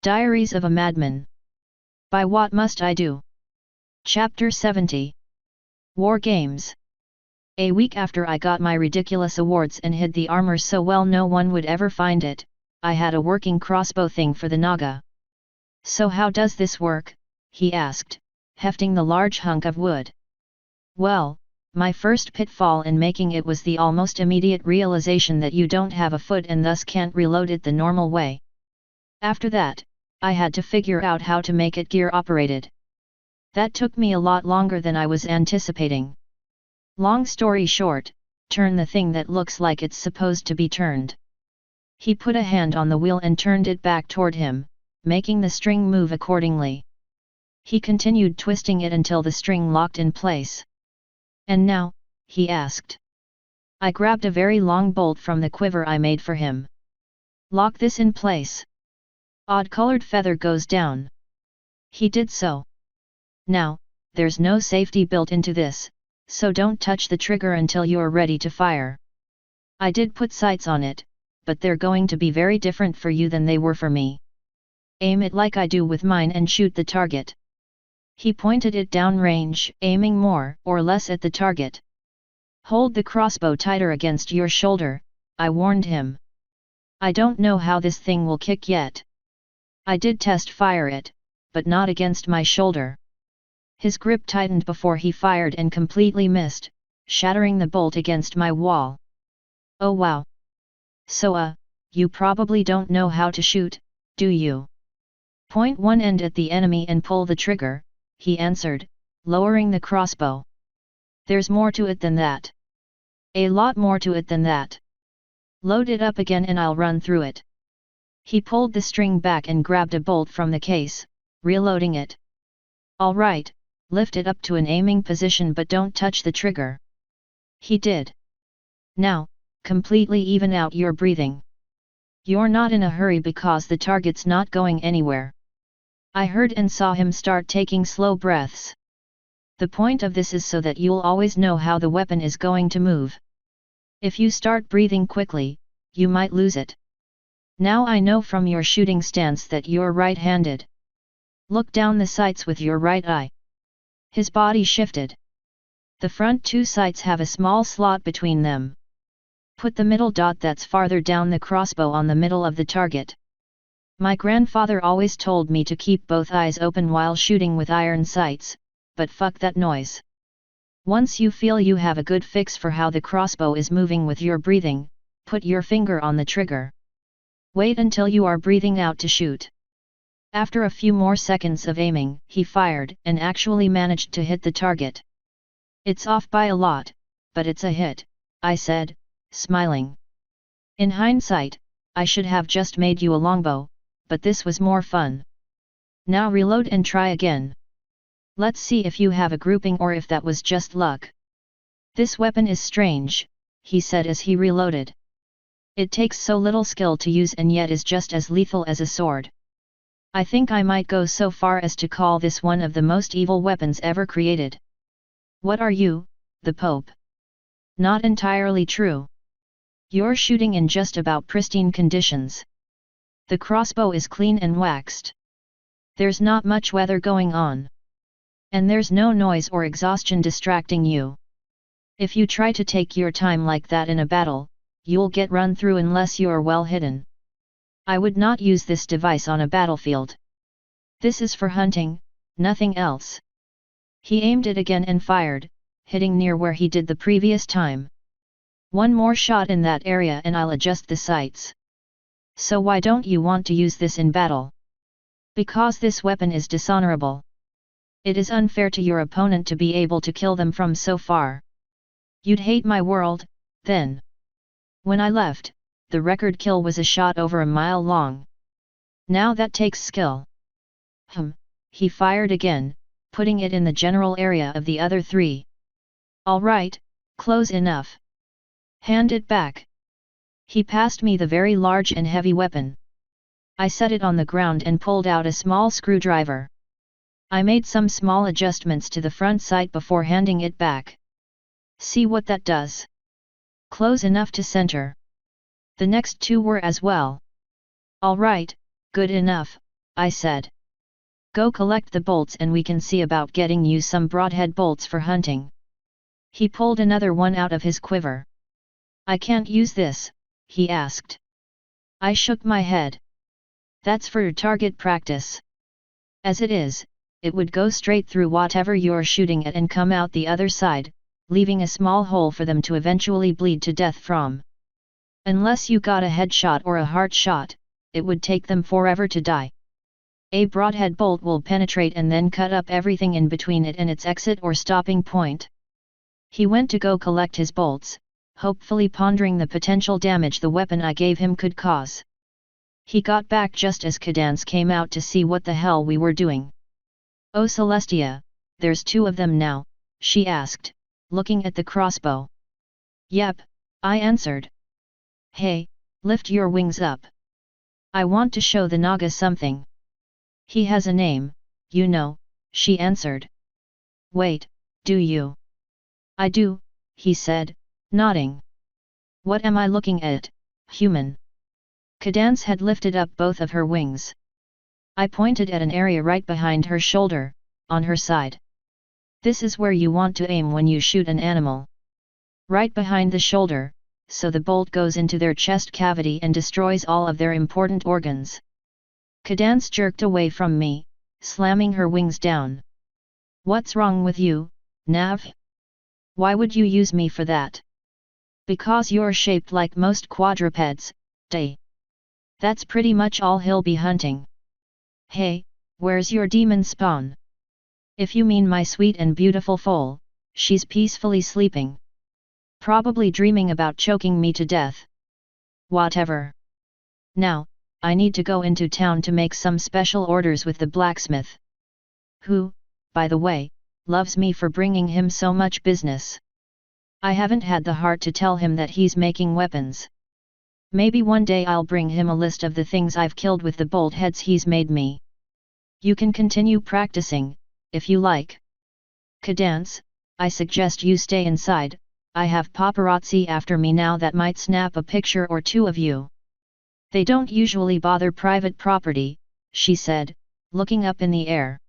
Diaries of a Madman. By What Must I Do? Chapter 70. War Games. A week after I got my ridiculous awards and hid the armor so well no one would ever find it, I had a working crossbow thing for the Naga. "So how does this work?" he asked, hefting the large hunk of wood. "Well, my first pitfall in making it was the almost immediate realization that you don't have a foot and thus can't reload it the normal way. After that, I had to figure out how to make it gear operated. That took me a lot longer than I was anticipating. Long story short, turn the thing that looks like it's supposed to be turned." He put a hand on the wheel and turned it back toward him, making the string move accordingly. He continued twisting it until the string locked in place. "And now?" he asked. I grabbed a very long bolt from the quiver I made for him. "Lock this in place. Odd-colored feather goes down." He did so. "Now, there's no safety built into this, so don't touch the trigger until you're ready to fire. I did put sights on it, but they're going to be very different for you than they were for me. Aim it like I do with mine and shoot the target." He pointed it downrange, aiming more or less at the target. "Hold the crossbow tighter against your shoulder," I warned him. "I don't know how this thing will kick yet. I did test fire it, but not against my shoulder." His grip tightened before he fired and completely missed, shattering the bolt against my wall. "Oh wow! So you probably don't know how to shoot, do you? Point one end at the enemy and pull the trigger," he answered, lowering the crossbow. "There's more to it than that. A lot more to it than that. Load it up again and I'll run through it." He pulled the string back and grabbed a bolt from the case, reloading it. "All right, lift it up to an aiming position but don't touch the trigger." He did. "Now, completely even out your breathing. You're not in a hurry because the target's not going anywhere." I heard and saw him start taking slow breaths. "The point of this is so that you'll always know how the weapon is going to move. If you start breathing quickly, you might lose it. Now I know from your shooting stance that you're right-handed. Look down the sights with your right eye." His body shifted. "The front two sights have a small slot between them. Put the middle dot that's farther down the crossbow on the middle of the target. My grandfather always told me to keep both eyes open while shooting with iron sights, but fuck that noise. Once you feel you have a good fix for how the crossbow is moving with your breathing, put your finger on the trigger. Wait until you are breathing out to shoot." After a few more seconds of aiming, he fired and actually managed to hit the target. "It's off by a lot, but it's a hit," I said, smiling. "In hindsight, I should have just made you a longbow, but this was more fun. Now reload and try again. Let's see if you have a grouping or if that was just luck." "This weapon is strange," he said as he reloaded. "It takes so little skill to use and yet is just as lethal as a sword. I think I might go so far as to call this one of the most evil weapons ever created." "What are you, the Pope?" "Not entirely true. You're shooting in just about pristine conditions. The crossbow is clean and waxed. There's not much weather going on. And there's no noise or exhaustion distracting you. If you try to take your time like that in a battle, you'll get run through unless you're well hidden. I would not use this device on a battlefield. This is for hunting, nothing else." He aimed it again and fired, hitting near where he did the previous time. "One more shot in that area and I'll adjust the sights." "So why don't you want to use this in battle?" "Because this weapon is dishonorable. It is unfair to your opponent to be able to kill them from so far. You'd hate my world, then." When I left, the record kill was a shot over a mile long. Now that takes skill. He fired again, putting it in the general area of the other three. "All right, close enough. Hand it back." He passed me the very large and heavy weapon. I set it on the ground and pulled out a small screwdriver. I made some small adjustments to the front sight before handing it back. "See what that does? Close enough to center." The next two were as well. "All right, good enough," I said. Go collect the bolts and we can see about getting you some broadhead bolts for hunting. He pulled another one out of his quiver. I can't use this, he asked. I shook my head. That's for target practice. As it is, it would go straight through whatever you're shooting at and come out the other side, leaving a small hole for them to eventually bleed to death from. Unless you got a headshot or a heart shot, it would take them forever to die. A broadhead bolt will penetrate and then cut up everything in between it and its exit or stopping point. He went to go collect his bolts, hopefully pondering the potential damage the weapon I gave him could cause. He got back just as Cadance came out to see what the hell we were doing. Oh Celestia, there's 2 of them now, she asked, looking at the crossbow. Yep, I answered. Hey, lift your wings up. I want to show the Naga something. He has a name, you know, she answered. Wait, do you? I do, he said, nodding. What am I looking at, human? Cadance had lifted up both of her wings. I pointed at an area right behind her shoulder, on her side. This is where you want to aim when you shoot an animal. Right behind the shoulder, so the bolt goes into their chest cavity and destroys all of their important organs. Cadance jerked away from me, slamming her wings down. What's wrong with you, Nav? Why would you use me for that? Because you're shaped like most quadrupeds, day. That's pretty much all he'll be hunting. Hey, where's your demon spawn? If you mean my sweet and beautiful foal, she's peacefully sleeping. Probably dreaming about choking me to death. Whatever. Now, I need to go into town to make some special orders with the blacksmith. Who, by the way, loves me for bringing him so much business. I haven't had the heart to tell him that he's making weapons. Maybe one day I'll bring him a list of the things I've killed with the bolt heads he's made me. You can continue practicing, if you like. Cadance, I suggest you stay inside, I have paparazzi after me now that might snap a picture or 2 of you. They don't usually bother private property, she said, looking up in the air.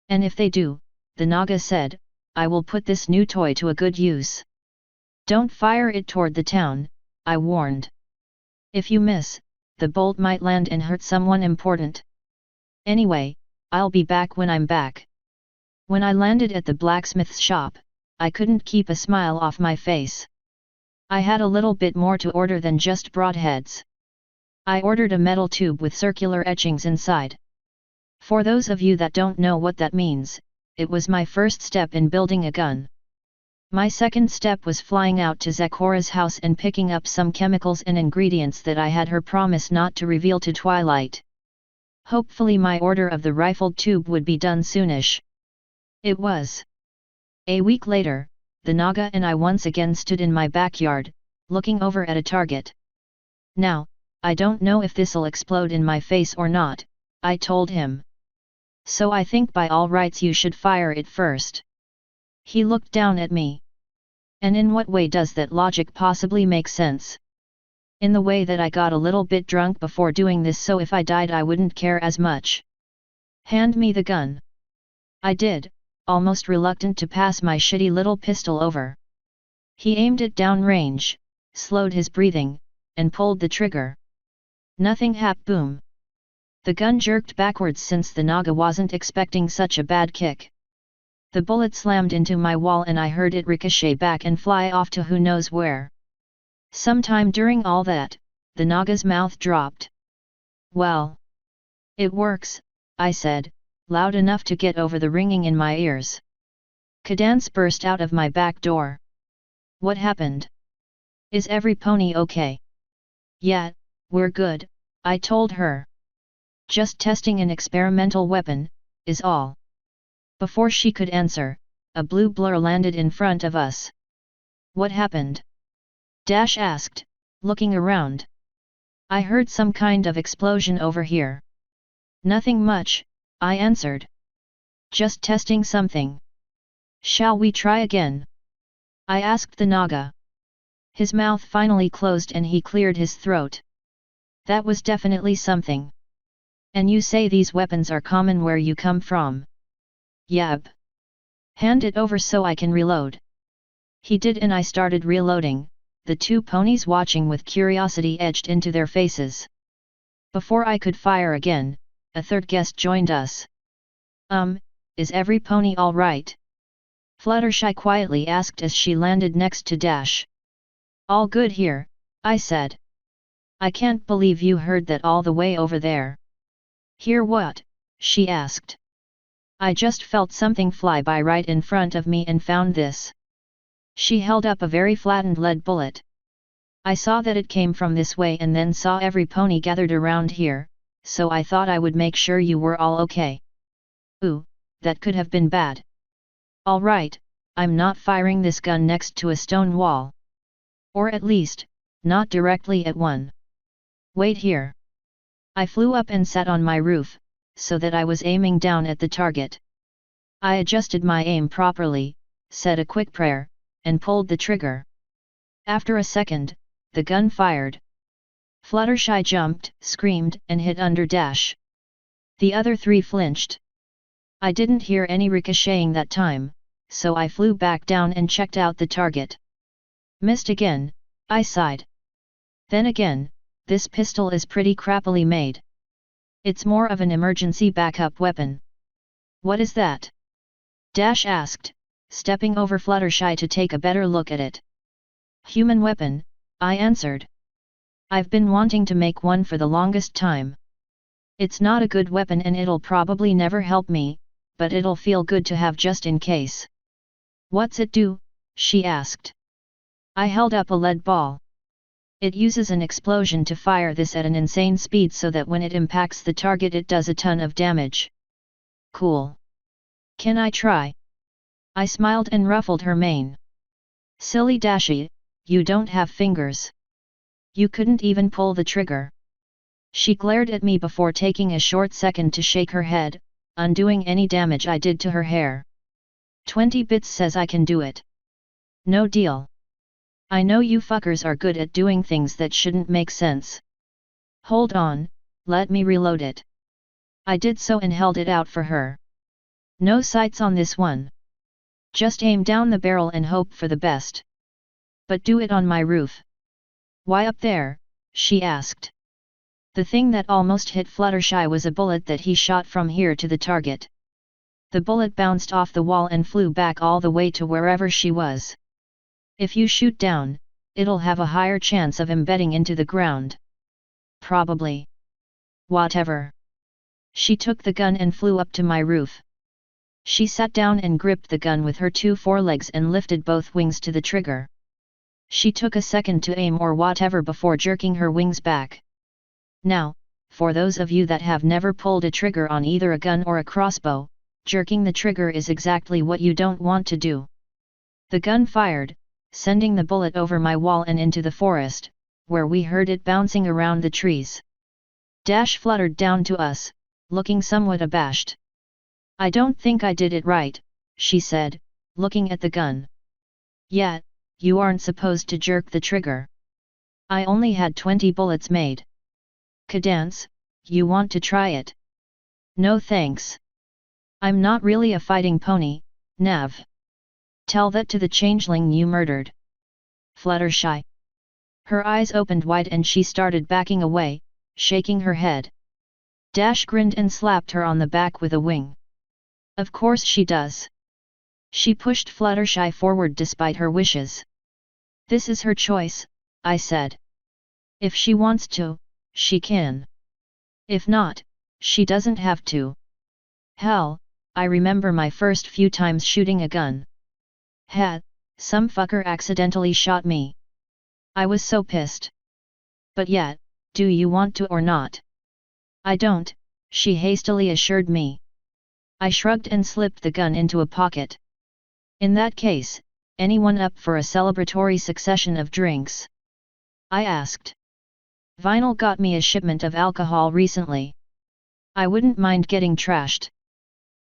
And if they do, the Naga said, I will put this new toy to a good use. Don't fire it toward the town, I warned. If you miss, the bolt might land and hurt someone important. Anyway, I'll be back when I'm back. When I landed at the blacksmith's shop, I couldn't keep a smile off my face. I had a little bit more to order than just broadheads. I ordered a metal tube with circular etchings inside. For those of you that don't know what that means, it was my first step in building a gun. My second step was flying out to Zecora's house and picking up some chemicals and ingredients that I had her promise not to reveal to Twilight. Hopefully my order of the rifled tube would be done soonish. It was. A week later, the Naga and I once again stood in my backyard, looking over at a target. Now, I don't know if this'll explode in my face or not, I told him. So I think by all rights you should fire it first. He looked down at me. And in what way does that logic possibly make sense? In the way that I got a little bit drunk before doing this, so if I died I wouldn't care as much. Hand me the gun. I did, almost reluctant to pass my shitty little pistol over. He aimed it downrange, slowed his breathing, and pulled the trigger. Nothing boom. The gun jerked backwards since the Naga wasn't expecting such a bad kick. The bullet slammed into my wall and I heard it ricochet back and fly off to who knows where. Sometime during all that, the Naga's mouth dropped. Well. It works, I said, loud enough to get over the ringing in my ears. Cadance burst out of my back door. What happened? Is every pony okay? Yeah, we're good, I told her. Just testing an experimental weapon, is all. Before she could answer, a blue blur landed in front of us. What happened? Dash asked, looking around. I heard some kind of explosion over here. Nothing much, I answered. Just testing something. Shall we try again? I asked the Naga. His mouth finally closed and he cleared his throat. That was definitely something. And you say these weapons are common where you come from? Yep. Hand it over so I can reload. He did, and I started reloading, the two ponies watching with curiosity etched into their faces. Before I could fire again, a third guest joined us. Is every pony all right? Fluttershy quietly asked as she landed next to Dash. All good here, I said. I can't believe you heard that all the way over there. Hear what? She asked. I just felt something fly by right in front of me and found this. She held up a very flattened lead bullet. I saw that it came from this way and then saw every pony gathered around here, so I thought I would make sure you were all okay. Ooh, that could have been bad. All right, I'm not firing this gun next to a stone wall. Or at least, not directly at one. Wait here. I flew up and sat on my roof, so that I was aiming down at the target. I adjusted my aim properly, said a quick prayer, and pulled the trigger. After a second, the gun fired. Fluttershy jumped, screamed, and hit under Dash. The other three flinched. I didn't hear any ricocheting that time, so I flew back down and checked out the target. Missed again, I sighed. Then again, this pistol is pretty crappily made. It's more of an emergency backup weapon. What is that? Dash asked, stepping over Fluttershy to take a better look at it. Human weapon, I answered. I've been wanting to make one for the longest time. It's not a good weapon and it'll probably never help me, but it'll feel good to have just in case. What's it do? She asked. I held up a lead ball. It uses an explosion to fire this at an insane speed so that when it impacts the target it does a ton of damage. Cool. Can I try? I smiled and ruffled her mane. Silly Dashy, you don't have fingers. You couldn't even pull the trigger. She glared at me before taking a short second to shake her head, undoing any damage I did to her hair. 20 bits says I can do it. No deal. I know you fuckers are good at doing things that shouldn't make sense. Hold on, let me reload it. I did so and held it out for her. No sights on this one. Just aim down the barrel and hope for the best. But do it on my roof. Why up there? She asked. The thing that almost hit Fluttershy was a bullet that he shot from here to the target. The bullet bounced off the wall and flew back all the way to wherever she was. If you shoot down, it'll have a higher chance of embedding into the ground. Probably. Whatever. She took the gun and flew up to my roof. She sat down and gripped the gun with her two forelegs and lifted both wings to the trigger. She took a second to aim or whatever before jerking her wings back. Now, for those of you that have never pulled a trigger on either a gun or a crossbow, jerking the trigger is exactly what you don't want to do. The gun fired, sending the bullet over my wall and into the forest, where we heard it bouncing around the trees. Dash fluttered down to us, looking somewhat abashed. I don't think I did it right, she said, looking at the gun. Yeah, you aren't supposed to jerk the trigger. I only had 20 bullets made. Cadance, you want to try it? No thanks. I'm not really a fighting pony, Nav. Tell that to the changeling you murdered. Fluttershy. Her eyes opened wide and she started backing away, shaking her head. Dash grinned and slapped her on the back with a wing. Of course she does. She pushed Fluttershy forward despite her wishes. This is her choice, I said. If she wants to, she can. If not, she doesn't have to. Hell, I remember my first few times shooting a gun. Some fucker accidentally shot me. I was so pissed. But yet, do you want to or not? I don't, she hastily assured me. I shrugged and slipped the gun into a pocket. In that case, anyone up for a celebratory succession of drinks? I asked. Vinyl got me a shipment of alcohol recently. I wouldn't mind getting trashed.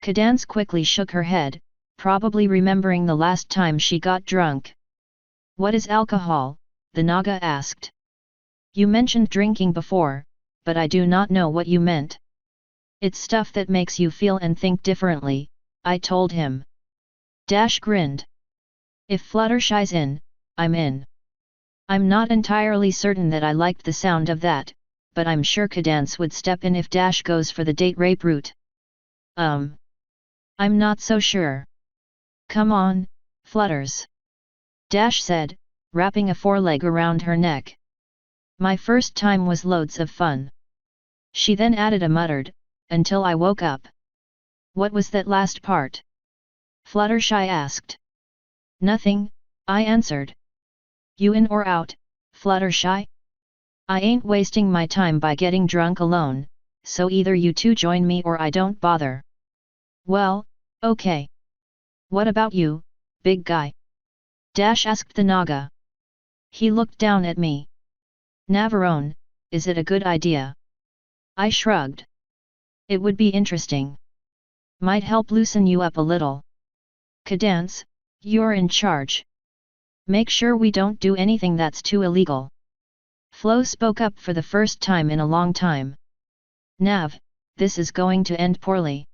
Cadance quickly shook her head, probably remembering the last time she got drunk. What is alcohol? The Naga asked. You mentioned drinking before, but I do not know what you meant. It's stuff that makes you feel and think differently, I told him. Dash grinned. If Fluttershy's in, I'm in. I'm not entirely certain that I liked the sound of that, but I'm sure Cadance would step in if Dash goes for the date rape route. I'm not so sure. Come on, Flutters. Dash said, wrapping a foreleg around her neck. My first time was loads of fun. She then added a muttered, until I woke up. What was that last part? Fluttershy asked. Nothing, I answered. You in or out, Fluttershy? I ain't wasting my time by getting drunk alone, so either you two join me or I don't bother. Well, okay. What about you, big guy? Dash asked the Naga. He looked down at me. Navarone, is it a good idea? I shrugged. It would be interesting. Might help loosen you up a little. Cadance, you're in charge. Make sure we don't do anything that's too illegal. Flo spoke up for the first time in a long time. Nav, this is going to end poorly.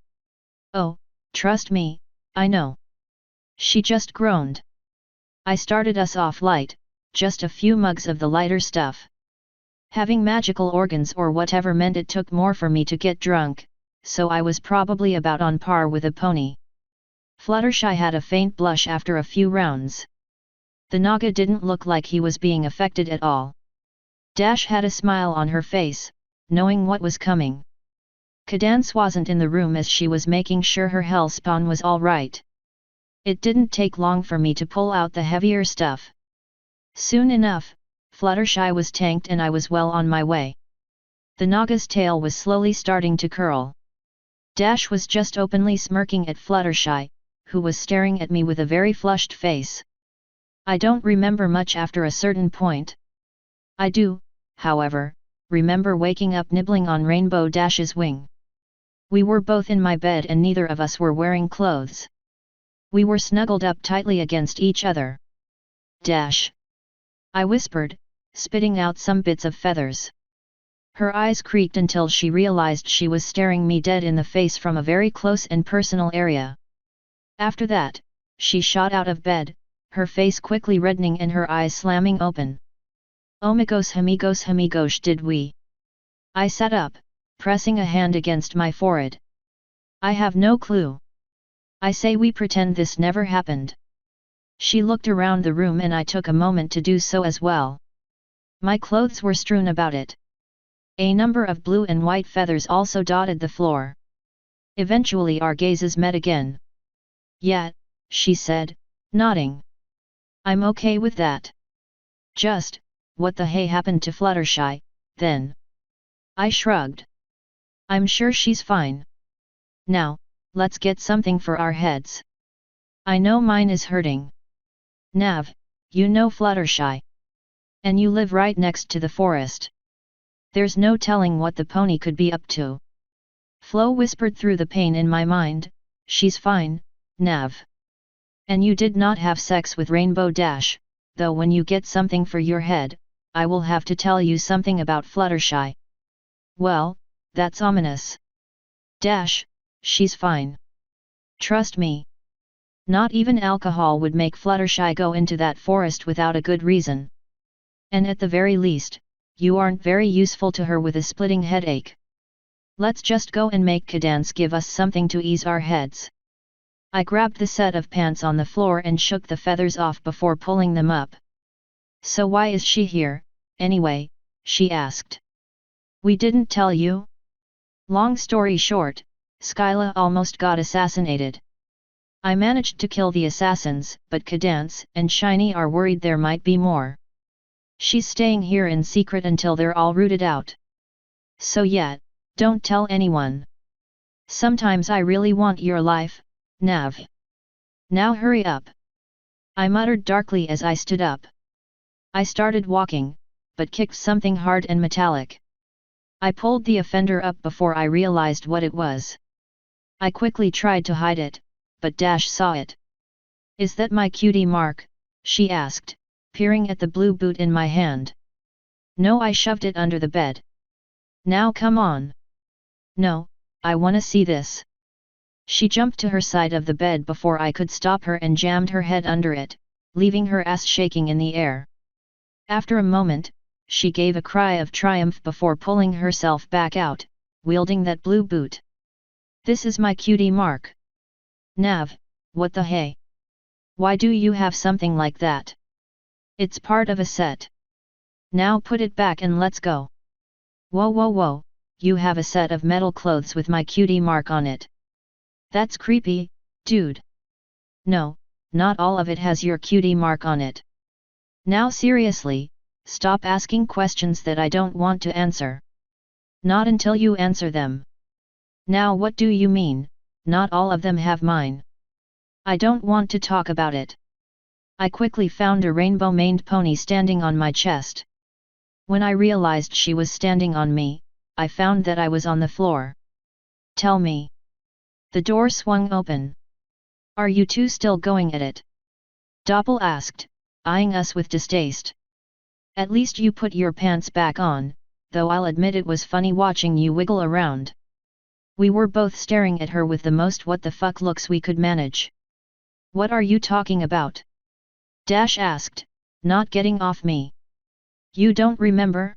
Oh, trust me, I know. She just groaned. I started us off light, just a few mugs of the lighter stuff. Having magical organs or whatever meant it took more for me to get drunk, so I was probably about on par with a pony. Fluttershy had a faint blush after a few rounds. The Naga didn't look like he was being affected at all. Dash had a smile on her face, knowing what was coming. Cadance wasn't in the room as she was making sure her hellspawn was all right. It didn't take long for me to pull out the heavier stuff. Soon enough, Fluttershy was tanked and I was well on my way. The Naga's tail was slowly starting to curl. Dash was just openly smirking at Fluttershy, who was staring at me with a very flushed face. I don't remember much after a certain point. I do, however, remember waking up nibbling on Rainbow Dash's wing. We were both in my bed and neither of us were wearing clothes. We were snuggled up tightly against each other. Dash! I whispered, spitting out some bits of feathers. Her eyes creaked until she realized she was staring me dead in the face from a very close and personal area. After that, she shot out of bed, her face quickly reddening and her eyes slamming open. Amigos did we? I sat up, pressing a hand against my forehead. I have no clue. I say we pretend this never happened. She looked around the room and I took a moment to do so as well. My clothes were strewn about it. A number of blue and white feathers also dotted the floor. Eventually our gazes met again. Yeah, she said, nodding. I'm okay with that. Just, what the hey happened to Fluttershy, then? I shrugged. I'm sure she's fine. Now, let's get something for our heads. I know mine is hurting. Nav, you know Fluttershy. And you live right next to the forest. There's no telling what the pony could be up to. Flo whispered through the pain in my mind, she's fine, Nav. And you did not have sex with Rainbow Dash, though when you get something for your head, I will have to tell you something about Fluttershy. Well, that's ominous. Dash, she's fine. Trust me. Not even alcohol would make Fluttershy go into that forest without a good reason. And at the very least, you aren't very useful to her with a splitting headache. Let's just go and make Cadance give us something to ease our heads. I grabbed the set of pants on the floor and shook the feathers off before pulling them up. So why is she here, anyway? She asked. We didn't tell you? Long story short, Skyla almost got assassinated. I managed to kill the assassins, but Cadance and Shiny are worried there might be more. She's staying here in secret until they're all rooted out. So yeah, don't tell anyone. Sometimes I really want your life, Nav. Now hurry up. I muttered darkly as I stood up. I started walking, but kicked something hard and metallic. I pulled the offender up before I realized what it was. I quickly tried to hide it, but Dash saw it. Is that my cutie mark? She asked, peering at the blue boot in my hand. No, I shoved it under the bed. Now come on. No, I wanna see this. She jumped to her side of the bed before I could stop her and jammed her head under it, leaving her ass shaking in the air. After a moment, she gave a cry of triumph before pulling herself back out, wielding that blue boot. This is my cutie mark. Nav, what the hey? Why do you have something like that? It's part of a set. Now put it back and let's go. Whoa, you have a set of metal clothes with my cutie mark on it. That's creepy, dude. No, not all of it has your cutie mark on it. Now seriously, stop asking questions that I don't want to answer. Not until you answer them. Now what do you mean, not all of them have mine? I don't want to talk about it. I quickly found a rainbow-maned pony standing on my chest. When I realized she was standing on me, I found that I was on the floor. Tell me. The door swung open. Are you two still going at it? Doppel asked, eyeing us with distaste. At least you put your pants back on, though I'll admit it was funny watching you wiggle around. We were both staring at her with the most what the fuck looks we could manage. What are you talking about? Dash asked, not getting off me. You don't remember?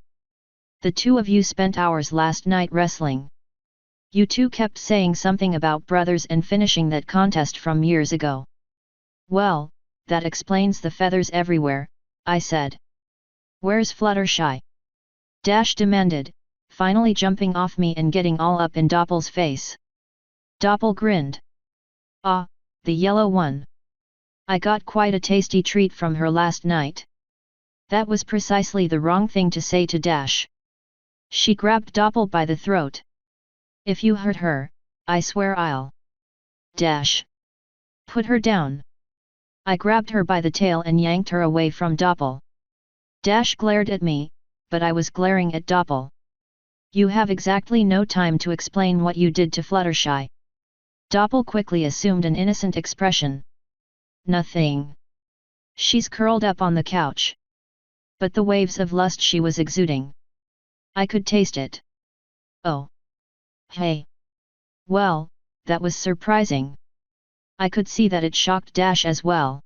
The two of you spent hours last night wrestling. You two kept saying something about brothers and finishing that contest from years ago. Well, that explains the feathers everywhere, I said. Where's Fluttershy? Dash demanded, finally jumping off me and getting all up in Doppel's face. Doppel grinned. Ah, the yellow one. I got quite a tasty treat from her last night. That was precisely the wrong thing to say to Dash. She grabbed Doppel by the throat. If you hurt her, I swear I'll. Dash. Put her down. I grabbed her by the tail and yanked her away from Doppel. Dash glared at me, but I was glaring at Doppel. You have exactly no time to explain what you did to Fluttershy. Doppel quickly assumed an innocent expression. Nothing. She's curled up on the couch. But the waves of lust she was exuding. I could taste it. Oh. Hey. Well, that was surprising. I could see that it shocked Dash as well.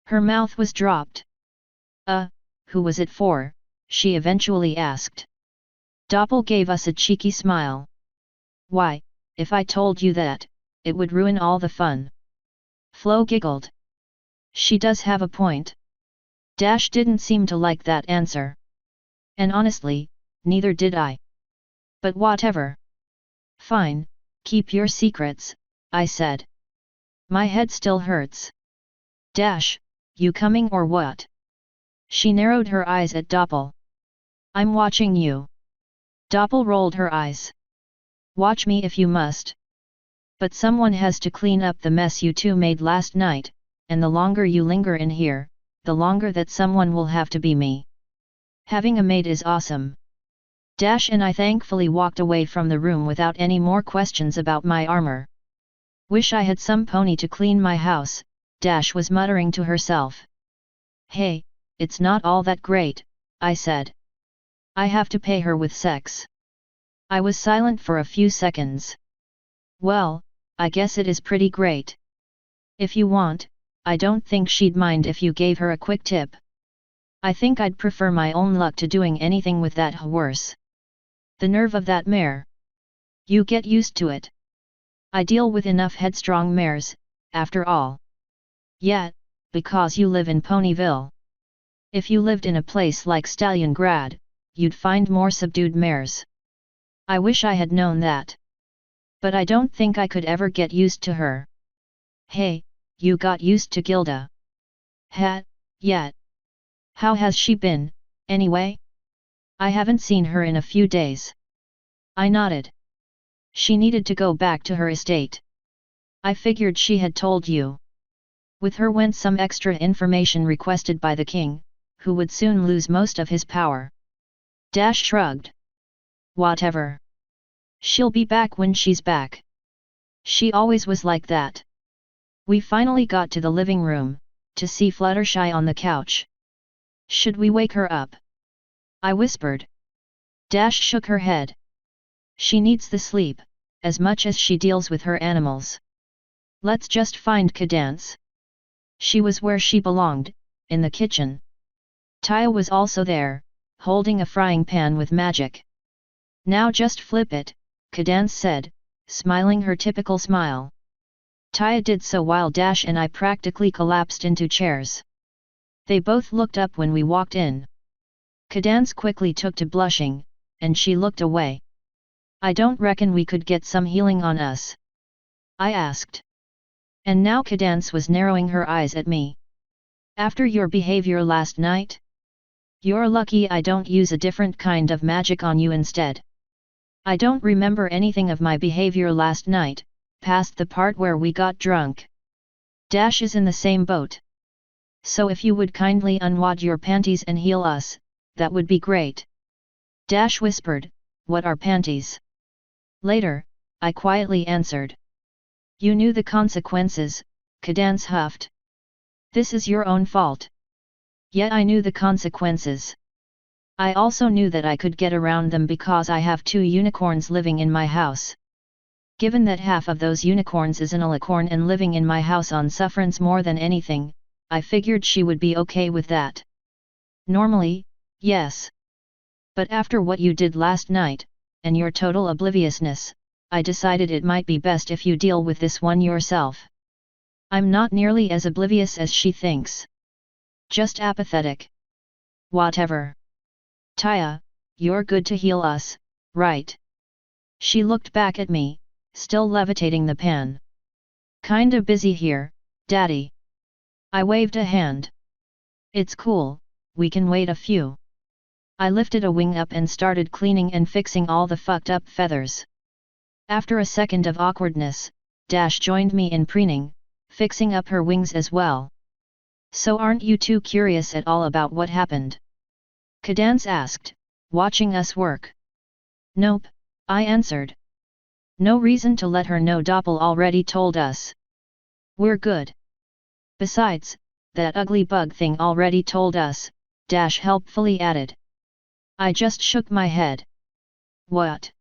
Her mouth was dropped. Who was it for? She eventually asked. Doppel gave us a cheeky smile. Why, if I told you that, it would ruin all the fun. Flo giggled. She does have a point. Dash didn't seem to like that answer. And honestly, neither did I. But whatever. Fine, keep your secrets, I said. My head still hurts. Dash, you coming or what? She narrowed her eyes at Doppel. I'm watching you. Doppel rolled her eyes. Watch me if you must. But someone has to clean up the mess you two made last night, and the longer you linger in here, the longer that someone will have to be me. Having a maid is awesome. Dash and I thankfully walked away from the room without any more questions about my armor. Wish I had some pony to clean my house, Dash was muttering to herself. Hey, it's not all that great, I said. I have to pay her with sex. I was silent for a few seconds. Well, I guess it is pretty great. If you want, I don't think she'd mind if you gave her a quick tip. I think I'd prefer my own luck to doing anything with that horse. The nerve of that mare. You get used to it. I deal with enough headstrong mares, after all. Yet, because you live in Ponyville. If you lived in a place like Stalliongrad, you'd find more subdued mares. I wish I had known that. But I don't think I could ever get used to her. Hey, you got used to Gilda. Yet. How has she been, anyway? I haven't seen her in a few days. I nodded. She needed to go back to her estate. I figured she had told you. With her went some extra information requested by the king, who would soon lose most of his power. Dash shrugged. Whatever. She'll be back when she's back. She always was like that. We finally got to the living room, to see Fluttershy on the couch. Should we wake her up? I whispered. Dash shook her head. She needs the sleep, as much as she deals with her animals. Let's just find Cadance. She was where she belonged, in the kitchen. Taya was also there, holding a frying pan with magic. Now just flip it, Cadance said, smiling her typical smile. Taya did so while Dash and I practically collapsed into chairs. They both looked up when we walked in. Cadance quickly took to blushing, and she looked away. I don't reckon we could get some healing on us? I asked. And now Cadance was narrowing her eyes at me. After your behavior last night? You're lucky I don't use a different kind of magic on you instead. I don't remember anything of my behavior last night, past the part where we got drunk. Dash is in the same boat. So if you would kindly unwad your panties and heal us, that would be great. Dash whispered, what are panties? Later, I quietly answered. You knew the consequences, Cadance huffed. This is your own fault. Yet I knew the consequences. I also knew that I could get around them because I have 2 unicorns living in my house. Given that half of those unicorns is an alicorn and living in my house on sufferance more than anything, I figured she would be okay with that. Normally, yes. But after what you did last night, and your total obliviousness, I decided it might be best if you deal with this one yourself. I'm not nearly as oblivious as she thinks. Just apathetic. Whatever. Taya, you're good to heal us, right? She looked back at me, still levitating the pan. Kinda busy here, Daddy. I waved a hand. It's cool, we can wait a few. I lifted a wing up and started cleaning and fixing all the fucked up feathers. After a second of awkwardness, Dash joined me in preening, fixing up her wings as well. So aren't you too curious at all about what happened? Cadance asked, watching us work. Nope, I answered. No reason to let her know, Doppel already told us. We're good. Besides, that ugly bug thing already told us, Dash helpfully added. I just shook my head. What?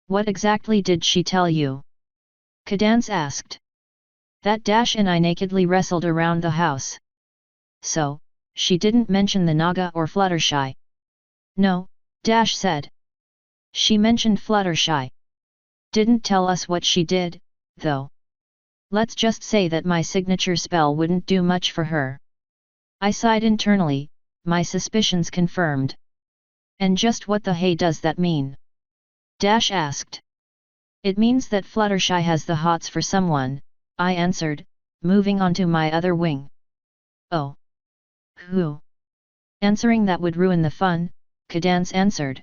What exactly did she tell you? Cadance asked. That Dash and I nakedly wrestled around the house. So, she didn't mention the Naga or Fluttershy? No, Dash said. She mentioned Fluttershy. Didn't tell us what she did, though. Let's just say that my signature spell wouldn't do much for her. I sighed internally, my suspicions confirmed. And just what the hey does that mean? Dash asked. It means that Fluttershy has the hots for someone, I answered, moving on to my other wing. Oh. Who? Answering that would ruin the fun, Cadance answered.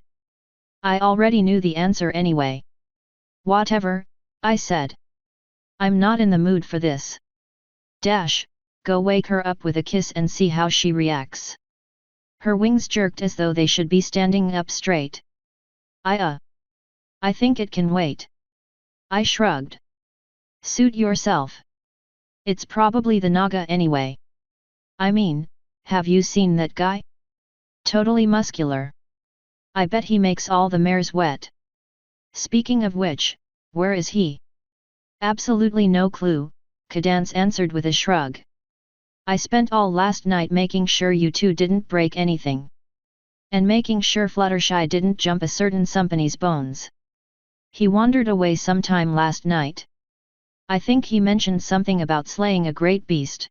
I already knew the answer anyway. Whatever, I said. I'm not in the mood for this. Dash, go wake her up with a kiss and see how she reacts. Her wings jerked as though they should be standing up straight. I think it can wait. I shrugged. Suit yourself. It's probably the Naga anyway. I mean, have you seen that guy? Totally muscular. I bet he makes all the mares wet. Speaking of which, where is he? Absolutely no clue, Cadance answered with a shrug. I spent all last night making sure you two didn't break anything. And making sure Fluttershy didn't jump a certain somebody's bones. He wandered away sometime last night. I think he mentioned something about slaying a great beast.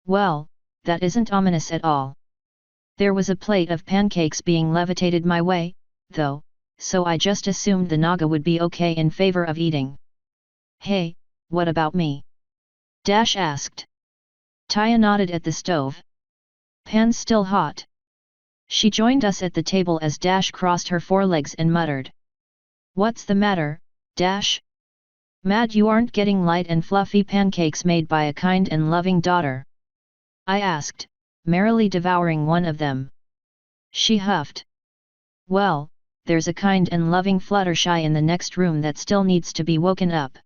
Well, that isn't ominous at all. There was a plate of pancakes being levitated my way, though, so I just assumed the Naga would be okay in favor of eating. Hey, what about me? Dash asked. Taya nodded at the stove. Pan's still hot. She joined us at the table as Dash crossed her forelegs and muttered. What's the matter, Dash? Mad you aren't getting light and fluffy pancakes made by a kind and loving daughter? I asked, merrily devouring one of them. She huffed. Well, there's a kind and loving Fluttershy in the next room that still needs to be woken up.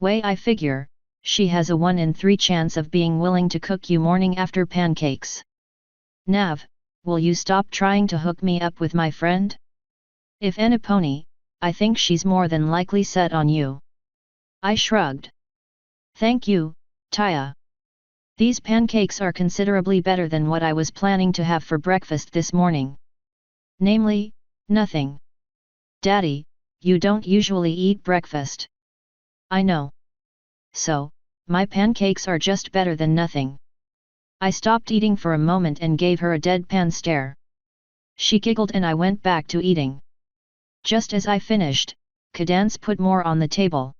Way I figure, she has a 1 in 3 chance of being willing to cook you morning after pancakes. Nav, will you stop trying to hook me up with my friend? If any pony, I think she's more than likely set on you. I shrugged. Thank you, Taya. These pancakes are considerably better than what I was planning to have for breakfast this morning. Namely, nothing. Daddy, you don't usually eat breakfast. I know. So, my pancakes are just better than nothing. I stopped eating for a moment and gave her a deadpan stare. She giggled and I went back to eating. Just as I finished, Cadance put more on the table.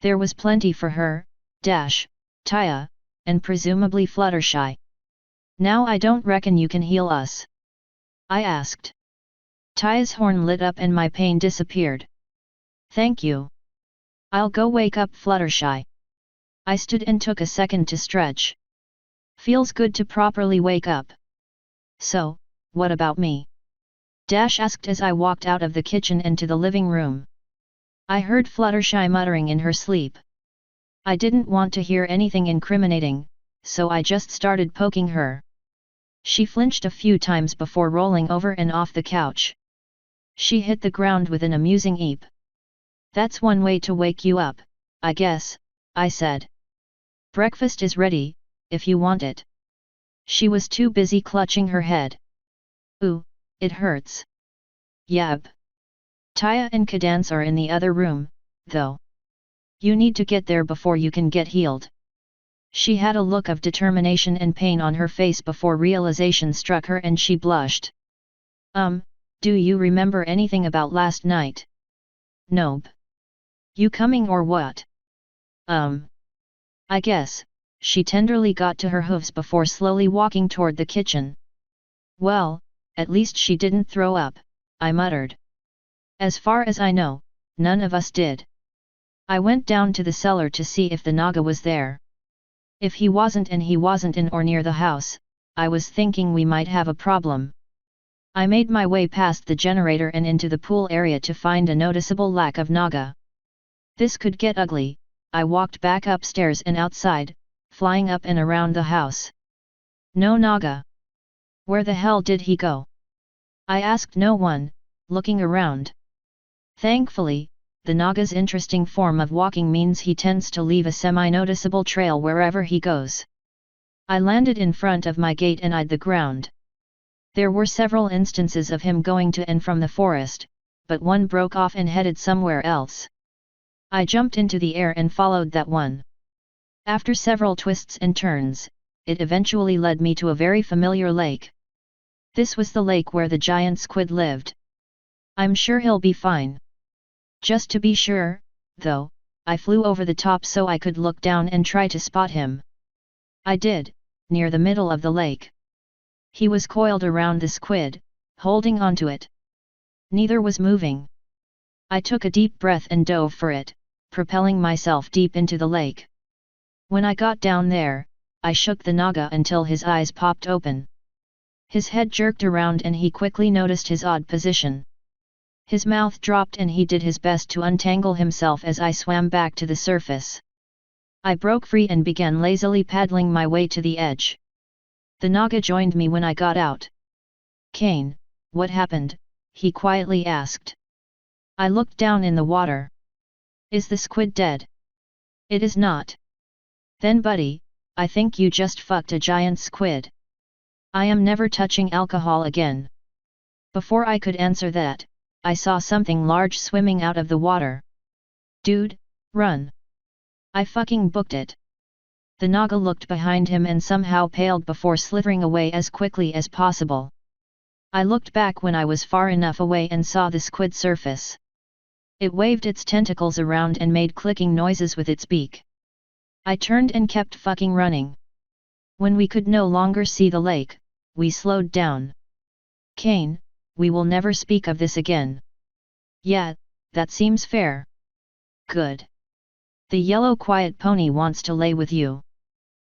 There was plenty for her, Taya, and presumably Fluttershy. Now I don't reckon you can heal us? I asked. Taya's horn lit up and my pain disappeared. Thank you. I'll go wake up Fluttershy. I stood and took a second to stretch. Feels good to properly wake up. So, what about me? Asked as I walked out of the kitchen and to the living room. I heard Fluttershy muttering in her sleep. I didn't want to hear anything incriminating, so I just started poking her. She flinched a few times before rolling over and off the couch. She hit the ground with an amusing eep. That's one way to wake you up, I guess, I said. Breakfast is ready, if you want it. She was too busy clutching her head. Ooh, it hurts. Yab. Taya and Cadance are in the other room, though. You need to get there before you can get healed. She had a look of determination and pain on her face before realization struck her and she blushed. Do you remember anything about last night? Nope. You coming or what? I guess. She tenderly got to her hooves before slowly walking toward the kitchen. Well, at least she didn't throw up, I muttered. As far as I know, none of us did. I went down to the cellar to see if the Naga was there. If he wasn't and he wasn't in or near the house, I was thinking we might have a problem. I made my way past the generator and into the pool area to find a noticeable lack of Naga. This could get ugly. I walked back upstairs and outside, flying up and around the house. No Naga. Where the hell did he go? I asked no one, looking around. Thankfully, the Naga's interesting form of walking means he tends to leave a semi-noticeable trail wherever he goes. I landed in front of my gate and eyed the ground. There were several instances of him going to and from the forest, but one broke off and headed somewhere else. I jumped into the air and followed that one. After several twists and turns, it eventually led me to a very familiar lake. This was the lake where the giant squid lived. I'm sure he'll be fine. Just to be sure, though, I flew over the top so I could look down and try to spot him. I did, near the middle of the lake. He was coiled around the squid, holding onto it. Neither was moving. I took a deep breath and dove for it, propelling myself deep into the lake. When I got down there, I shook the Naga until his eyes popped open. His head jerked around and he quickly noticed his odd position. His mouth dropped and he did his best to untangle himself as I swam back to the surface. I broke free and began lazily paddling my way to the edge. The Naga joined me when I got out. Kane, what happened? He quietly asked. I looked down in the water. Is the squid dead? It is not. Then buddy, I think you just fucked a giant squid. I am never touching alcohol again. Before I could answer that, I saw something large swimming out of the water. Dude, run. I fucking booked it. The Naga looked behind him and somehow paled before slithering away as quickly as possible. I looked back when I was far enough away and saw the squid surface. It waved its tentacles around and made clicking noises with its beak. I turned and kept fucking running. When we could no longer see the lake, we slowed down. Kane, we will never speak of this again. Yeah, that seems fair. Good. The yellow quiet pony wants to lay with you.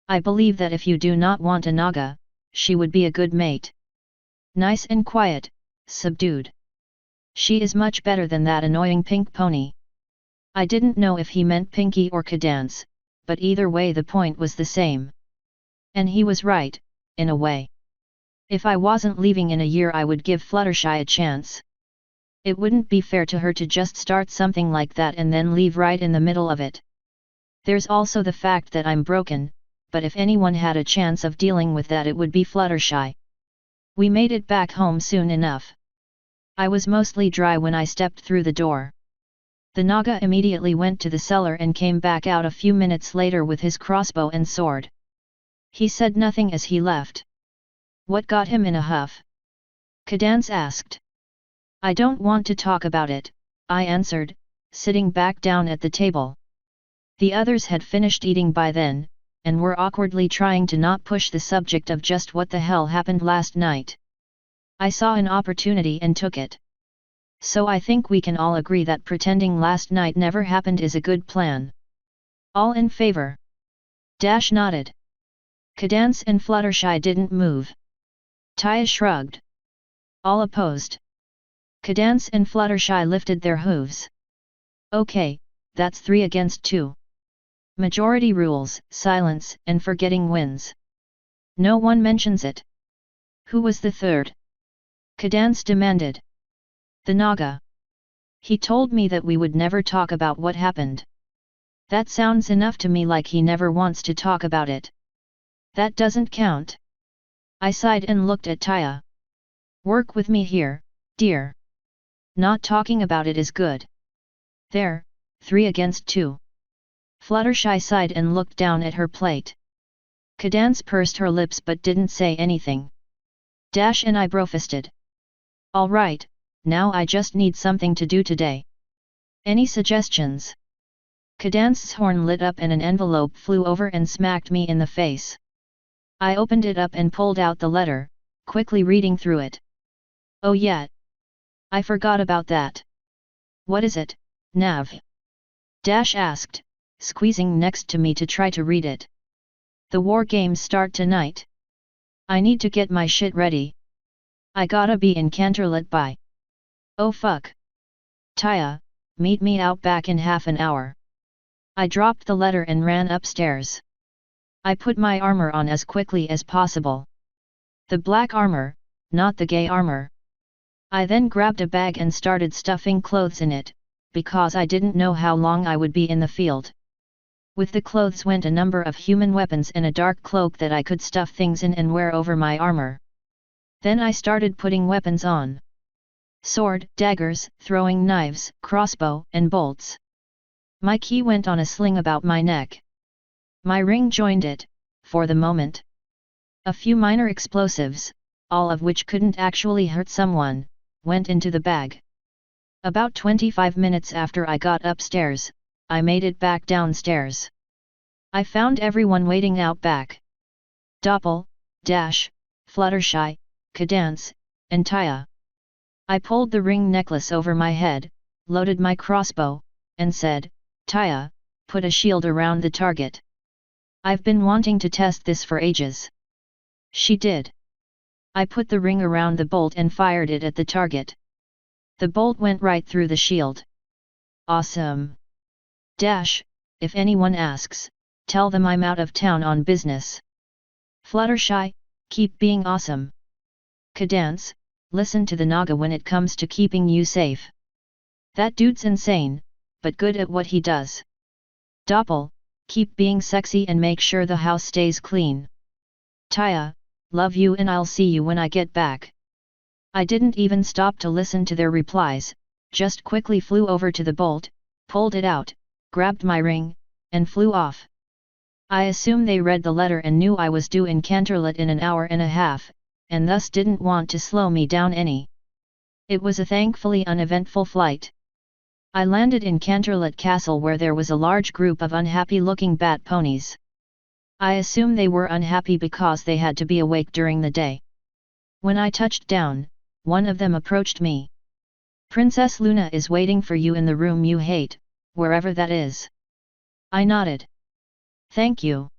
I believe that if you do not want a Naga, she would be a good mate. Nice and quiet, subdued. She is much better than that annoying pink pony. I didn't know if he meant Pinky or Cadance, but either way the point was the same. And he was right, in a way. If I wasn't leaving in a year I would give Fluttershy a chance. It wouldn't be fair to her to just start something like that and then leave right in the middle of it. There's also the fact that I'm broken, but if anyone had a chance of dealing with that it would be Fluttershy. We made it back home soon enough. I was mostly dry when I stepped through the door. The Naga immediately went to the cellar and came back out a few minutes later with his crossbow and sword. He said nothing as he left. What got him in a huff? Cadance asked. I don't want to talk about it, I answered, sitting back down at the table. The others had finished eating by then, and were awkwardly trying to not push the subject of just what the hell happened last night. I saw an opportunity and took it. So I think we can all agree that pretending last night never happened is a good plan. All in favor? Dash nodded. Cadance and Fluttershy didn't move. Taya shrugged. All opposed. Cadance and Fluttershy lifted their hooves. Okay, that's 3 against 2. Majority rules, silence, and forgetting wins. No one mentions it. Who was the third? Cadance demanded. The Naga. He told me that we would never talk about what happened. That sounds enough to me like he never wants to talk about it. That doesn't count. I sighed and looked at Taya. Work with me here, dear. Not talking about it is good. There, 3 against 2. Fluttershy sighed and looked down at her plate. Cadance pursed her lips but didn't say anything. Dash and I brofisted. All right, now I just need something to do today. Any suggestions? Cadance's horn lit up and an envelope flew over and smacked me in the face. I opened it up and pulled out the letter, quickly reading through it. Oh yeah. I forgot about that. What is it, Nav? Dash asked, squeezing next to me to try to read it. The war games start tonight. I need to get my shit ready. I gotta be in Canterlot by. Oh fuck. Taya, meet me out back in half an hour. I dropped the letter and ran upstairs. I put my armor on as quickly as possible. The black armor, not the gay armor. I then grabbed a bag and started stuffing clothes in it, because I didn't know how long I would be in the field. With the clothes went a number of human weapons and a dark cloak that I could stuff things in and wear over my armor. Then I started putting weapons on. Sword, daggers, throwing knives, crossbow, and bolts. My key went on a sling about my neck. My ring joined it, for the moment. A few minor explosives, all of which couldn't actually hurt someone, went into the bag. About 25 minutes after I got upstairs, I made it back downstairs. I found everyone waiting out back. Doppel, Dash, Fluttershy, Cadance, and Taya. I pulled the ring necklace over my head, loaded my crossbow, and said, Taya, put a shield around the target. I've been wanting to test this for ages. She did. I put the ring around the bolt and fired it at the target. The bolt went right through the shield. Awesome. Dash, if anyone asks, tell them I'm out of town on business. Fluttershy, keep being awesome. Cadance, listen to the Naga when it comes to keeping you safe. That dude's insane, but good at what he does. Doppel, keep being sexy and make sure the house stays clean. Taya, love you and I'll see you when I get back. I didn't even stop to listen to their replies, just quickly flew over to the bolt, pulled it out, grabbed my ring, and flew off. I assume they read the letter and knew I was due in Canterlot in an hour and a half, and thus didn't want to slow me down any. It was a thankfully uneventful flight. I landed in Canterlot Castle where there was a large group of unhappy-looking bat ponies. I assume they were unhappy because they had to be awake during the day. When I touched down, one of them approached me. Princess Luna is waiting for you in the room you hate, wherever that is. I nodded. Thank you.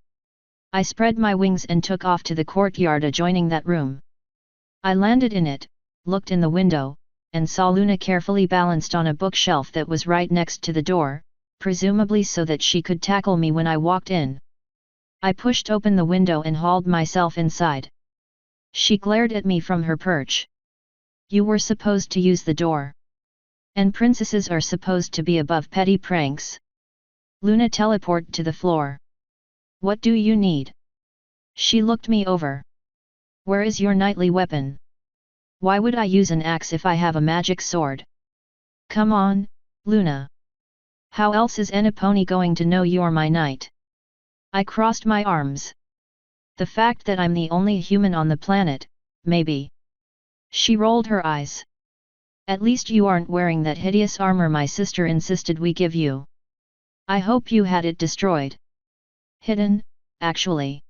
I spread my wings and took off to the courtyard adjoining that room. I landed in it, looked in the window, and saw Luna carefully balanced on a bookshelf that was right next to the door, presumably so that she could tackle me when I walked in. I pushed open the window and hauled myself inside. She glared at me from her perch. You were supposed to use the door. And princesses are supposed to be above petty pranks. Luna teleported to the floor. What do you need? She looked me over. Where is your knightly weapon? Why would I use an axe if I have a magic sword? Come on, Luna. How else is Eniponi going to know you're my knight? I crossed my arms. The fact that I'm the only human on the planet, maybe. She rolled her eyes. At least you aren't wearing that hideous armor my sister insisted we give you. I hope you had it destroyed. Hidden, actually.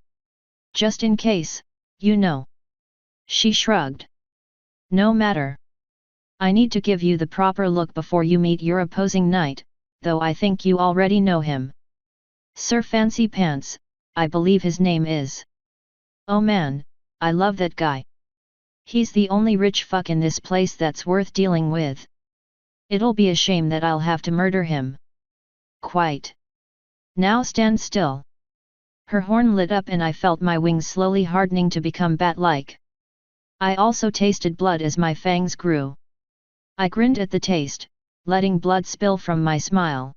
Just in case, you know. She shrugged. No matter. I need to give you the proper look before you meet your opposing knight, though I think you already know him. Sir Fancy Pants, I believe his name is. Oh man, I love that guy. He's the only rich fuck in this place that's worth dealing with. It'll be a shame that I'll have to murder him. Quite. Now stand still. Her horn lit up and I felt my wings slowly hardening to become bat-like. I also tasted blood as my fangs grew. I grinned at the taste, letting blood spill from my smile.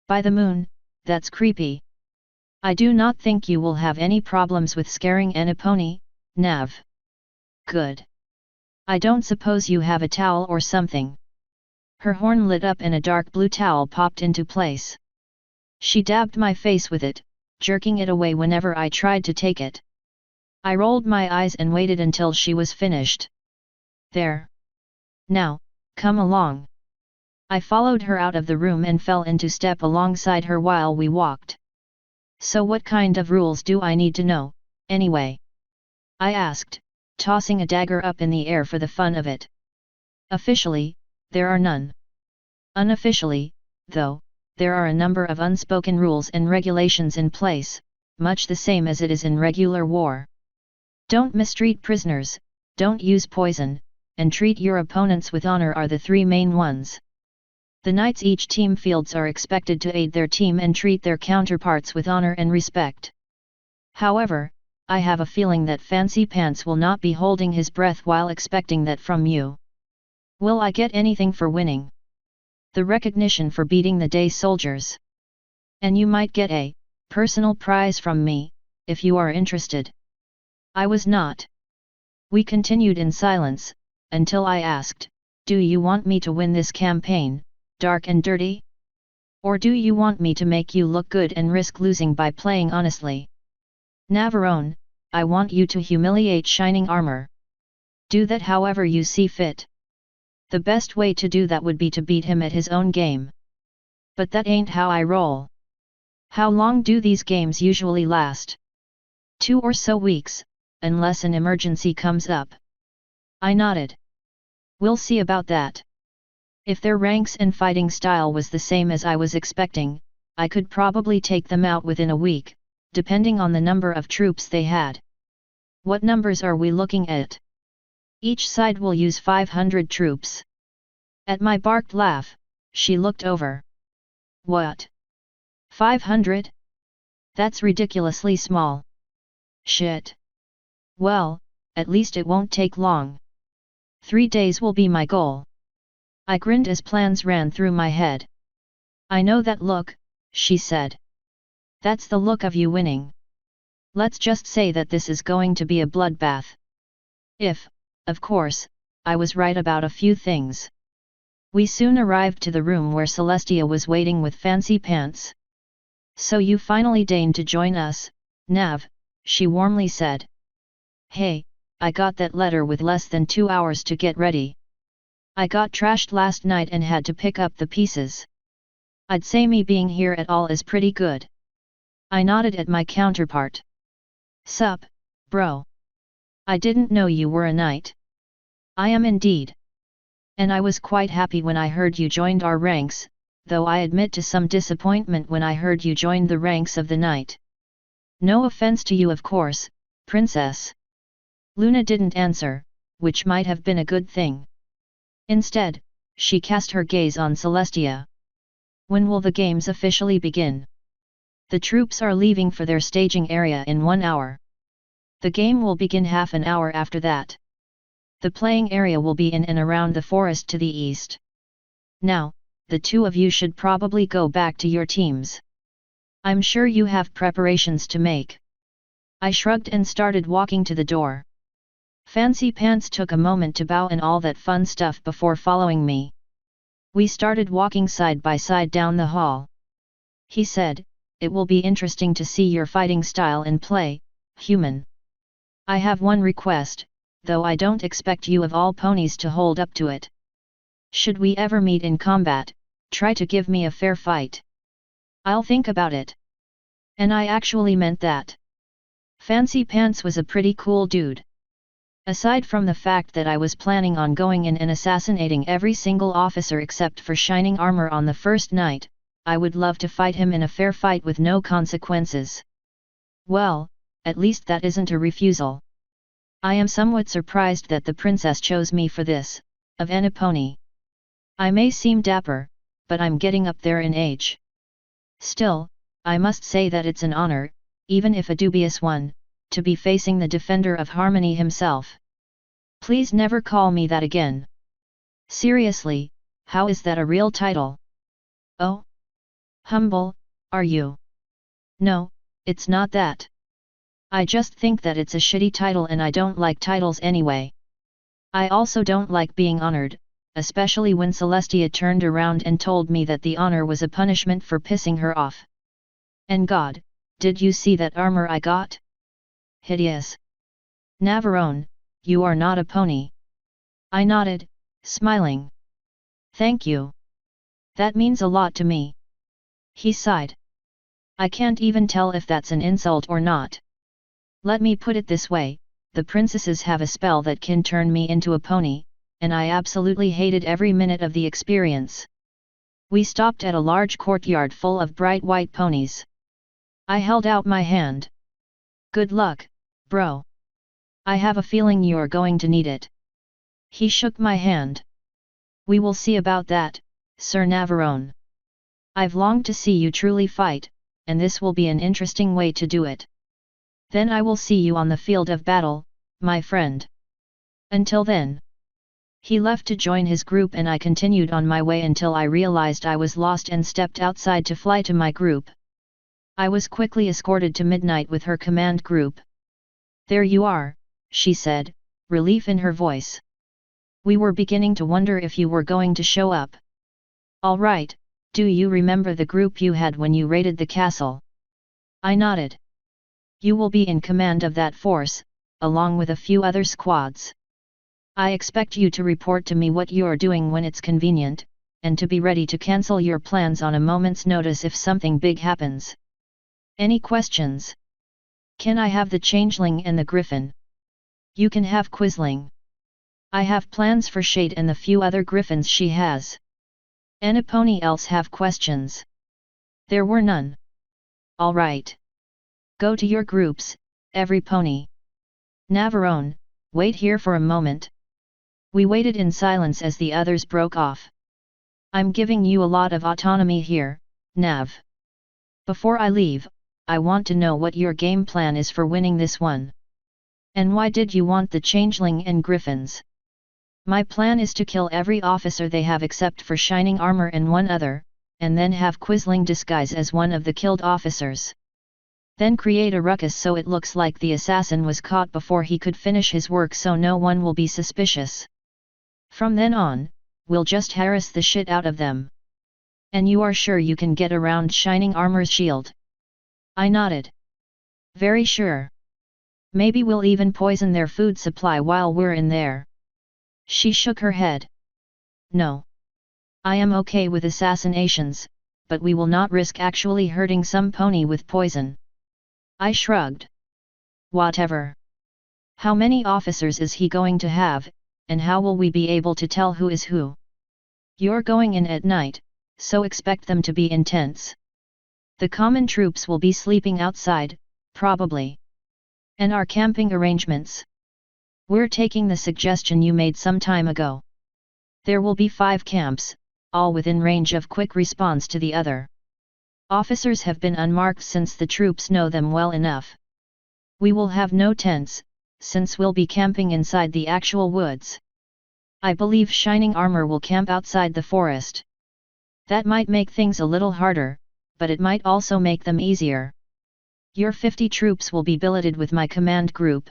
By the moon, that's creepy. I do not think you will have any problems with scaring Eniponi, Nav. Good. I don't suppose you have a towel or something. Her horn lit up and a dark blue towel popped into place. She dabbed my face with it, jerking it away whenever I tried to take it. I rolled my eyes and waited until she was finished. There. Now, come along. I followed her out of the room and fell into step alongside her while we walked. So what kind of rules do I need to know, anyway? I asked, tossing a dagger up in the air for the fun of it. Officially, there are none. Unofficially, though, there are a number of unspoken rules and regulations in place, much the same as it is in regular war. Don't mistreat prisoners, don't use poison, and treat your opponents with honor are the three main ones. The knights each team fields are expected to aid their team and treat their counterparts with honor and respect. However, I have a feeling that Fancy Pants will not be holding his breath while expecting that from you. Will I get anything for winning? The recognition for beating the day soldiers. And you might get a personal prize from me, if you are interested. I was not. We continued in silence, until I asked, do you want me to win this campaign, dark and dirty? Or do you want me to make you look good and risk losing by playing honestly? Navarone, I want you to humiliate Shining Armor. Do that however you see fit. The best way to do that would be to beat him at his own game. But that ain't how I roll. How long do these games usually last? 2 or so weeks, unless an emergency comes up. I nodded. We'll see about that. If their ranks and fighting style was the same as I was expecting, I could probably take them out within a week, depending on the number of troops they had. What numbers are we looking at? Each side will use 500 troops. At my barked laugh, she looked over. What? 500? That's ridiculously small. Shit. Well, at least it won't take long. 3 days will be my goal. I grinned as plans ran through my head. I know that look, she said. That's the look of you winning. Let's just say that this is going to be a bloodbath. If, of course, I was right about a few things. We soon arrived to the room where Celestia was waiting with Fancy Pants. So you finally deigned to join us, Nav, she warmly said. Hey, I got that letter with less than 2 hours to get ready. I got trashed last night and had to pick up the pieces. I'd say me being here at all is pretty good. I nodded at my counterpart. Sup, bro. I didn't know you were a knight. I am indeed. And I was quite happy when I heard you joined our ranks, though I admit to some disappointment when I heard you joined the ranks of the knight. No offense to you of course, princess. Luna didn't answer, which might have been a good thing. Instead, she cast her gaze on Celestia. When will the games officially begin? The troops are leaving for their staging area in 1 hour. The game will begin half an hour after that. The playing area will be in and around the forest to the east. Now, the two of you should probably go back to your teams. I'm sure you have preparations to make. I shrugged and started walking to the door. Fancy Pants took a moment to bow and all that fun stuff before following me. We started walking side by side down the hall. He said, "It will be interesting to see your fighting style in play, human. I have one request, though I don't expect you of all ponies to hold up to it. Should we ever meet in combat, try to give me a fair fight. I'll think about it." And I actually meant that. Fancy Pants was a pretty cool dude. Aside from the fact that I was planning on going in and assassinating every single officer except for Shining Armor on the first night, I would love to fight him in a fair fight with no consequences. Well, at least that isn't a refusal. I am somewhat surprised that the princess chose me for this, of any pony. I may seem dapper, but I'm getting up there in age. Still, I must say that it's an honor, even if a dubious one, to be facing the defender of harmony himself. Please never call me that again. Seriously, how is that a real title? Oh? Humble, are you? No, it's not that. I just think that it's a shitty title and I don't like titles anyway. I also don't like being honored, especially when Celestia turned around and told me that the honor was a punishment for pissing her off. And God, did you see that armor I got? Hideous. Navarone, you are not a pony. I nodded, smiling. Thank you. That means a lot to me. He sighed. I can't even tell if that's an insult or not. Let me put it this way, the princesses have a spell that can turn me into a pony, and I absolutely hated every minute of the experience. We stopped at a large courtyard full of bright white ponies. I held out my hand. Good luck, bro. I have a feeling you're going to need it. He shook my hand. We will see about that, Sir Navarone. I've longed to see you truly fight, and this will be an interesting way to do it. Then I will see you on the field of battle, my friend. Until then. He left to join his group and I continued on my way until I realized I was lost and stepped outside to fly to my group. I was quickly escorted to Midnight with her command group. There you are, she said, relief in her voice. We were beginning to wonder if you were going to show up. All right, do you remember the group you had when you raided the castle? I nodded. You will be in command of that force, along with a few other squads. I expect you to report to me what you're doing when it's convenient, and to be ready to cancel your plans on a moment's notice if something big happens. Any questions? Can I have the changeling and the griffin? You can have Quisling. I have plans for Shade and the few other griffins she has. Anipony else have questions? There were none. All right. Go to your groups, every pony. Navarone, wait here for a moment. We waited in silence as the others broke off. I'm giving you a lot of autonomy here, Nav. Before I leave, I want to know what your game plan is for winning this one. And why did you want the changeling and griffins? My plan is to kill every officer they have except for Shining Armor and one other, and then have Quisling disguise as one of the killed officers. Then create a ruckus so it looks like the assassin was caught before he could finish his work so no one will be suspicious. From then on, we'll just harass the shit out of them. And you are sure you can get around Shining Armor's shield? I nodded. Very sure. Maybe we'll even poison their food supply while we're in there. She shook her head. No. I am okay with assassinations, but we will not risk actually hurting some pony with poison. I shrugged. Whatever. How many officers is he going to have, and how will we be able to tell who is who? You're going in at night, so expect them to be intense. The common troops will be sleeping outside, probably. And our camping arrangements? We're taking the suggestion you made some time ago. There will be 5 camps, all within range of quick response to the other. Officers have been unmarked since the troops know them well enough. We will have no tents, since we'll be camping inside the actual woods. I believe Shining Armor will camp outside the forest. That might make things a little harder, but it might also make them easier. Your 50 troops will be billeted with my command group.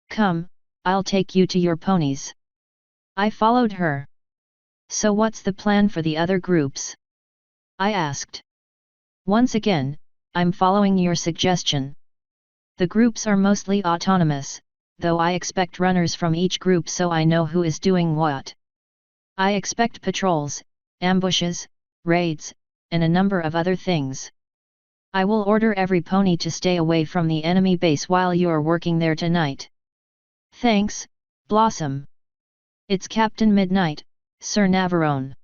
Come, I'll take you to your ponies. I followed her. So what's the plan for the other groups? I asked. Once again, I'm following your suggestion. The groups are mostly autonomous, though I expect runners from each group so I know who is doing what. I expect patrols, ambushes, raids, and a number of other things. I will order every pony to stay away from the enemy base while you're working there tonight. Thanks, Blossom. It's Captain Midnight, Sir Navarone.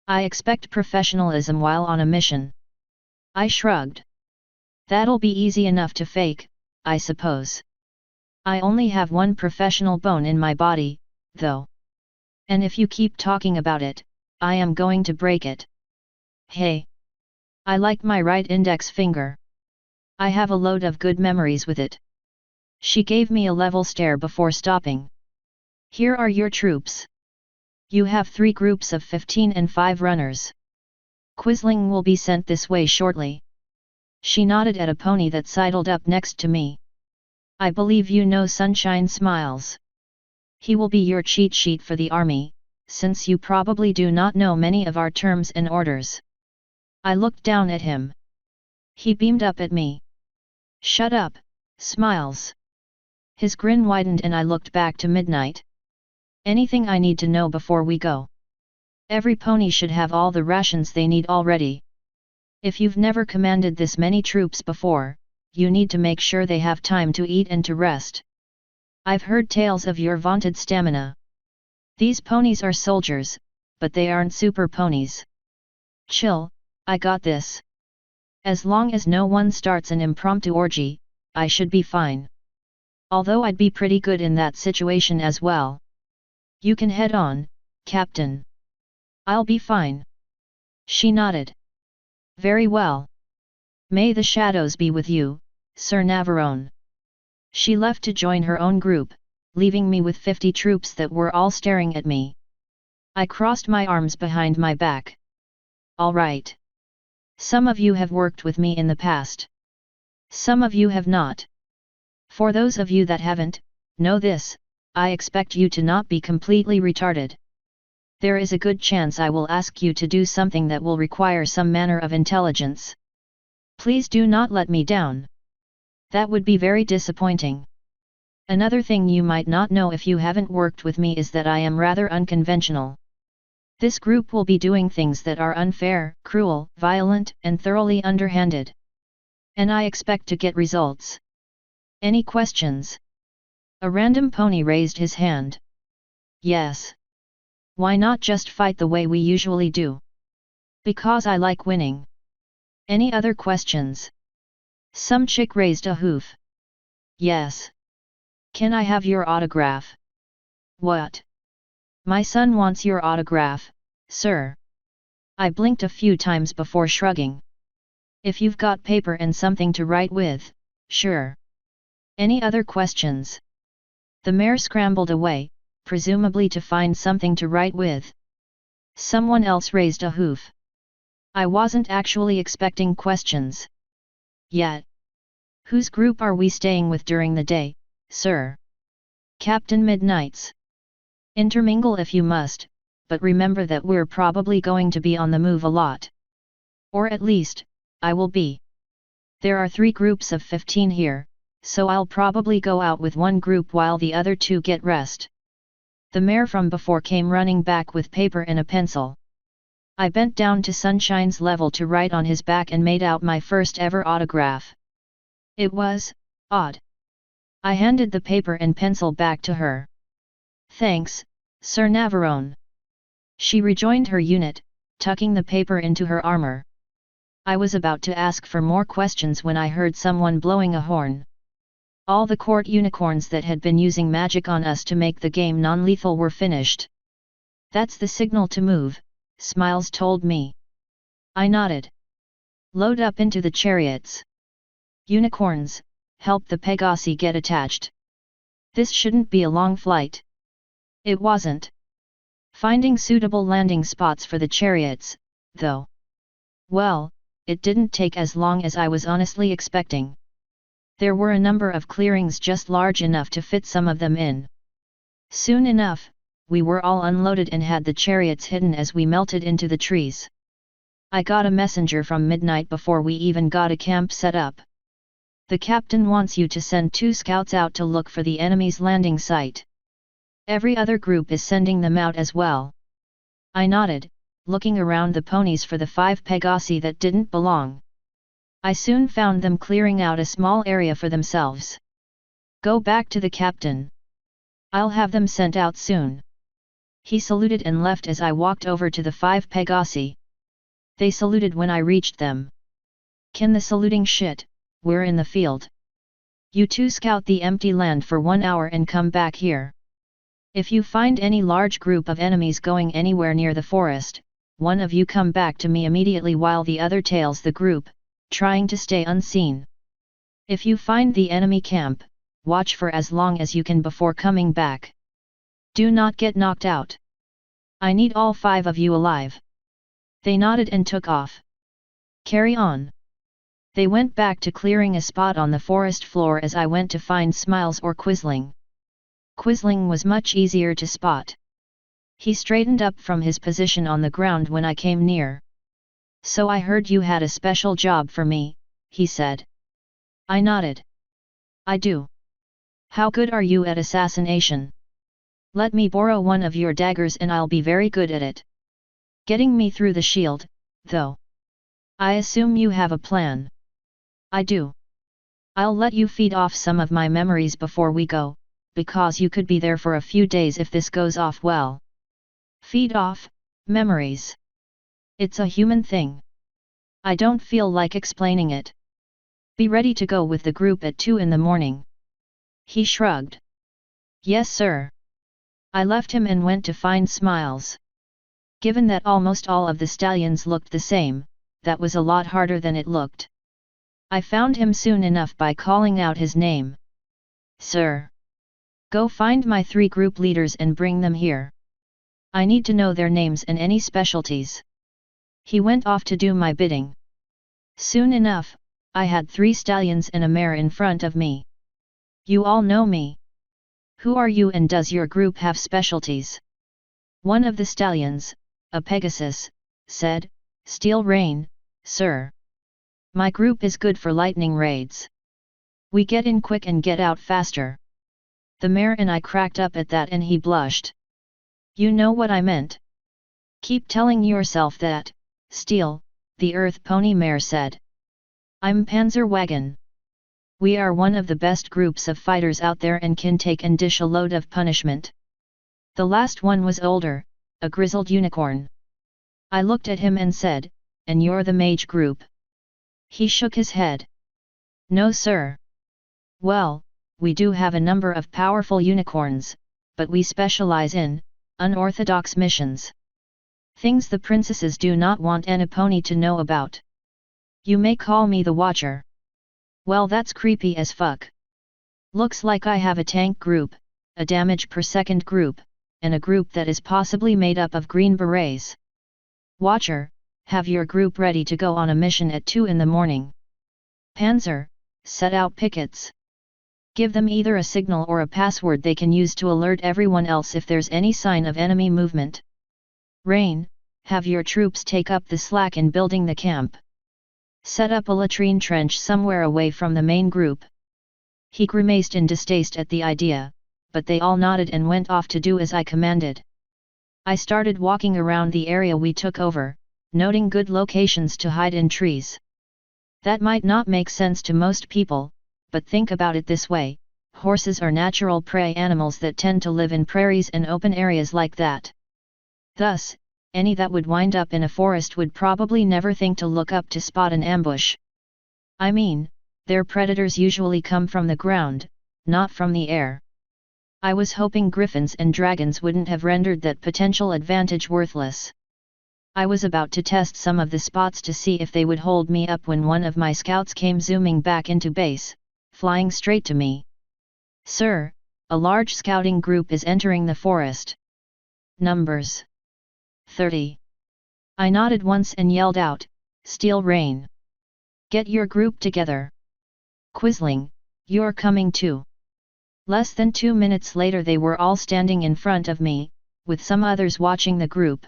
I expect professionalism while on a mission. I shrugged. That'll be easy enough to fake, I suppose. I only have one professional bone in my body, though. And if you keep talking about it, I am going to break it. Hey! I like my right index finger. I have a load of good memories with it. She gave me a level stare before stopping. Here are your troops. You have 3 groups of 15 and 5 runners. Quisling will be sent this way shortly. She nodded at a pony that sidled up next to me. I believe you know Sunshine Smiles. He will be your cheat sheet for the army, since you probably do not know many of our terms and orders. I looked down at him. He beamed up at me. Shut up, Smiles. His grin widened and I looked back to Midnight. Anything I need to know before we go? Every pony should have all the rations they need already. If you've never commanded this many troops before, you need to make sure they have time to eat and to rest. I've heard tales of your vaunted stamina. These ponies are soldiers, but they aren't super ponies. Chill, I got this. As long as no one starts an impromptu orgy, I should be fine. Although I'd be pretty good in that situation as well. You can head on, Captain. I'll be fine. She nodded. Very well. May the shadows be with you, Sir Navarone. She left to join her own group, leaving me with 50 troops that were all staring at me. I crossed my arms behind my back. All right. Some of you have worked with me in the past. Some of you have not. For those of you that haven't, know this, I expect you to not be completely retarded. There is a good chance I will ask you to do something that will require some manner of intelligence. Please do not let me down. That would be very disappointing. Another thing you might not know if you haven't worked with me is that I am rather unconventional. This group will be doing things that are unfair, cruel, violent, and thoroughly underhanded. And I expect to get results. Any questions? A random pony raised his hand. Yes. Why not just fight the way we usually do? Because I like winning. Any other questions? Some chick raised a hoof. Yes. Can I have your autograph? What? My son wants your autograph, sir. I blinked a few times before shrugging. If you've got paper and something to write with, sure. Any other questions? The mare scrambled away, presumably to find something to write with. Someone else raised a hoof. I wasn't actually expecting questions. Yet. Whose group are we staying with during the day, sir? Captain Midnight's. Intermingle if you must, but remember that we're probably going to be on the move a lot. Or at least, I will be. There are 3 groups of 15 here, so I'll probably go out with one group while the other 2 get rest. The mare from before came running back with paper and a pencil. I bent down to Sunshine's level to write on his back and made out my first ever autograph. It was odd. I handed the paper and pencil back to her. Thanks, Sir Navarone. She rejoined her unit, tucking the paper into her armor. I was about to ask for more questions when I heard someone blowing a horn. All the court unicorns that had been using magic on us to make the game non-lethal were finished. That's the signal to move, Smiles told me. I nodded. Load up into the chariots. Unicorns, help the Pegasi get attached. This shouldn't be a long flight. It wasn't. Finding suitable landing spots for the chariots, though. Well, it didn't take as long as I was honestly expecting. There were a number of clearings just large enough to fit some of them in. Soon enough, we were all unloaded and had the chariots hidden as we melted into the trees. I got a messenger from midnight before we even got a camp set up. The captain wants you to send 2 scouts out to look for the enemy's landing site. Every other group is sending them out as well. I nodded, looking around the ponies for the 5 Pegasi that didn't belong. I soon found them clearing out a small area for themselves. Go back to the captain. I'll have them sent out soon. He saluted and left as I walked over to the 5 Pegasi. They saluted when I reached them. Can the saluting shit, we're in the field. You 2 scout the empty land for 1 hour and come back here. If you find any large group of enemies going anywhere near the forest, one of you come back to me immediately while the other tails the group, trying to stay unseen. If you find the enemy camp, watch for as long as you can before coming back. Do not get knocked out. I need all 5 of you alive. They nodded and took off. Carry on. They went back to clearing a spot on the forest floor as I went to find Smiles or Quisling. Quisling was much easier to spot. He straightened up from his position on the ground when I came near. So I heard you had a special job for me, he said. I nodded. I do. How good are you at assassination? Let me borrow one of your daggers and I'll be very good at it. Getting me through the shield, though. I assume you have a plan. I do. I'll let you feed off some of my memories before we go, because you could be there for a few days if this goes off well. Feed off memories. It's a human thing. I don't feel like explaining it. Be ready to go with the group at 2 in the morning. He shrugged. Yes, sir. I left him and went to find Smiles. Given that almost all of the stallions looked the same, that was a lot harder than it looked. I found him soon enough by calling out his name. Sir. Go find my 3 group leaders and bring them here. I need to know their names and any specialties. He went off to do my bidding. Soon enough, I had 3 stallions and a mare in front of me. You all know me. Who are you and does your group have specialties? One of the stallions, a Pegasus, said, Steel Rain, sir. My group is good for lightning raids. We get in quick and get out faster. The mare and I cracked up at that and he blushed. You know what I meant. Keep telling yourself that, Steel, the earth pony mare said. I'm Panzer Wagon. We are one of the best groups of fighters out there and can take and dish a load of punishment. The last one was older, a grizzled unicorn. I looked at him and said, and you're the mage group? He shook his head. No, sir. Well, we do have a number of powerful unicorns, but we specialize in unorthodox missions. Things the princesses do not want any pony to know about. You may call me the Watcher. Well, that's creepy as fuck. Looks like I have a tank group, a damage per second group, and a group that is possibly made up of green berets. Watcher, have your group ready to go on a mission at 2 in the morning. Panzer, set out pickets. Give them either a signal or a password they can use to alert everyone else if there's any sign of enemy movement. Rain, have your troops take up the slack in building the camp. Set up a latrine trench somewhere away from the main group. He grimaced in distaste at the idea, but they all nodded and went off to do as I commanded. I started walking around the area we took over, noting good locations to hide in trees. That might not make sense to most people, but think about it this way, horses are natural prey animals that tend to live in prairies and open areas like that. Thus, any that would wind up in a forest would probably never think to look up to spot an ambush. I mean, their predators usually come from the ground, not from the air. I was hoping griffins and dragons wouldn't have rendered that potential advantage worthless. I was about to test some of the spots to see if they would hold me up when one of my scouts came zooming back into base, flying straight to me. Sir, a large scouting group is entering the forest. Numbers 30. I nodded once and yelled out, "Steel Rain! Get your group together! Quisling, you're coming too!" Less than 2 minutes later they were all standing in front of me, with some others watching the group.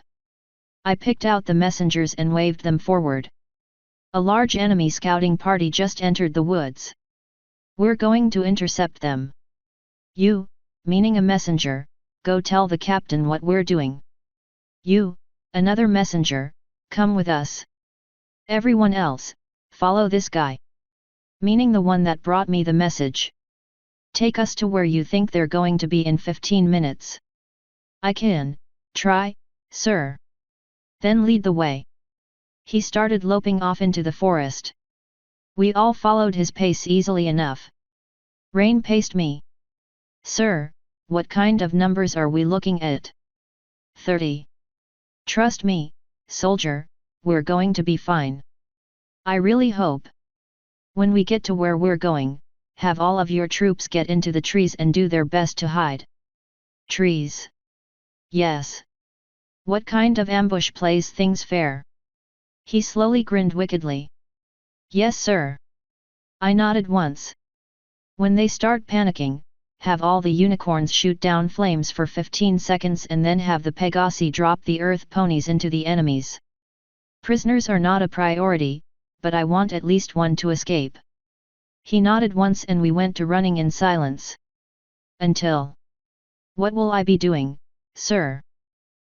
I picked out the messengers and waved them forward. A large enemy scouting party just entered the woods. "We're going to intercept them. You," meaning a messenger, "go tell the captain what we're doing. You," another messenger, "come with us. Everyone else, follow this guy," meaning the one that brought me the message. "Take us to where you think they're going to be in 15 minutes. "I can try, sir." "Then lead the way." He started loping off into the forest. We all followed his pace easily enough. Rain paced me. "Sir, what kind of numbers are we looking at?" 30. "Trust me, soldier, we're going to be fine. I really hope. When we get to where we're going, have all of your troops get into the trees and do their best to hide." "Trees? Yes. What kind of ambush plays things fair?" He slowly grinned wickedly. "Yes sir." I nodded once. "When they start panicking, have all the unicorns shoot down flames for 15 seconds and then have the Pegasi drop the earth ponies into the enemies. Prisoners are not a priority, but I want at least one to escape." He nodded once and we went to running in silence. "Until? What will I be doing, sir?"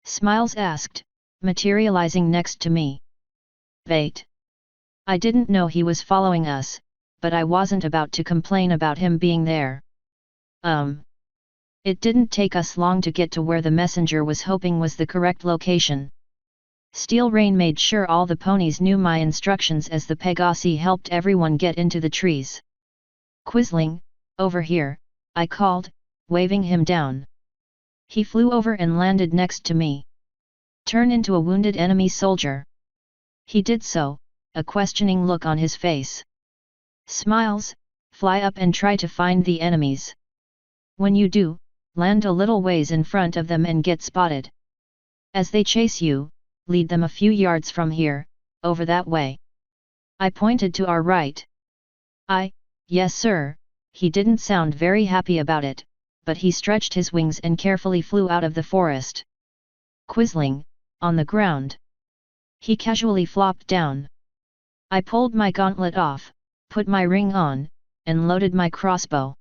Smiles asked, materializing next to me. "Wait." I didn't know he was following us, but I wasn't about to complain about him being there. It didn't take us long to get to where the messenger was hoping was the correct location. Steel Rain made sure all the ponies knew my instructions as the Pegasi helped everyone get into the trees. "Quisling, over here," I called, waving him down. He flew over and landed next to me. "Turn into a wounded enemy soldier." He did so, a questioning look on his face. "Smiles, fly up and try to find the enemies. When you do, land a little ways in front of them and get spotted. As they chase you, lead them a few yards from here, over that way." I pointed to our right. "Yes sir," he didn't sound very happy about it, but he stretched his wings and carefully flew out of the forest. "Quisling, on the ground." He casually flopped down. I pulled my gauntlet off, put my ring on, and loaded my crossbow.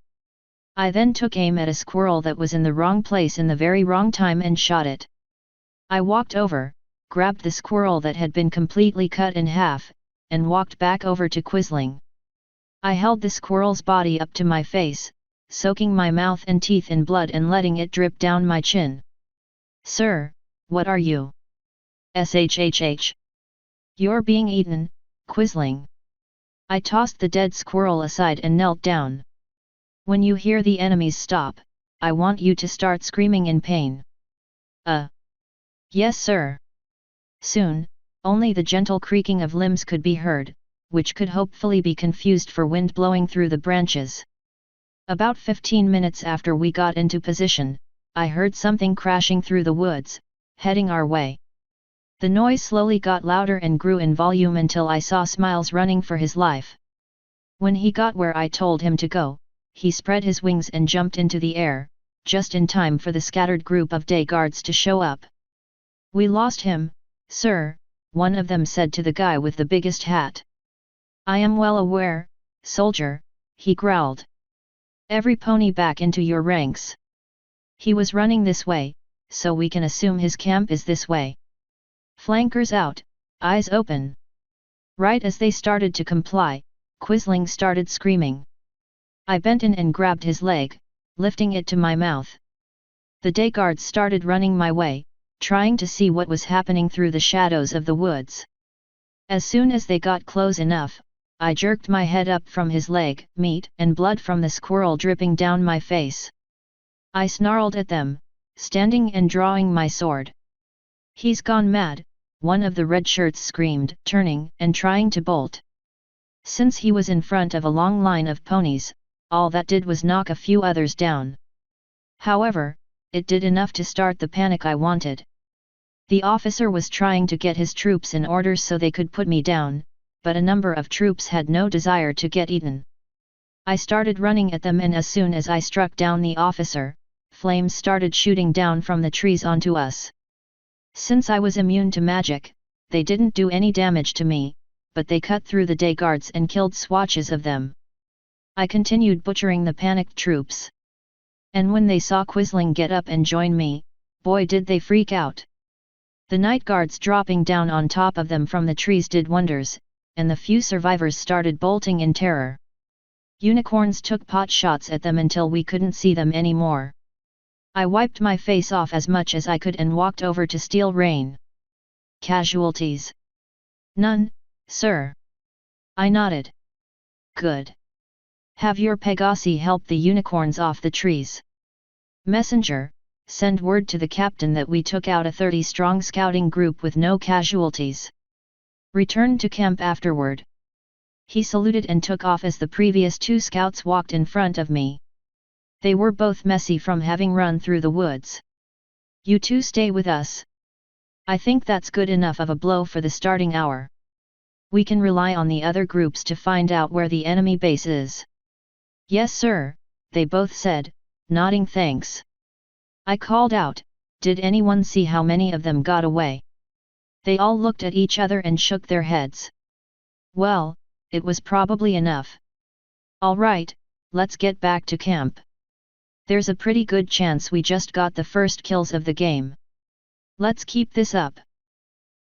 I then took aim at a squirrel that was in the wrong place in the very wrong time and shot it. I walked over, grabbed the squirrel that had been completely cut in half, and walked back over to Quisling. I held the squirrel's body up to my face, soaking my mouth and teeth in blood and letting it drip down my chin. "Sir, what are you?" "Shhh. You're being eaten, Quisling." I tossed the dead squirrel aside and knelt down. "When you hear the enemies stop, I want you to start screaming in pain." Yes sir." Soon, only the gentle creaking of limbs could be heard, which could hopefully be confused for wind blowing through the branches. About 15 minutes after we got into position, I heard something crashing through the woods, heading our way. The noise slowly got louder and grew in volume until I saw Smiles running for his life. When he got where I told him to go, he spread his wings and jumped into the air, just in time for the scattered group of day guards to show up. "We lost him, sir," one of them said to the guy with the biggest hat. "I am well aware, soldier," he growled. "Every pony back into your ranks. He was running this way, so we can assume his camp is this way. Flankers out, eyes open." Right as they started to comply, Quisling started screaming. I bent in and grabbed his leg, lifting it to my mouth. The day guards started running my way, trying to see what was happening through the shadows of the woods. As soon as they got close enough, I jerked my head up from his leg, meat and blood from the squirrel dripping down my face. I snarled at them, standing and drawing my sword. "He's gone mad," one of the red shirts screamed, turning and trying to bolt. Since he was in front of a long line of ponies, all that did was knock a few others down. However, it did enough to start the panic I wanted. The officer was trying to get his troops in order so they could put me down, but a number of troops had no desire to get eaten. I started running at them, and as soon as I struck down the officer, flames started shooting down from the trees onto us. Since I was immune to magic, they didn't do any damage to me, but they cut through the day guards and killed swatches of them. I continued butchering the panicked troops. And when they saw Quisling get up and join me, boy did they freak out. The night guards dropping down on top of them from the trees did wonders, and the few survivors started bolting in terror. Unicorns took pot shots at them until we couldn't see them anymore. I wiped my face off as much as I could and walked over to Steel Rain. Casualties? None, sir. I nodded. Good. Have your Pegasi help the unicorns off the trees. Messenger, send word to the captain that we took out a 30-strong scouting group with no casualties. Return to camp afterward. He saluted and took off as the previous 2 scouts walked in front of me. They were both messy from having run through the woods. You 2 stay with us. I think that's good enough of a blow for the starting hour. We can rely on the other groups to find out where the enemy base is. Yes sir, they both said, nodding thanks. I called out, did anyone see how many of them got away? They all looked at each other and shook their heads. Well, it was probably enough. All right, let's get back to camp. There's a pretty good chance we just got the first kills of the game. Let's keep this up.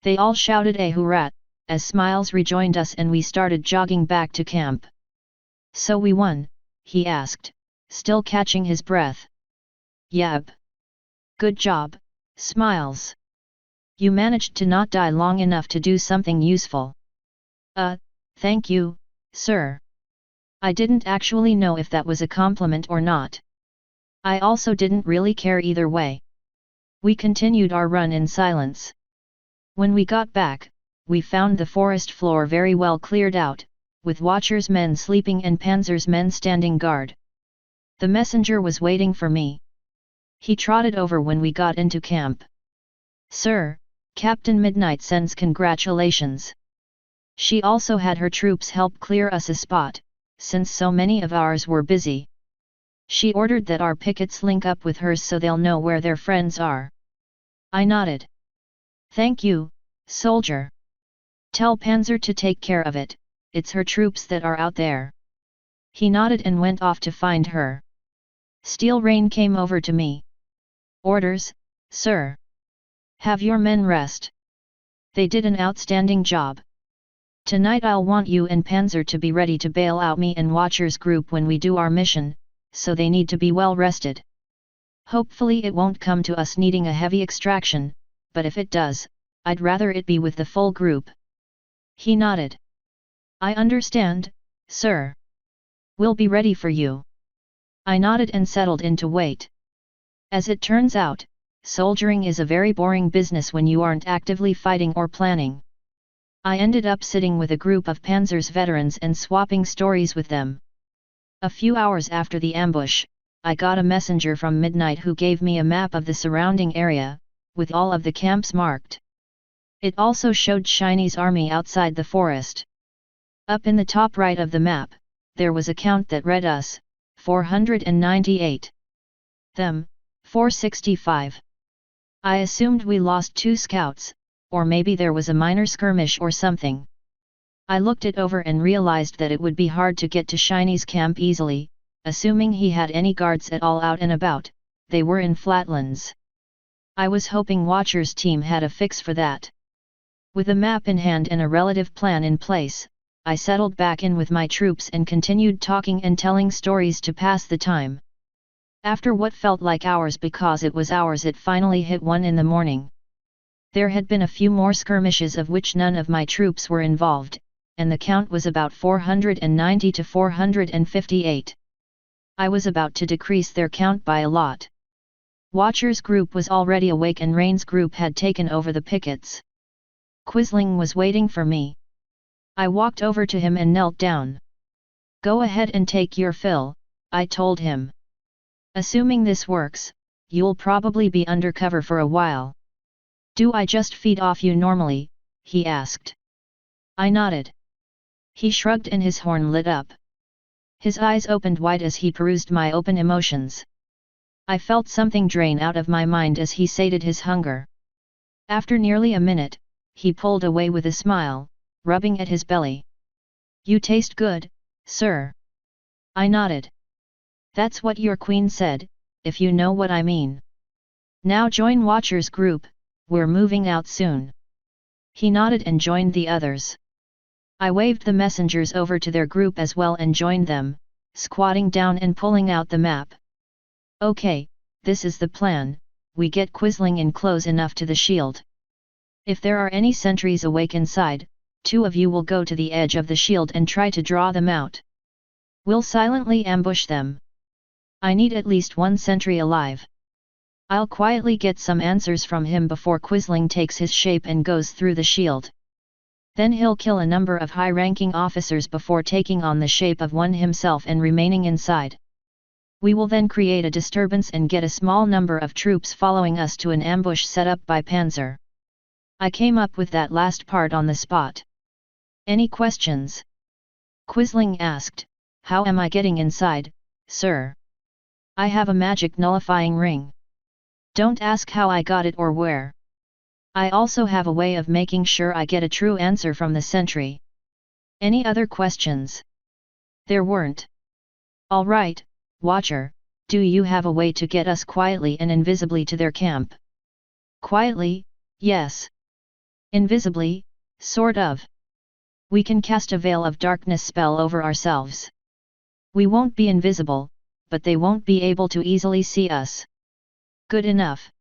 They all shouted a hurrah, as Smiles rejoined us and we started jogging back to camp. So we won? He asked, still catching his breath. Yep. Good job, Smiles. You managed to not die long enough to do something useful. Thank you, sir. I didn't actually know if that was a compliment or not. I also didn't really care either way. We continued our run in silence. When we got back, we found the forest floor very well cleared out, with Watcher's men sleeping and Panzer's men standing guard. The messenger was waiting for me. He trotted over when we got into camp. Sir, Captain Midnight sends congratulations. She also had her troops help clear us a spot, since so many of ours were busy. She ordered that our pickets link up with hers so they'll know where their friends are. I nodded. Thank you, soldier. Tell Panzer to take care of it, it's her troops that are out there. He nodded and went off to find her. Steel Rain came over to me. Orders, sir. Have your men rest. They did an outstanding job. Tonight I'll want you and Panzer to be ready to bail out me and Watcher's group when we do our mission, so they need to be well rested. Hopefully it won't come to us needing a heavy extraction, but if it does, I'd rather it be with the full group. He nodded. I understand, sir. We'll be ready for you. I nodded and settled in to wait. As it turns out, soldiering is a very boring business when you aren't actively fighting or planning. I ended up sitting with a group of Panzer's veterans and swapping stories with them. A few hours after the ambush, I got a messenger from Midnight who gave me a map of the surrounding area, with all of the camps marked. It also showed Shiny's army outside the forest. Up in the top right of the map, there was a count that read us, 498. Them, 465. I assumed we lost 2 scouts, or maybe there was a minor skirmish or something. I looked it over and realized that it would be hard to get to Shiny's camp easily, assuming he had any guards at all out and about. They were in flatlands. I was hoping Watcher's team had a fix for that. With a map in hand and a relative plan in place, I settled back in with my troops and continued talking and telling stories to pass the time. After what felt like hours because it was hours, it finally hit 1 in the morning. There had been a few more skirmishes of which none of my troops were involved, and the count was about 490 to 458. I was about to decrease their count by a lot. Watcher's group was already awake and Rain's group had taken over the pickets. Quisling was waiting for me. I walked over to him and knelt down. Go ahead and take your fill, I told him. Assuming this works, you'll probably be undercover for a while. Do I just feed off you normally? He asked. I nodded. He shrugged and his horn lit up. His eyes opened wide as he perused my open emotions. I felt something drain out of my mind as he sated his hunger. After nearly a minute, he pulled away with a smile, rubbing at his belly. You taste good, sir. I nodded. That's what your queen said, if you know what I mean. Now join Watcher's group, we're moving out soon. He nodded and joined the others. I waved the messengers over to their group as well and joined them, squatting down and pulling out the map. Okay, this is the plan, we get Quisling in close enough to the shield. If there are any sentries awake inside, 2 of you will go to the edge of the shield and try to draw them out. We'll silently ambush them. I need at least 1 sentry alive. I'll quietly get some answers from him before Quisling takes his shape and goes through the shield. Then he'll kill a number of high-ranking officers before taking on the shape of one himself and remaining inside. We will then create a disturbance and get a small number of troops following us to an ambush set up by Panzer. I came up with that last part on the spot. Any questions? Quisling asked. How am I getting inside, sir? I have a magic nullifying ring. Don't ask how I got it or where. I also have a way of making sure I get a true answer from the sentry. Any other questions? There weren't. All right, Watcher, do you have a way to get us quietly and invisibly to their camp? Quietly, yes. Invisibly, sort of. We can cast a veil of darkness spell over ourselves. We won't be invisible, but they won't be able to easily see us. Good enough.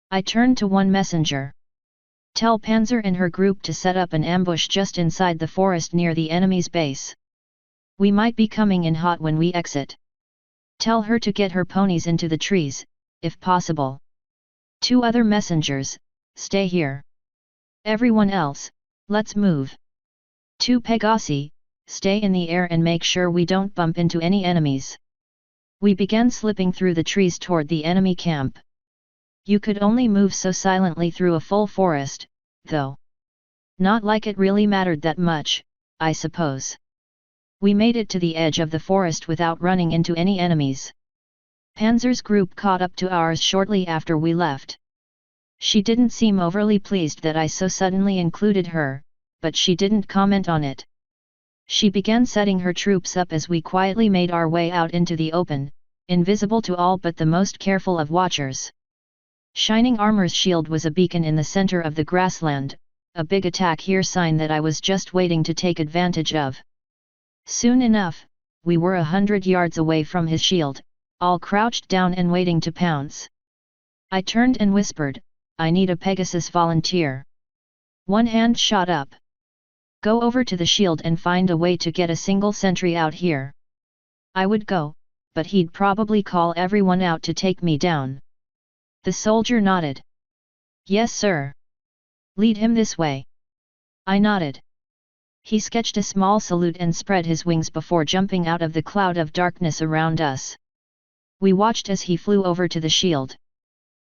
I turned to one messenger. Tell Panzer and her group to set up an ambush just inside the forest near the enemy's base. We might be coming in hot when we exit. Tell her to get her ponies into the trees, if possible. 2 other messengers, stay here. Everyone else, let's move. 2 Pegasi, stay in the air and make sure we don't bump into any enemies. We began slipping through the trees toward the enemy camp. You could only move so silently through a full forest, though. Not like it really mattered that much, I suppose. We made it to the edge of the forest without running into any enemies. Panzer's group caught up to ours shortly after we left. She didn't seem overly pleased that I so suddenly included her, but she didn't comment on it. She began setting her troops up as we quietly made our way out into the open, invisible to all but the most careful of watchers. Shining Armor's shield was a beacon in the center of the grassland, a big attack here sign that I was just waiting to take advantage of. Soon enough, we were 100 yards away from his shield, all crouched down and waiting to pounce. I turned and whispered, I need a Pegasus volunteer. One hand shot up. Go over to the shield and find a way to get a single sentry out here. I would go, but he'd probably call everyone out to take me down. The soldier nodded. Yes, sir. Lead him this way. I nodded. He sketched a small salute and spread his wings before jumping out of the cloud of darkness around us. We watched as he flew over to the shield.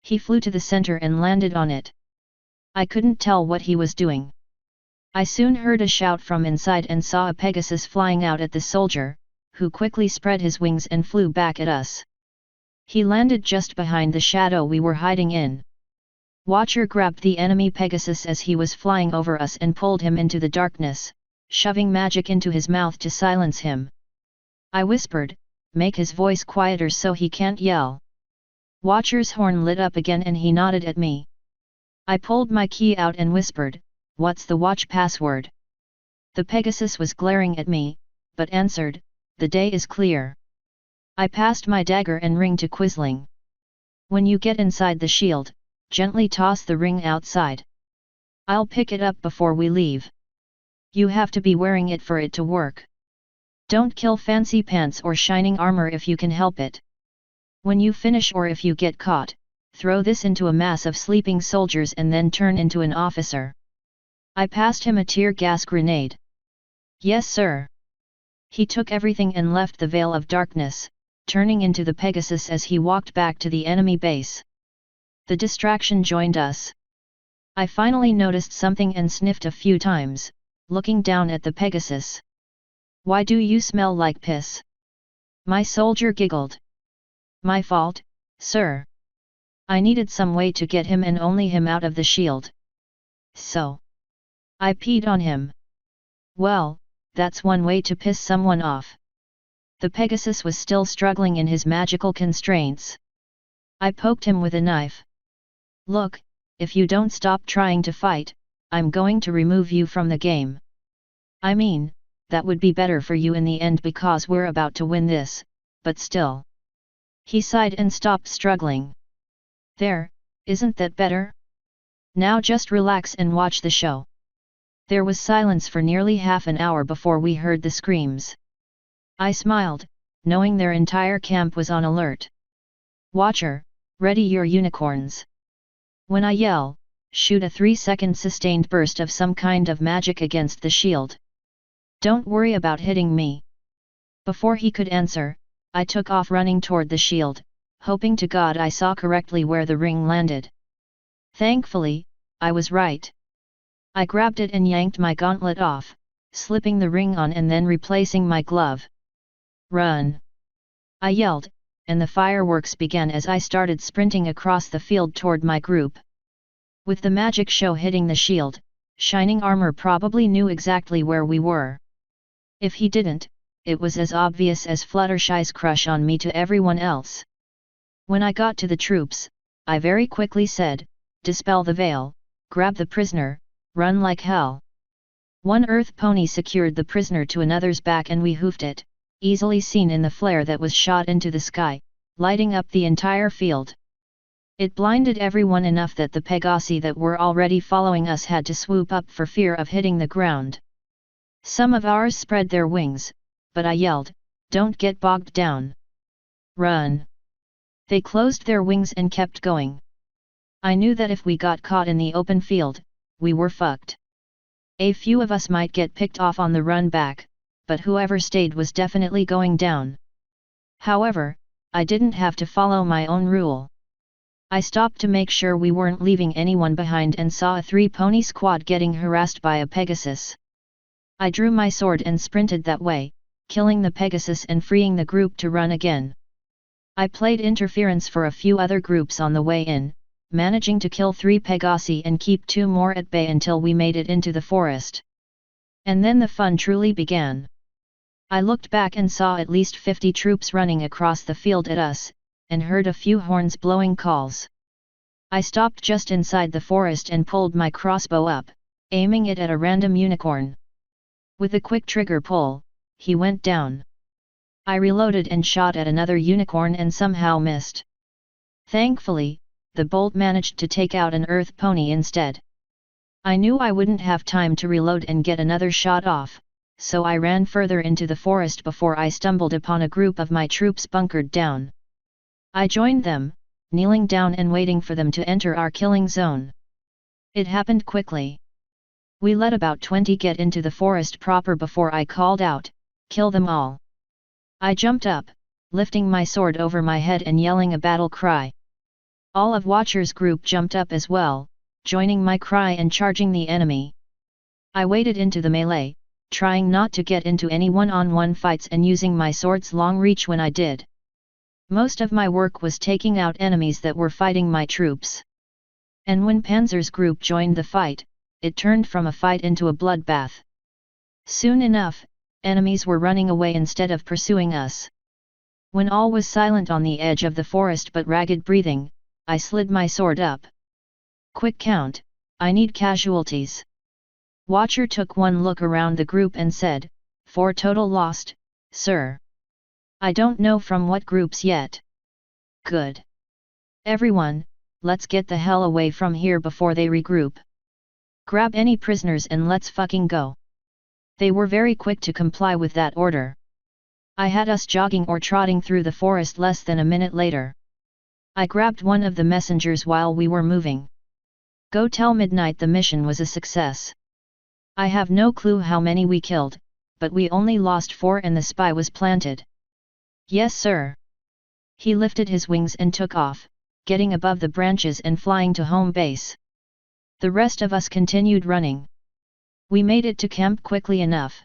He flew to the center and landed on it. I couldn't tell what he was doing. I soon heard a shout from inside and saw a Pegasus flying out at the soldier, who quickly spread his wings and flew back at us. He landed just behind the shadow we were hiding in. Watcher grabbed the enemy Pegasus as he was flying over us and pulled him into the darkness, shoving magic into his mouth to silence him. I whispered, make his voice quieter so he can't yell. Watcher's horn lit up again and he nodded at me. I pulled my key out and whispered, what's the watch password? The Pegasus was glaring at me, but answered, the day is clear. I passed my dagger and ring to Quisling. When you get inside the shield, gently toss the ring outside. I'll pick it up before we leave. You have to be wearing it for it to work. Don't kill Fancy Pants or Shining Armor if you can help it. When you finish or if you get caught, throw this into a mass of sleeping soldiers and then turn into an officer. I passed him a tear gas grenade. Yes, sir. He took everything and left the veil of darkness, turning into the Pegasus as he walked back to the enemy base. The distraction joined us. I finally noticed something and sniffed a few times, looking down at the Pegasus. "Why do you smell like piss?" my soldier giggled. "My fault, sir. I needed some way to get him and only him out of the shield. So I peed on him." "Well, that's one way to piss someone off." The Pegasus was still struggling in his magical constraints. I poked him with a knife. "Look, if you don't stop trying to fight, I'm going to remove you from the game. I mean, that would be better for you in the end because we're about to win this, but still." He sighed and stopped struggling. "There, isn't that better? Now just relax and watch the show." There was silence for nearly half an hour before we heard the screams. I smiled, knowing their entire camp was on alert. "Watcher, ready your unicorns. When I yell, shoot a 3-second sustained burst of some kind of magic against the shield. Don't worry about hitting me." Before he could answer, I took off running toward the shield, hoping to God I saw correctly where the ring landed. Thankfully, I was right. I grabbed it and yanked my gauntlet off, slipping the ring on and then replacing my glove. "Run!" I yelled, and the fireworks began as I started sprinting across the field toward my group. With the magic show hitting the shield, Shining Armor probably knew exactly where we were. If he didn't, it was as obvious as Fluttershy's crush on me to everyone else. When I got to the troops, I very quickly said, "Dispel the veil, grab the prisoner, run like hell." One earth pony secured the prisoner to another's back and we hoofed it, easily seen in the flare that was shot into the sky, lighting up the entire field. It blinded everyone enough that the Pegasi that were already following us had to swoop up for fear of hitting the ground. Some of ours spread their wings, but I yelled, "Don't get bogged down. Run!" They closed their wings and kept going. I knew that if we got caught in the open field, we were fucked. A few of us might get picked off on the run back, but whoever stayed was definitely going down. However, I didn't have to follow my own rule. I stopped to make sure we weren't leaving anyone behind and saw a 3-pony squad getting harassed by a Pegasus. I drew my sword and sprinted that way, killing the Pegasus and freeing the group to run again. I played interference for a few other groups on the way in, managing to kill 3 Pegasi and keep 2 more at bay until we made it into the forest. And then the fun truly began. I looked back and saw at least 50 troops running across the field at us, and heard a few horns blowing calls. I stopped just inside the forest and pulled my crossbow up, aiming it at a random unicorn. With a quick trigger pull, he went down. I reloaded and shot at another unicorn and somehow missed. Thankfully, the bolt managed to take out an earth pony instead. I knew I wouldn't have time to reload and get another shot off, so I ran further into the forest before I stumbled upon a group of my troops bunkered down. I joined them, kneeling down and waiting for them to enter our killing zone. It happened quickly. We let about 20 get into the forest proper before I called out, "Kill them all." I jumped up, lifting my sword over my head and yelling a battle cry. All of Watcher's group jumped up as well, joining my cry and charging the enemy. I waded into the melee, trying not to get into any one-on-one fights and using my sword's long reach when I did. Most of my work was taking out enemies that were fighting my troops. And when Panzer's group joined the fight, it turned from a fight into a bloodbath. Soon enough, enemies were running away instead of pursuing us. When all was silent on the edge of the forest but ragged breathing, I slid my sword up. "Quick count, I need casualties." Watcher took one look around the group and said, "4 total lost, sir." "I don't know from what groups yet." "Good. Everyone, let's get the hell away from here before they regroup. Grab any prisoners and let's fucking go." They were very quick to comply with that order. I had us jogging or trotting through the forest less than a minute later. I grabbed one of the messengers while we were moving. "Go tell Midnight the mission was a success." I have no clue how many we killed, but we only lost 4 and the spy was planted. "Yes sir." He lifted his wings and took off, getting above the branches and flying to home base. The rest of us continued running. We made it to camp quickly enough.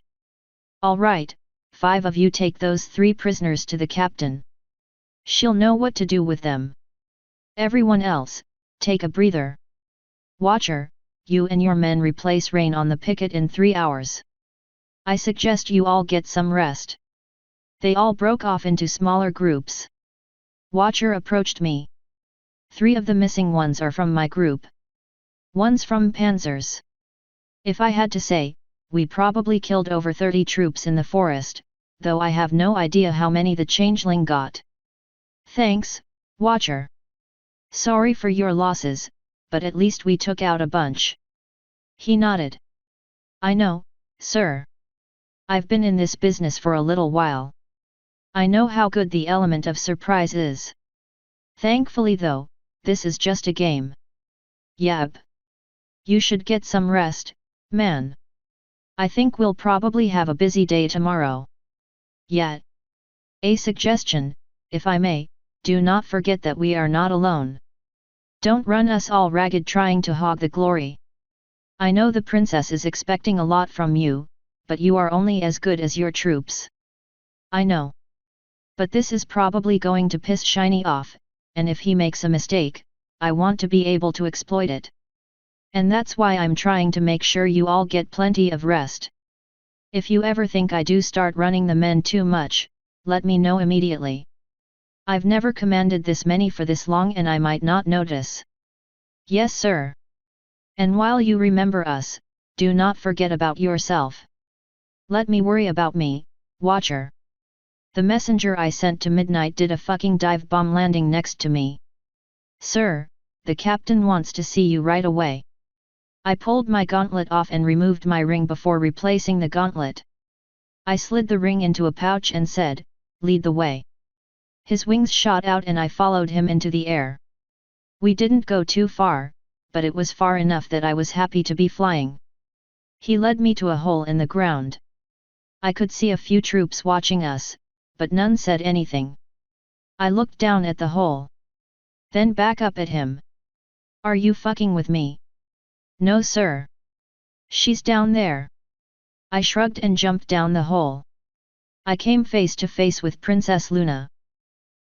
All right, 5 of you take those 3 prisoners to the captain. She'll know what to do with them. Everyone else, take a breather. Watcher, you and your men replace Rain on the picket in 3 hours. I suggest you all get some rest. They all broke off into smaller groups. Watcher approached me. 3 of the missing ones are from my group. One's from Panzers. If I had to say, we probably killed over 30 troops in the forest, though I have no idea how many the changeling got. Thanks, Watcher. Sorry for your losses, but at least we took out a bunch. He nodded. I know, sir. I've been in this business for a little while. I know how good the element of surprise is. Thankfully though, this is just a game. Yep. You should get some rest, man. I think we'll probably have a busy day tomorrow. Yet. A suggestion, if I may, do not forget that we are not alone. Don't run us all ragged trying to hog the glory. I know the princess is expecting a lot from you, but you are only as good as your troops. I know. But this is probably going to piss Shiny off, and if he makes a mistake, I want to be able to exploit it. And that's why I'm trying to make sure you all get plenty of rest. If you ever think I do start running the men too much, let me know immediately. I've never commanded this many for this long and I might not notice. Yes sir. And while you remember us, do not forget about yourself. Let me worry about me, Watcher. The messenger I sent to Midnight did a fucking dive bomb landing next to me. Sir, the captain wants to see you right away. I pulled my gauntlet off and removed my ring before replacing the gauntlet. I slid the ring into a pouch and said, lead the way. His wings shot out and I followed him into the air. We didn't go too far, but it was far enough that I was happy to be flying. He led me to a hole in the ground. I could see a few troops watching us, but none said anything. I looked down at the hole. Then back up at him. Are you fucking with me? No sir. She's down there. I shrugged and jumped down the hole. I came face to face with Princess Luna.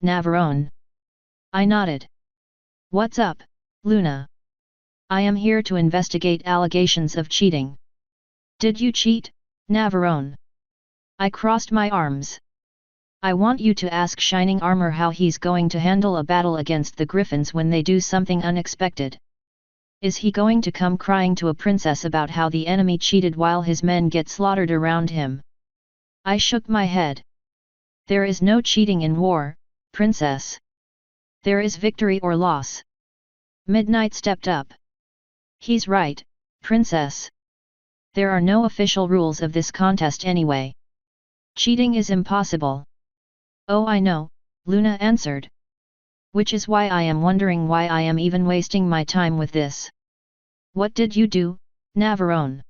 Navarone. I nodded. What's up, Luna? I am here to investigate allegations of cheating. Did you cheat, Navarone? I crossed my arms. I want you to ask Shining Armor how he's going to handle a battle against the Griffins when they do something unexpected. Is he going to come crying to a princess about how the enemy cheated while his men get slaughtered around him? I shook my head. There is no cheating in war, princess. There is victory or loss. Midnight stepped up. He's right, princess. There are no official rules of this contest anyway. Cheating is impossible. Oh I know, Luna answered. Which is why I am wondering why I am even wasting my time with this. What did you do, Navarone?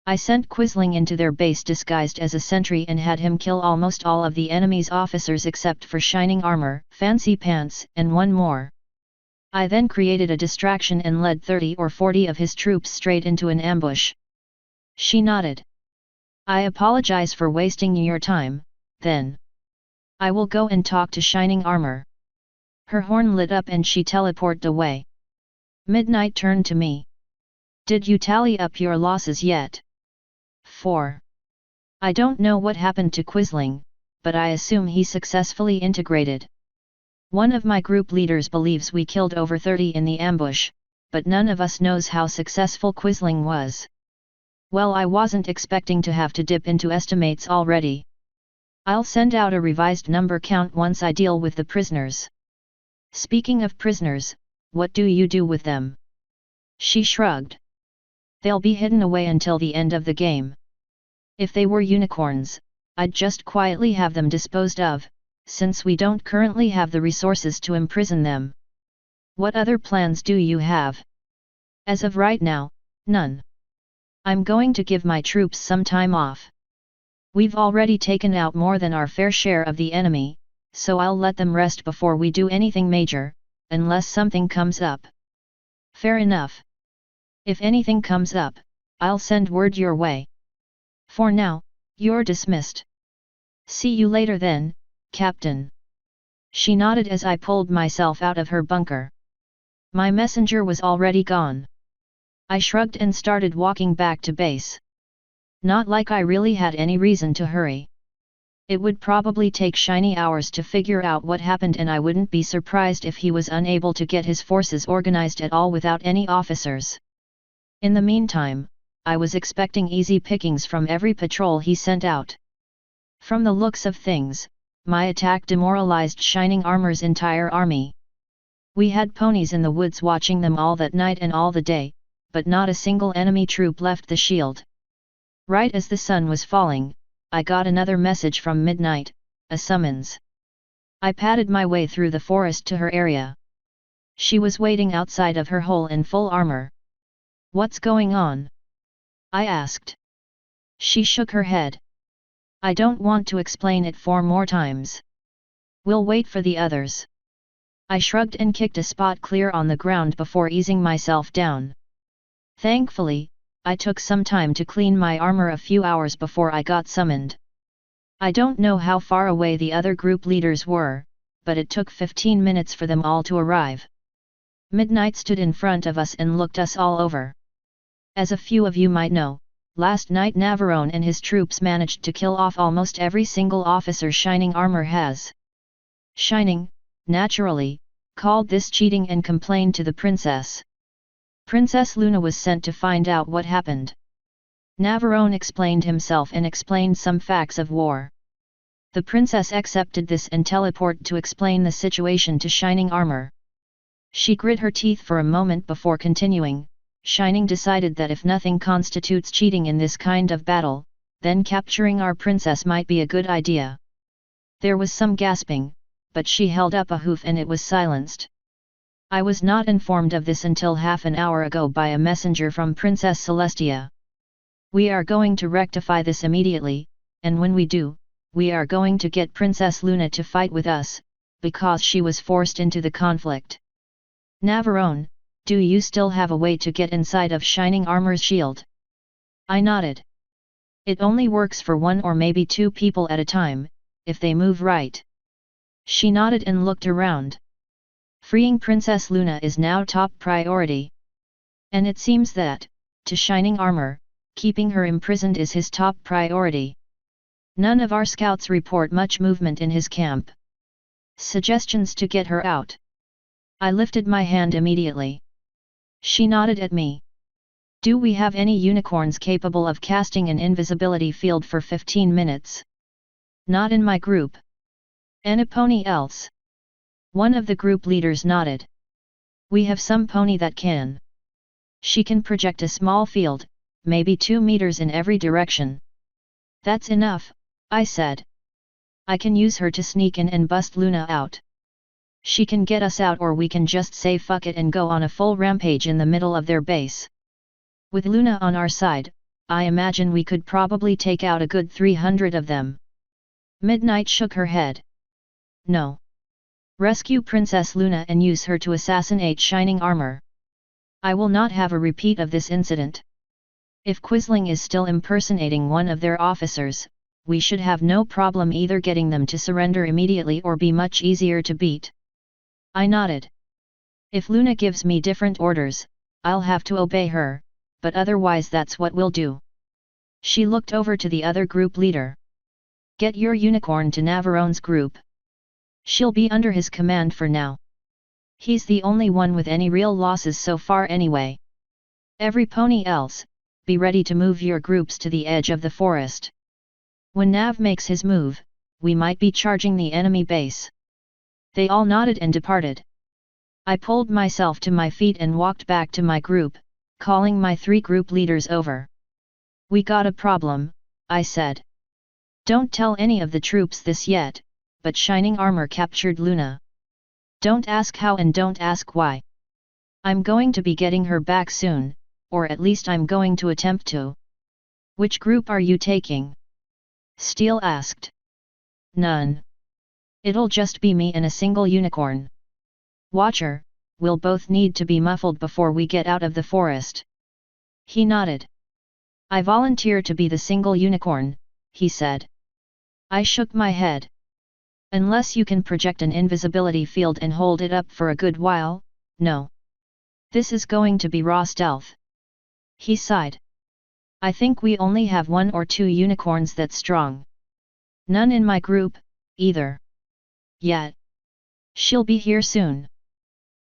I sent Quisling into their base disguised as a sentry and had him kill almost all of the enemy's officers except for Shining Armor, Fancy Pants, and one more. I then created a distraction and led 30 or 40 of his troops straight into an ambush. She nodded. I apologize for wasting your time, then. I will go and talk to Shining Armor. Her horn lit up and she teleported away. Midnight turned to me. Did you tally up your losses yet? 4. I don't know what happened to Quisling, but I assume he successfully integrated. One of my group leaders believes we killed over 30 in the ambush, but none of us knows how successful Quisling was. Well, I wasn't expecting to have to dip into estimates already. I'll send out a revised number count once I deal with the prisoners. Speaking of prisoners, what do you do with them? She shrugged. They'll be hidden away until the end of the game. If they were unicorns, I'd just quietly have them disposed of, since we don't currently have the resources to imprison them. What other plans do you have? As of right now, none. I'm going to give my troops some time off. We've already taken out more than our fair share of the enemy, so I'll let them rest before we do anything major, unless something comes up. Fair enough. If anything comes up, I'll send word your way. For now, you're dismissed. See you later then, Captain. She nodded as I pulled myself out of her bunker. My messenger was already gone. I shrugged and started walking back to base. Not like I really had any reason to hurry. It would probably take Shiny hours to figure out what happened, and I wouldn't be surprised if he was unable to get his forces organized at all without any officers. In the meantime, I was expecting easy pickings from every patrol he sent out. From the looks of things, my attack demoralized Shining Armor's entire army. We had ponies in the woods watching them all that night and all the day, but not a single enemy troop left the shield. Right as the sun was falling, I got another message from Midnight, a summons. I padded my way through the forest to her area. She was waiting outside of her hole in full armor. What's going on? I asked. She shook her head. I don't want to explain it 4 more times. We'll wait for the others. I shrugged and kicked a spot clear on the ground before easing myself down. Thankfully, I took some time to clean my armor a few hours before I got summoned. I don't know how far away the other group leaders were, but it took 15 minutes for them all to arrive. Midnight stood in front of us and looked us all over. As a few of you might know, last night Navarone and his troops managed to kill off almost every single officer Shining Armor has. Shining, naturally, called this cheating and complained to the princess. Princess Luna was sent to find out what happened. Navarone explained himself and explained some facts of war. The princess accepted this and teleported to explain the situation to Shining Armor. She grit her teeth for a moment before continuing. Shining decided that if nothing constitutes cheating in this kind of battle, then capturing our princess might be a good idea. There was some gasping, but she held up a hoof and it was silenced. I was not informed of this until half an hour ago by a messenger from Princess Celestia. We are going to rectify this immediately, and when we do, we are going to get Princess Luna to fight with us, because she was forced into the conflict. Navarone, do you still have a way to get inside of Shining Armor's shield? I nodded. It only works for 1 or maybe 2 people at a time, if they move right. She nodded and looked around. Freeing Princess Luna is now top priority. And it seems that, to Shining Armor, keeping her imprisoned is his top priority. None of our scouts report much movement in his camp. Suggestions to get her out? I lifted my hand immediately. She nodded at me. Do we have any unicorns capable of casting an invisibility field for 15 minutes? Not in my group. Any pony else? One of the group leaders nodded. We have some pony that can. She can project a small field, maybe 2 meters in every direction. That's enough, I said. I can use her to sneak in and bust Luna out. She can get us out, or we can just say fuck it and go on a full rampage in the middle of their base. With Luna on our side, I imagine we could probably take out a good 300 of them. Midnight shook her head. No. Rescue Princess Luna and use her to assassinate Shining Armor. I will not have a repeat of this incident. If Quisling is still impersonating one of their officers, we should have no problem either getting them to surrender immediately or be much easier to beat. I nodded. If Luna gives me different orders, I'll have to obey her, but otherwise that's what we'll do. She looked over to the other group leader. Get your unicorn to Navarone's group. She'll be under his command for now. He's the only one with any real losses so far anyway. Every pony else, be ready to move your groups to the edge of the forest. When Nav makes his move, we might be charging the enemy base. They all nodded and departed. I pulled myself to my feet and walked back to my group, calling my 3 group leaders over. We got a problem, I said. Don't tell any of the troops this yet, but Shining Armor captured Luna. Don't ask how and don't ask why. I'm going to be getting her back soon, or at least I'm going to attempt to. Which group are you taking? Steel asked. None. It'll just be me and a single unicorn. Watcher, we'll both need to be muffled before we get out of the forest. He nodded. I volunteer to be the single unicorn, he said. I shook my head. Unless you can project an invisibility field and hold it up for a good while, no. This is going to be raw stealth. He sighed. I think we only have 1 or 2 unicorns that strong. None in my group, either. Yet. She'll be here soon.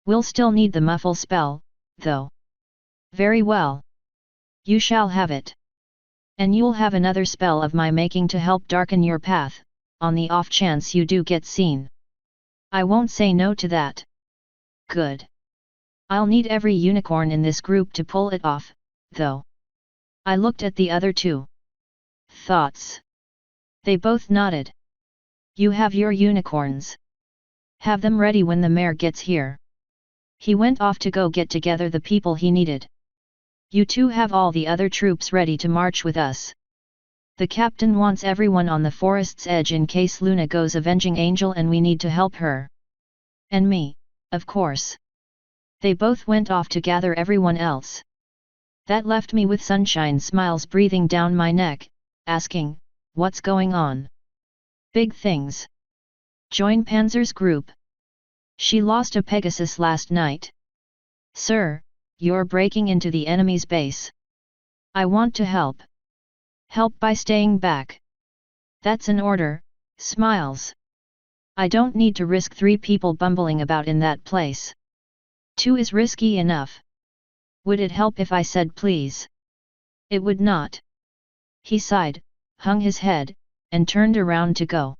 We'll still need the muffle spell, though. Very well. You shall have it. And you'll have another spell of my making to help darken your path, on the off chance you do get seen. I won't say no to that. Good. I'll need every unicorn in this group to pull it off, though. I looked at the other 2. Thoughts? They both nodded. You have your unicorns. Have them ready when the mayor gets here. He went off to go get together the people he needed. You 2 have all the other troops ready to march with us. The captain wants everyone on the forest's edge in case Luna goes avenging Angel and we need to help her. And me, of course. They both went off to gather everyone else. That left me with sunshine smiles breathing down my neck, asking, what's going on? Big things. Join Panzer's group. She lost a Pegasus last night. Sir, you're breaking into the enemy's base. I want to help. Help by staying back. That's an order, smiles. I don't need to risk 3 people bumbling about in that place. 2 is risky enough. Would it help if I said please? It would not. He sighed, hung his head, and turned around to go.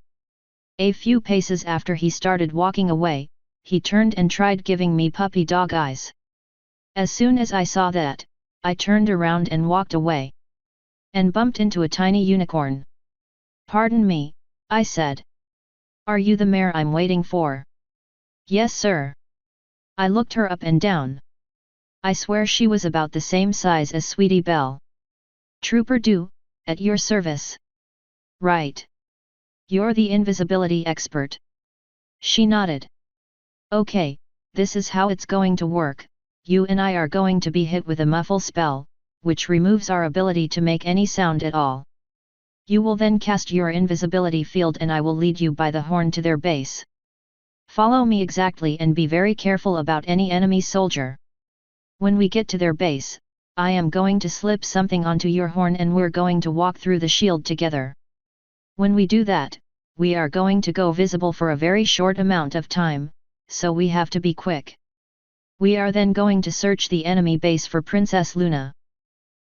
A few paces after he started walking away, he turned and tried giving me puppy dog eyes. As soon as I saw that, I turned around and walked away. And bumped into a tiny unicorn. Pardon me, I said. Are you the mare I'm waiting for? Yes, sir. I looked her up and down. I swear she was about the same size as Sweetie Belle. Trooper Do, at your service. Right. You're the invisibility expert. She nodded. Okay, this is how it's going to work. You and I are going to be hit with a muffle spell, which removes our ability to make any sound at all. You will then cast your invisibility field and I will lead you by the horn to their base. Follow me exactly and be very careful about any enemy soldier. When we get to their base, I am going to slip something onto your horn and we're going to walk through the shield together. When we do that, we are going to go visible for a very short amount of time, so we have to be quick. We are then going to search the enemy base for Princess Luna.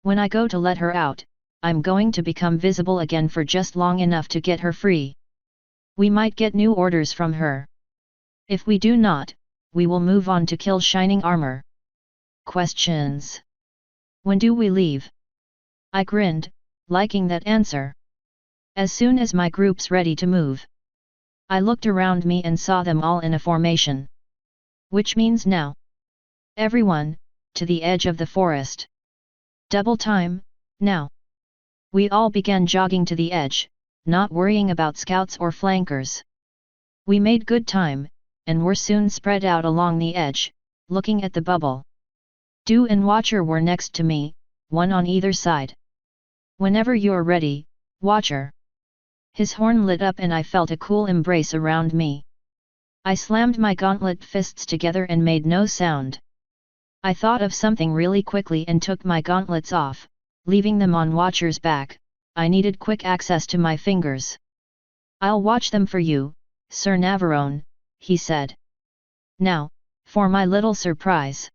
When I go to let her out, I'm going to become visible again for just long enough to get her free. We might get new orders from her. If we do not, we will move on to kill Shining Armor. Questions? When do we leave? I grinned, liking that answer. As soon as my group's ready to move. I looked around me and saw them all in a formation. Which means now. Everyone, to the edge of the forest. Double time, now. We all began jogging to the edge, not worrying about scouts or flankers. We made good time, and were soon spread out along the edge, looking at the bubble. Do and Watcher were next to me, one on either side. Whenever you're ready, Watcher. His horn lit up and I felt a cool embrace around me. I slammed my gauntlet fists together and made no sound. I thought of something really quickly and took my gauntlets off, leaving them on Watcher's back. I needed quick access to my fingers. I'll watch them for you, Sir Navarone, he said. Now, for my little surprise.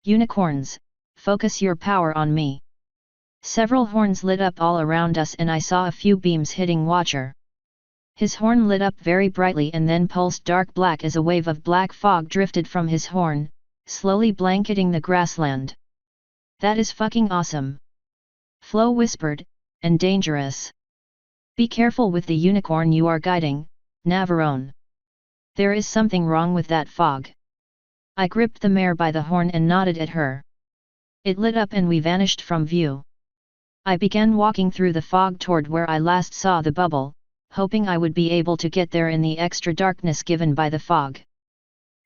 Unicorns, focus your power on me. Several horns lit up all around us and I saw a few beams hitting Watcher. His horn lit up very brightly and then pulsed dark black as a wave of black fog drifted from his horn, slowly blanketing the grassland. That is fucking awesome. Flo whispered, and dangerous. Be careful with the unicorn you are guiding, Navarone. There is something wrong with that fog. I gripped the mare by the horn and nodded at her. It lit up and we vanished from view. I began walking through the fog toward where I last saw the bubble, hoping I would be able to get there in the extra darkness given by the fog.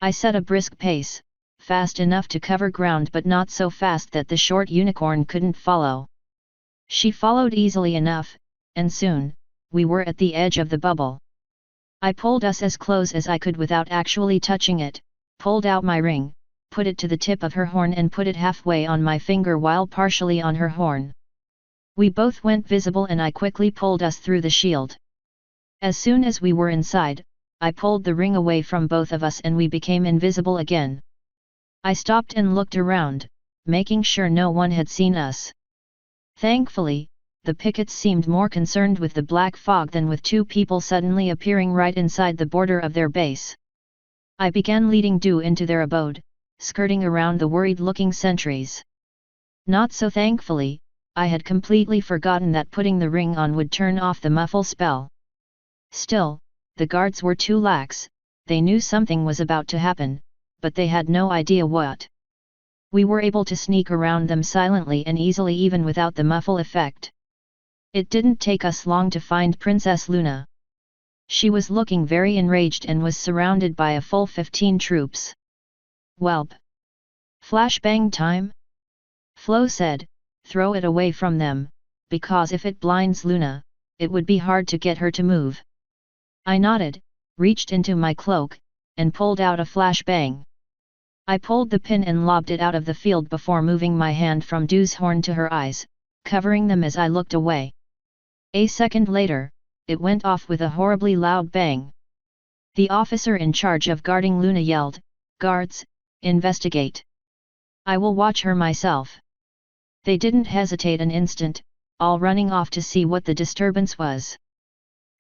I set a brisk pace, fast enough to cover ground but not so fast that the short unicorn couldn't follow. She followed easily enough, and soon, we were at the edge of the bubble. I pulled us as close as I could without actually touching it, pulled out my ring, put it to the tip of her horn and put it halfway on my finger while partially on her horn. We both went visible and I quickly pulled us through the shield. As soon as we were inside, I pulled the ring away from both of us and we became invisible again. I stopped and looked around, making sure no one had seen us. Thankfully, the pickets seemed more concerned with the black fog than with two people suddenly appearing right inside the border of their base. I began leading Du into their abode, skirting around the worried-looking sentries. Not so thankfully, I had completely forgotten that putting the ring on would turn off the muffle spell. Still, the guards were too lax, they knew something was about to happen, but they had no idea what. We were able to sneak around them silently and easily even without the muffle effect. It didn't take us long to find Princess Luna. She was looking very enraged and was surrounded by a full 15 troops. "Whelp! Flashbang time?" Flo said, "Throw it away from them, because if it blinds Luna, it would be hard to get her to move." I nodded, reached into my cloak, and pulled out a flashbang. I pulled the pin and lobbed it out of the field before moving my hand from Du's horn to her eyes, covering them as I looked away. A second later, it went off with a horribly loud bang. The officer in charge of guarding Luna yelled, "Guards, investigate! I will watch her myself." They didn't hesitate an instant, all running off to see what the disturbance was.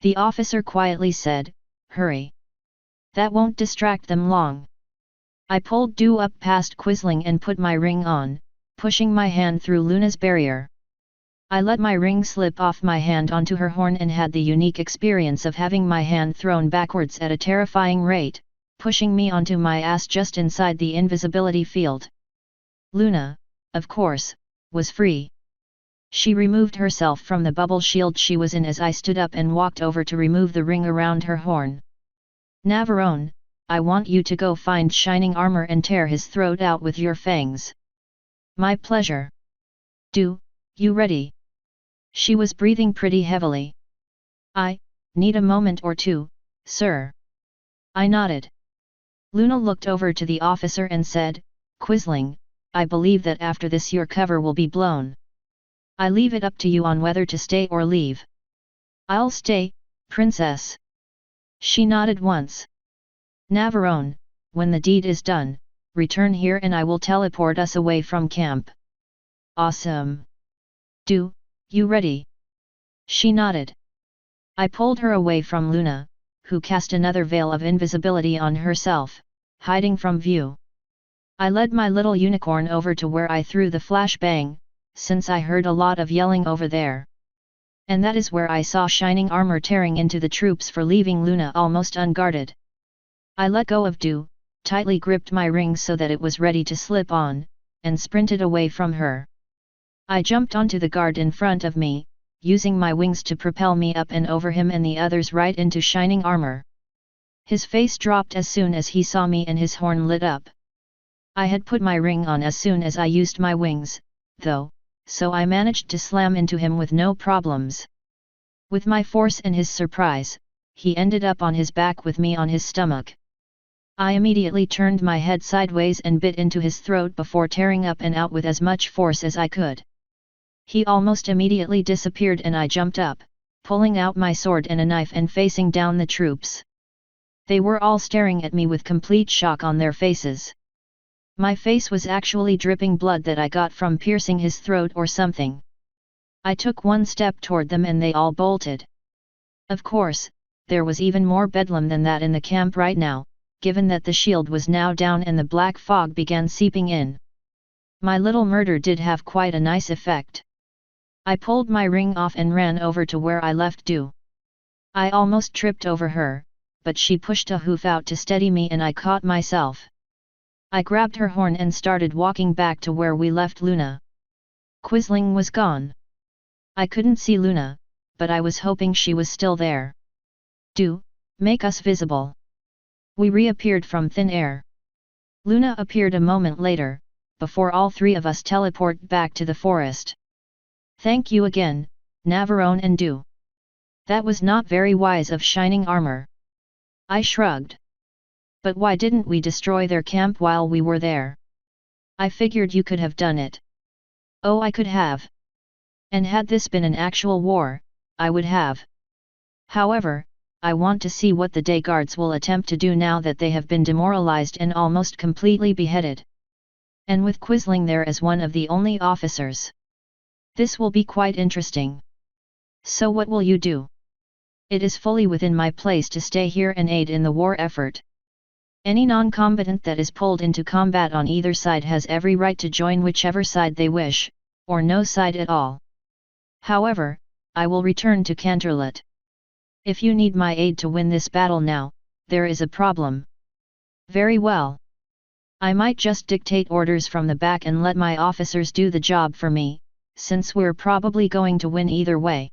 The officer quietly said, "Hurry. That won't distract them long." I pulled Du up past Quisling and put my ring on, pushing my hand through Luna's barrier. I let my ring slip off my hand onto her horn and had the unique experience of having my hand thrown backwards at a terrifying rate, pushing me onto my ass just inside the invisibility field. Luna, of course, was free. She removed herself from the bubble shield she was in as I stood up and walked over to remove the ring around her horn. "Navarone, I want you to go find Shining Armor and tear his throat out with your fangs." "My pleasure. Du, you ready?" She was breathing pretty heavily. "I need a moment or two, sir." I nodded. Luna looked over to the officer and said, "Quisling, I believe that after this your cover will be blown. I leave it up to you on whether to stay or leave." "I'll stay, Princess." She nodded once. "Navarone, when the deed is done, return here and I will teleport us away from camp." "Awesome. Du, you ready?" She nodded. I pulled her away from Luna, who cast another veil of invisibility on herself, hiding from view. I led my little unicorn over to where I threw the flashbang, since I heard a lot of yelling over there. And that is where I saw Shining Armor tearing into the troops for leaving Luna almost unguarded. I let go of Du, tightly gripped my ring so that it was ready to slip on, and sprinted away from her. I jumped onto the guard in front of me, using my wings to propel me up and over him and the others right into Shining Armor. His face dropped as soon as he saw me and his horn lit up. I had put my ring on as soon as I used my wings, though, so I managed to slam into him with no problems. With my force and his surprise, he ended up on his back with me on his stomach. I immediately turned my head sideways and bit into his throat before tearing up and out with as much force as I could. He almost immediately disappeared and I jumped up, pulling out my sword and a knife and facing down the troops. They were all staring at me with complete shock on their faces. My face was actually dripping blood that I got from piercing his throat or something. I took one step toward them and they all bolted. Of course, there was even more bedlam than that in the camp right now, given that the shield was now down and the black fog began seeping in. My little murder did have quite a nice effect. I pulled my ring off and ran over to where I left Du. I almost tripped over her, but she pushed a hoof out to steady me and I caught myself. I grabbed her horn and started walking back to where we left Luna. Quisling was gone. I couldn't see Luna, but I was hoping she was still there. "Du, make us visible." We reappeared from thin air. Luna appeared a moment later, before all three of us teleport back to the forest. Thank you again, Navarone and Du. That was not very wise of Shining Armor. I shrugged. But why didn't we destroy their camp while we were there? I figured you could have done it. Oh, I could have. And had this been an actual war, I would have. However, I want to see what the day guards will attempt to do now that they have been demoralized and almost completely beheaded. And with Quisling there as one of the only officers. This will be quite interesting. So what will you do? It is fully within my place to stay here and aid in the war effort. Any non-combatant that is pulled into combat on either side has every right to join whichever side they wish, or no side at all. However, I will return to Canterlot. If you need my aid to win this battle now, there is a problem. Very well. I might just dictate orders from the back and let my officers do the job for me, since we're probably going to win either way.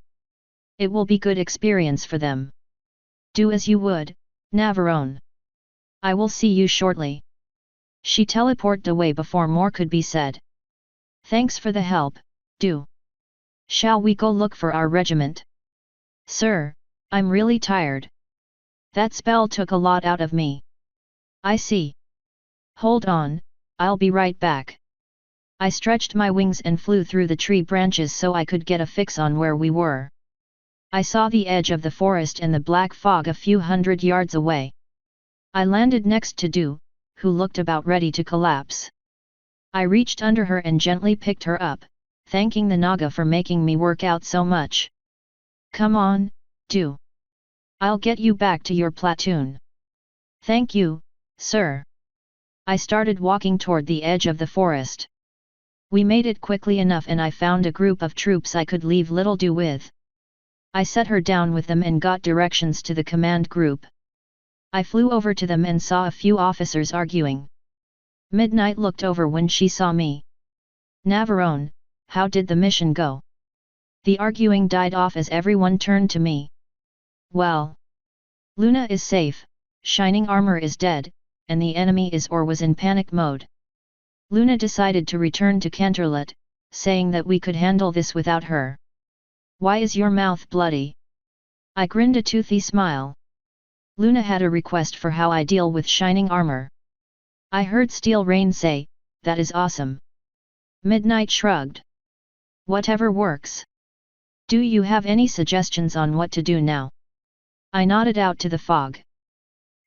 It will be good experience for them. Do as you would, Navarone. I will see you shortly. She teleported away before more could be said. Thanks for the help, Du. Shall we go look for our regiment? Sir, I'm really tired. That spell took a lot out of me. I see. Hold on, I'll be right back. I stretched my wings and flew through the tree branches so I could get a fix on where we were. I saw the edge of the forest and the black fog a few hundred yards away. I landed next to Du, who looked about ready to collapse. I reached under her and gently picked her up, thanking the Naga for making me work out so much. Come on, Du. I'll get you back to your platoon. Thank you, sir. I started walking toward the edge of the forest. We made it quickly enough and I found a group of troops I could leave little Do with. I set her down with them and got directions to the command group. I flew over to them and saw a few officers arguing. Midnight looked over when she saw me. Navarone, how did the mission go? The arguing died off as everyone turned to me. Well. Luna is safe, Shining Armor is dead, and the enemy is or was in panic mode. Luna decided to return to Canterlot, saying that we could handle this without her. Why is your mouth bloody? I grinned a toothy smile. Luna had a request for how I deal with Shining Armor. I heard Steel Rain say, that is awesome. Midnight shrugged. Whatever works. Do you have any suggestions on what to do now? I nodded out to the fog.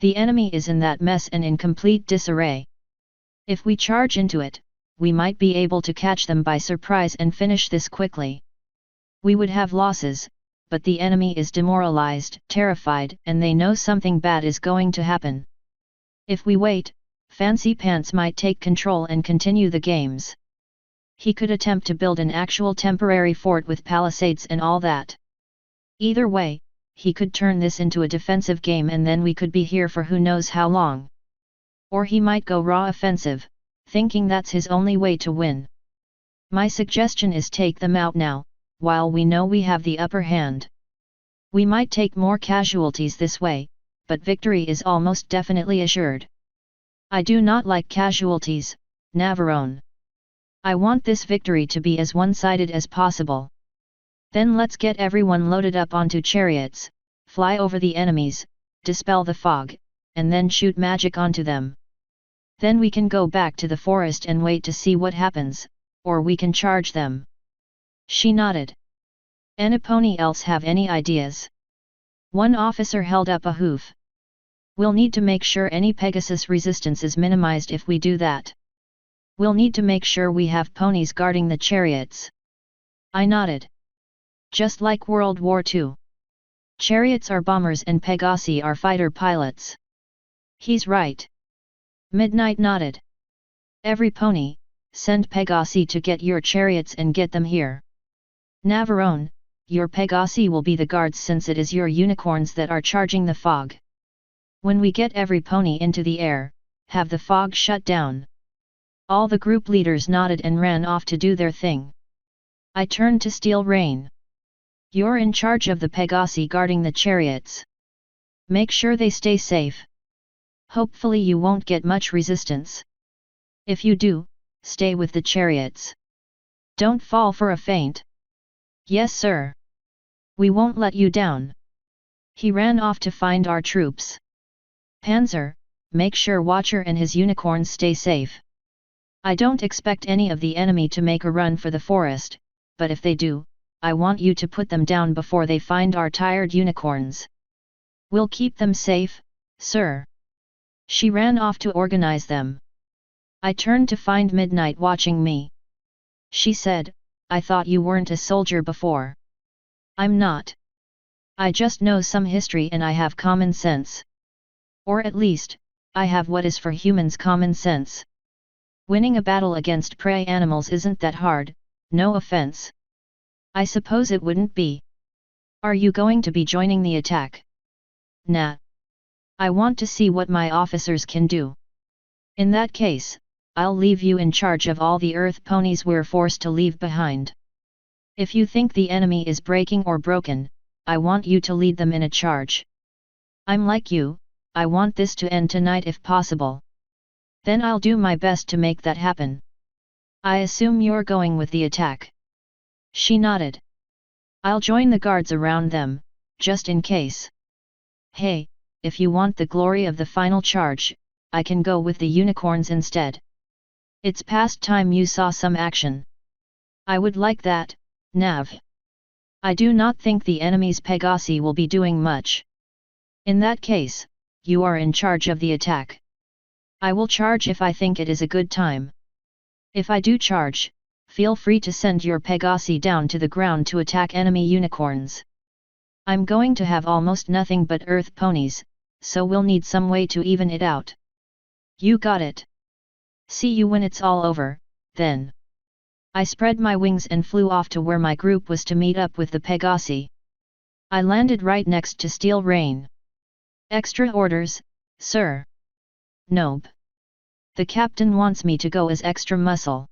The enemy is in that mess and in complete disarray. If we charge into it, we might be able to catch them by surprise and finish this quickly. We would have losses, but the enemy is demoralized, terrified, and they know something bad is going to happen. If we wait, Fancy Pants might take control and continue the games. He could attempt to build an actual temporary fort with palisades and all that. Either way, he could turn this into a defensive game and then we could be here for who knows how long. Or he might go raw offensive, thinking that's his only way to win. My suggestion is take them out now, while we know we have the upper hand. We might take more casualties this way, but victory is almost definitely assured. I do not like casualties, Navarone. I want this victory to be as one-sided as possible. Then let's get everyone loaded up onto chariots, fly over the enemies, dispel the fog, and then shoot magic onto them. Then we can go back to the forest and wait to see what happens, or we can charge them. She nodded. Anybody else have any ideas? One officer held up a hoof. We'll need to make sure any Pegasus resistance is minimized if we do that. We'll need to make sure we have ponies guarding the chariots. I nodded. Just like World War II. Chariots are bombers and Pegasi are fighter pilots. He's right. Midnight nodded. Every pony, send Pegasi to get your chariots and get them here. Navarone, your Pegasi will be the guards since it is your unicorns that are charging the fog. When we get every pony into the air, have the fog shut down. All the group leaders nodded and ran off to do their thing. I turned to Steel Rain. You're in charge of the Pegasi guarding the chariots. Make sure they stay safe. Hopefully you won't get much resistance. If you do, stay with the chariots. Don't fall for a feint. Yes sir. We won't let you down. He ran off to find our troops. Panzer, make sure Watcher and his unicorns stay safe. I don't expect any of the enemy to make a run for the forest, but if they do, I want you to put them down before they find our tired unicorns. We'll keep them safe, sir. She ran off to organize them. I turned to find Midnight watching me. She said, I thought you weren't a soldier before. I'm not. I just know some history and I have common sense. Or at least, I have what is for humans common sense. Winning a battle against prey animals isn't that hard, no offense. I suppose it wouldn't be. Are you going to be joining the attack? Nah. I want to see what my officers can do. In that case, I'll leave you in charge of all the earth ponies we're forced to leave behind. If you think the enemy is breaking or broken, I want you to lead them in a charge. I'm like you, I want this to end tonight if possible. Then I'll do my best to make that happen. I assume you're going with the attack. She nodded. I'll join the guards around them, just in case. Hey, if you want the glory of the final charge, I can go with the unicorns instead. It's past time you saw some action. I would like that, Nav. I do not think the enemy's Pegasi will be doing much. In that case, you are in charge of the attack. I will charge if I think it is a good time. If I do charge, feel free to send your Pegasi down to the ground to attack enemy unicorns. I'm going to have almost nothing but earth ponies, so we'll need some way to even it out. You got it. See you when it's all over, then. I spread my wings and flew off to where my group was to meet up with the Pegasi. I landed right next to Steel Rain. Extra orders, sir? Nope. The captain wants me to go as extra muscle.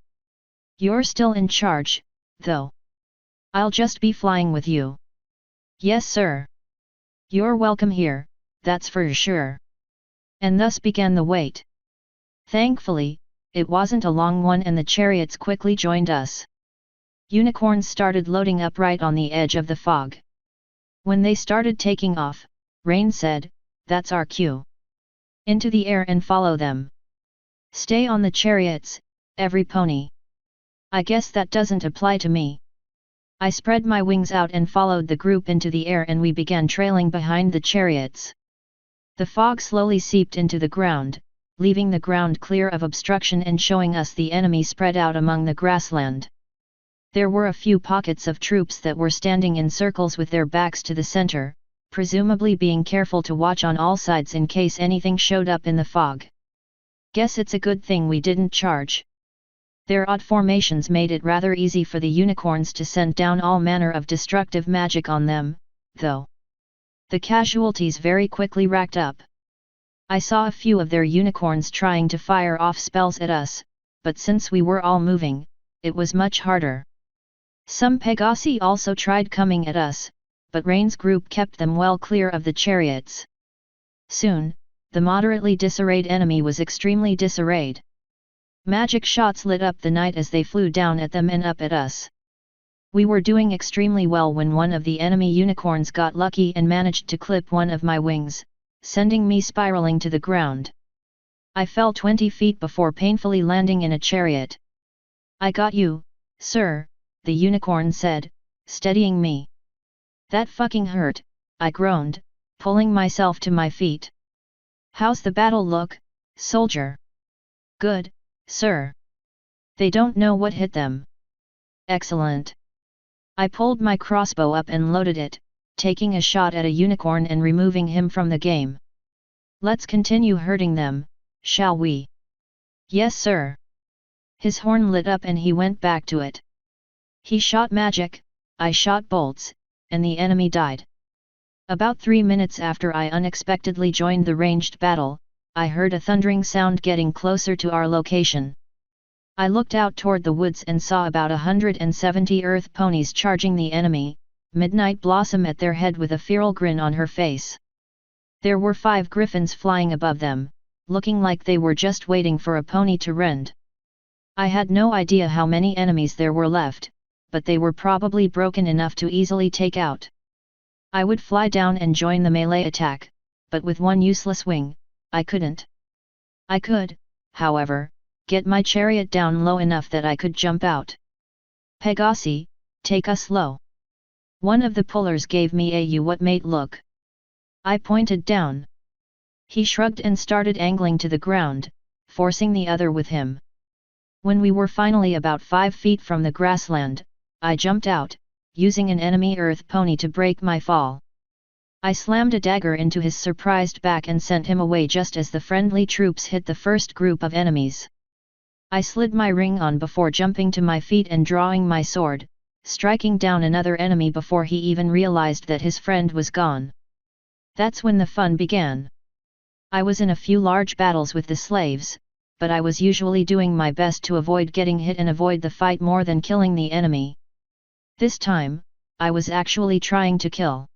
You're still in charge, though. I'll just be flying with you. Yes sir. You're welcome here, that's for sure. And thus began the wait. Thankfully, it wasn't a long one and the chariots quickly joined us. Unicorns started loading up right on the edge of the fog. When they started taking off, Rain said, that's our cue. Into the air and follow them. Stay on the chariots, every pony. I guess that doesn't apply to me. I spread my wings out and followed the group into the air and we began trailing behind the chariots. The fog slowly seeped into the ground, leaving the ground clear of obstruction and showing us the enemy spread out among the grassland. There were a few pockets of troops that were standing in circles with their backs to the center, presumably being careful to watch on all sides in case anything showed up in the fog. Guess it's a good thing we didn't charge. Their odd formations made it rather easy for the unicorns to send down all manner of destructive magic on them, though. The casualties very quickly racked up. I saw a few of their unicorns trying to fire off spells at us, but since we were all moving, it was much harder. Some Pegasi also tried coming at us, but Rain's group kept them well clear of the chariots. Soon, the moderately disarrayed enemy was extremely disarrayed. Magic shots lit up the night as they flew down at them and up at us. We were doing extremely well when one of the enemy unicorns got lucky and managed to clip one of my wings, sending me spiraling to the ground. I fell 20 feet before painfully landing in a chariot. I got you, sir, the unicorn said, steadying me. That fucking hurt, I groaned, pulling myself to my feet. How's the battle look, soldier? Good, sir. They don't know what hit them. Excellent. I pulled my crossbow up and loaded it, taking a shot at a unicorn and removing him from the game. Let's continue hurting them, shall we? Yes sir. His horn lit up and he went back to it. He shot magic, I shot bolts, and the enemy died. About 3 minutes after I unexpectedly joined the ranged battle, I heard a thundering sound getting closer to our location. I looked out toward the woods and saw about 170 earth ponies charging the enemy, Midnight Blossom at their head with a feral grin on her face. There were 5 griffins flying above them, looking like they were just waiting for a pony to rend. I had no idea how many enemies there were left, but they were probably broken enough to easily take out. I would fly down and join the melee attack, but with one useless wing, I couldn't. I could, however, get my chariot down low enough that I could jump out. Pegasi, take us low. One of the pullers gave me a "you what mate" look. I pointed down. He shrugged and started angling to the ground, forcing the other with him. When we were finally about 5 feet from the grassland, I jumped out, using an enemy earth pony to break my fall. I slammed a dagger into his surprised back and sent him away just as the friendly troops hit the first group of enemies. I slid my ring on before jumping to my feet and drawing my sword, striking down another enemy before he even realized that his friend was gone. That's when the fun began. I was in a few large battles with the slaves, but I was usually doing my best to avoid getting hit and avoid the fight more than killing the enemy. This time, I was actually trying to kill.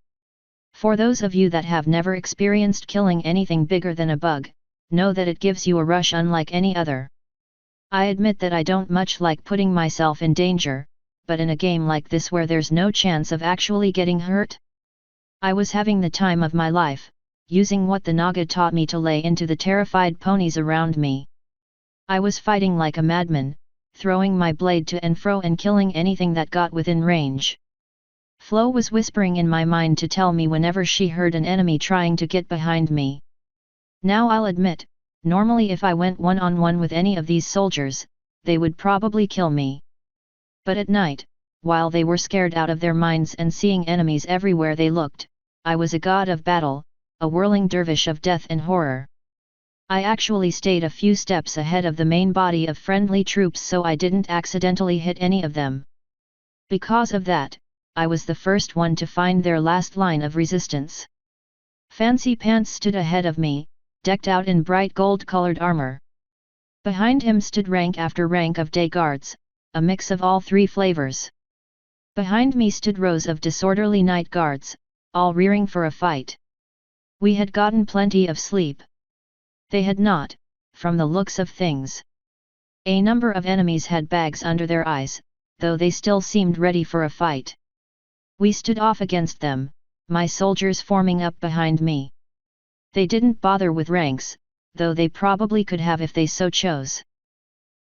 For those of you that have never experienced killing anything bigger than a bug, know that it gives you a rush unlike any other. I admit that I don't much like putting myself in danger, but in a game like this where there's no chance of actually getting hurt, I was having the time of my life, using what the Naga taught me to lay into the terrified ponies around me. I was fighting like a madman, throwing my blade to and fro and killing anything that got within range. Flo was whispering in my mind to tell me whenever she heard an enemy trying to get behind me. Now I'll admit, normally if I went one-on-one with any of these soldiers, they would probably kill me. But at night, while they were scared out of their minds and seeing enemies everywhere they looked, I was a god of battle, a whirling dervish of death and horror. I actually stayed a few steps ahead of the main body of friendly troops so I didn't accidentally hit any of them. Because of that, I was the first one to find their last line of resistance. Fancy Pants stood ahead of me, decked out in bright gold-colored armor. Behind him stood rank after rank of day guards, a mix of all three flavors. Behind me stood rows of disorderly night guards, all rearing for a fight. We had gotten plenty of sleep. They had not, from the looks of things. A number of enemies had bags under their eyes, though they still seemed ready for a fight. We stood off against them, my soldiers forming up behind me. They didn't bother with ranks, though they probably could have if they so chose.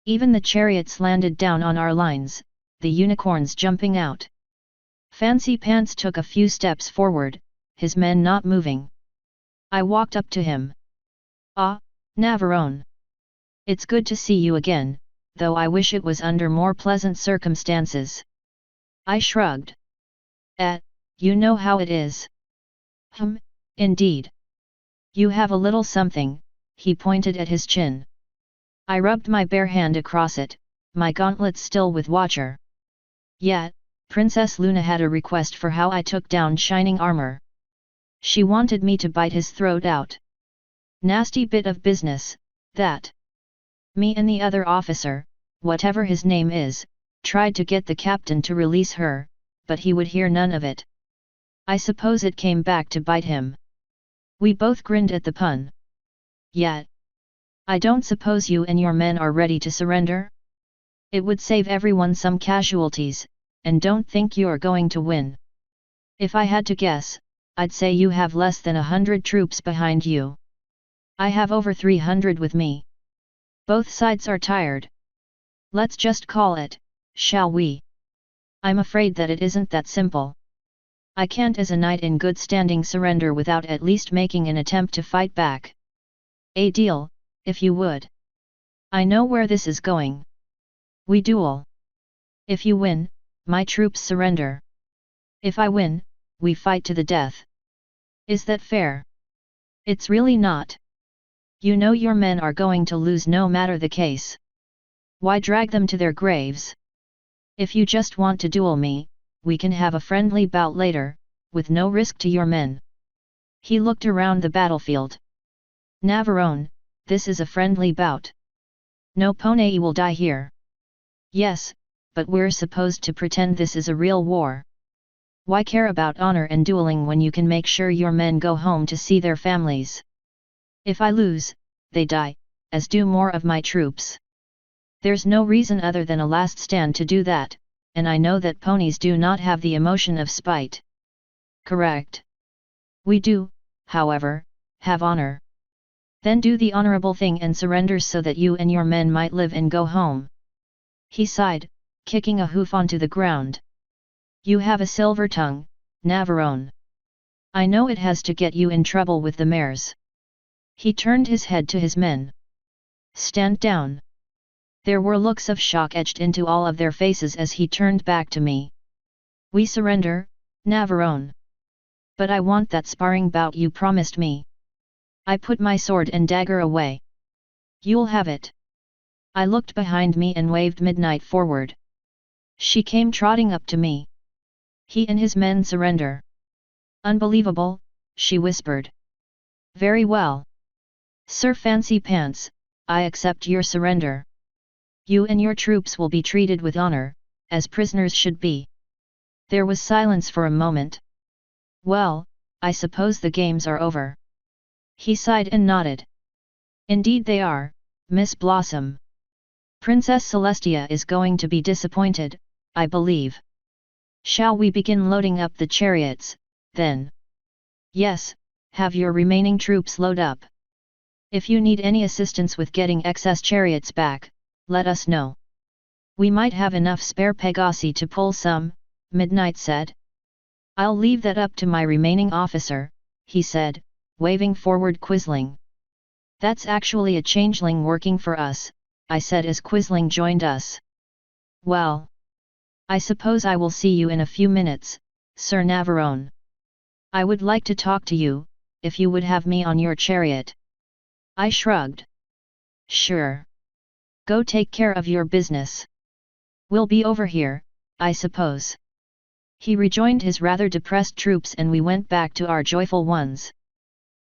Even the chariots landed down on our lines, the unicorns jumping out. Fancy Pants took a few steps forward, his men not moving. I walked up to him. "Ah, Navarone. It's good to see you again, though I wish it was under more pleasant circumstances." I shrugged. You know how it is." Indeed. You have a little something," he pointed at his chin. I rubbed my bare hand across it, my gauntlets still with Watcher. "Yeah, Princess Luna had a request for how I took down Shining Armor. She wanted me to bite his throat out. Nasty bit of business, that. Me and the other officer, whatever his name is, tried to get the captain to release her, but he would hear none of it. I suppose it came back to bite him." We both grinned at the pun. "Yeah. I don't suppose you and your men are ready to surrender? It would save everyone some casualties, and don't think you're going to win. If I had to guess, I'd say you have less than 100 troops behind you. I have over 300 with me. Both sides are tired. Let's just call it, shall we? I'm afraid that it isn't that simple. I can't as a knight in good standing surrender without at least making an attempt to fight back. A deal, if you would. I know where this is going. We duel. If you win, my troops surrender. If I win, we fight to the death. Is that fair? It's really not. You know your men are going to lose no matter the case. Why drag them to their graves? If you just want to duel me, we can have a friendly bout later, with no risk to your men." He looked around the battlefield. "Navarone, this is a friendly bout. No Ponei will die here." "Yes, but we're supposed to pretend this is a real war. Why care about honor and dueling when you can make sure your men go home to see their families? If I lose, they die, as do more of my troops." There's no reason other than a last stand to do that, and I know that ponies do not have the emotion of spite. Correct. We do, however, have honor. Then do the honorable thing and surrender so that you and your men might live and go home. He sighed, kicking a hoof onto the ground. You have a silver tongue, Navarone. I know it has to get you in trouble with the mares. He turned his head to his men. Stand down. There were looks of shock etched into all of their faces as he turned back to me. We surrender, Navarone. But I want that sparring bout you promised me. I put my sword and dagger away. You'll have it. I looked behind me and waved Midnight forward. She came trotting up to me. He and his men surrender. Unbelievable, she whispered. Very well. Sir Fancy Pants, I accept your surrender. You and your troops will be treated with honor, as prisoners should be. There was silence for a moment. Well, I suppose the games are over. He sighed and nodded. Indeed they are, Miss Blossom. Princess Celestia is going to be disappointed, I believe. Shall we begin loading up the chariots, then? Yes, have your remaining troops load up. If you need any assistance with getting excess chariots back, let us know. We might have enough spare Pegasi to pull some, Midnight said. I'll leave that up to my remaining officer, he said, waving forward Quisling. That's actually a changeling working for us, I said as Quisling joined us. Well, I suppose I will see you in a few minutes, Sir Navarone. I would like to talk to you, if you would have me on your chariot. I shrugged. Sure. Go take care of your business. We'll be over here, I suppose. He rejoined his rather depressed troops and we went back to our joyful ones.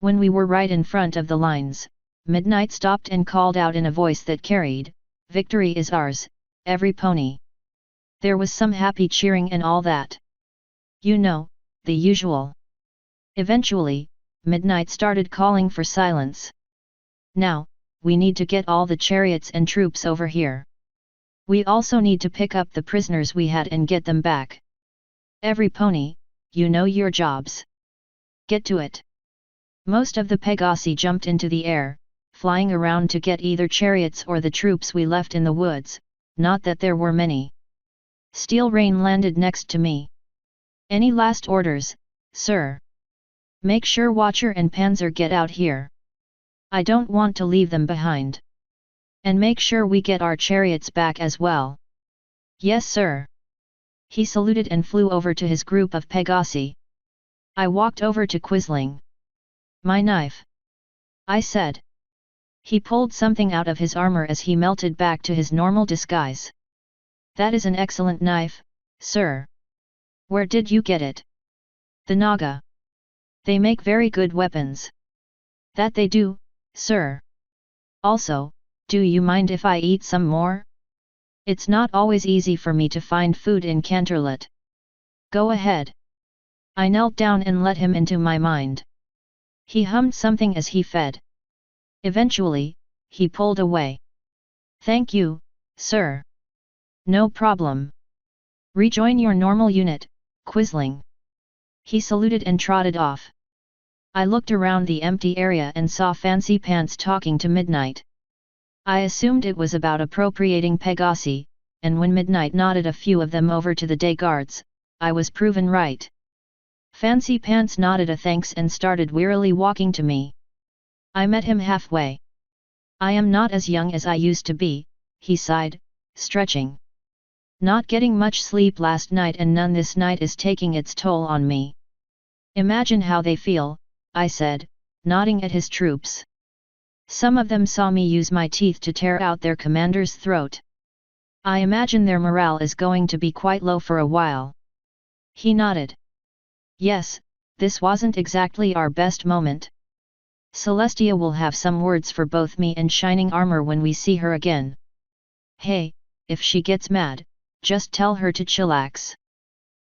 When we were right in front of the lines, Midnight stopped and called out in a voice that carried, "Victory is ours, every pony." There was some happy cheering and all that. You know, the usual. Eventually, Midnight started calling for silence. Now, we need to get all the chariots and troops over here. We also need to pick up the prisoners we had and get them back. Every pony, you know your jobs. Get to it. Most of the Pegasi jumped into the air, flying around to get either chariots or the troops we left in the woods, not that there were many. Steel Rain landed next to me. Any last orders, sir? Make sure Watcher and Panzer get out here. I don't want to leave them behind. And make sure we get our chariots back as well. Yes, sir. He saluted and flew over to his group of Pegasi. I walked over to Quisling. My knife, I said. He pulled something out of his armor as he melted back to his normal disguise. That is an excellent knife, sir. Where did you get it? The Naga. They make very good weapons. That they do, sir. Also, do you mind if I eat some more? It's not always easy for me to find food in Canterlot. Go ahead. I knelt down and let him into my mind. He hummed something as he fed. Eventually, he pulled away. Thank you, sir. No problem. Rejoin your normal unit, Quisling. He saluted and trotted off. I looked around the empty area and saw Fancy Pants talking to Midnight. I assumed it was about appropriating Pegasi, and when Midnight nodded a few of them over to the day guards, I was proven right. Fancy Pants nodded a thanks and started wearily walking to me. I met him halfway. I am not as young as I used to be, he sighed, stretching. Not getting much sleep last night and none this night is taking its toll on me. Imagine how they feel, I said, nodding at his troops. Some of them saw me use my teeth to tear out their commander's throat. I imagine their morale is going to be quite low for a while. He nodded. Yes, this wasn't exactly our best moment. Celestia will have some words for both me and Shining Armor when we see her again. Hey, if she gets mad, just tell her to chillax.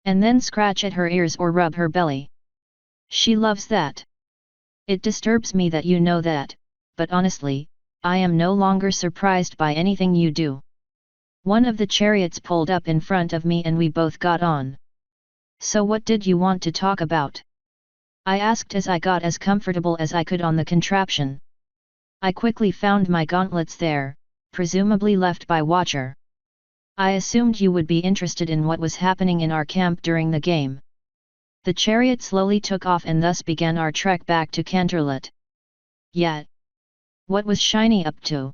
And then scratch at her ears or rub her belly. She loves that. It disturbs me that you know that, but honestly, I am no longer surprised by anything you do. One of the chariots pulled up in front of me and we both got on. So what did you want to talk about? I asked as I got as comfortable as I could on the contraption. I quickly found my gauntlets there, presumably left by Watcher. I assumed you would be interested in what was happening in our camp during the game. The chariot slowly took off and thus began our trek back to Canterlot. Yet, what was Shiny up to?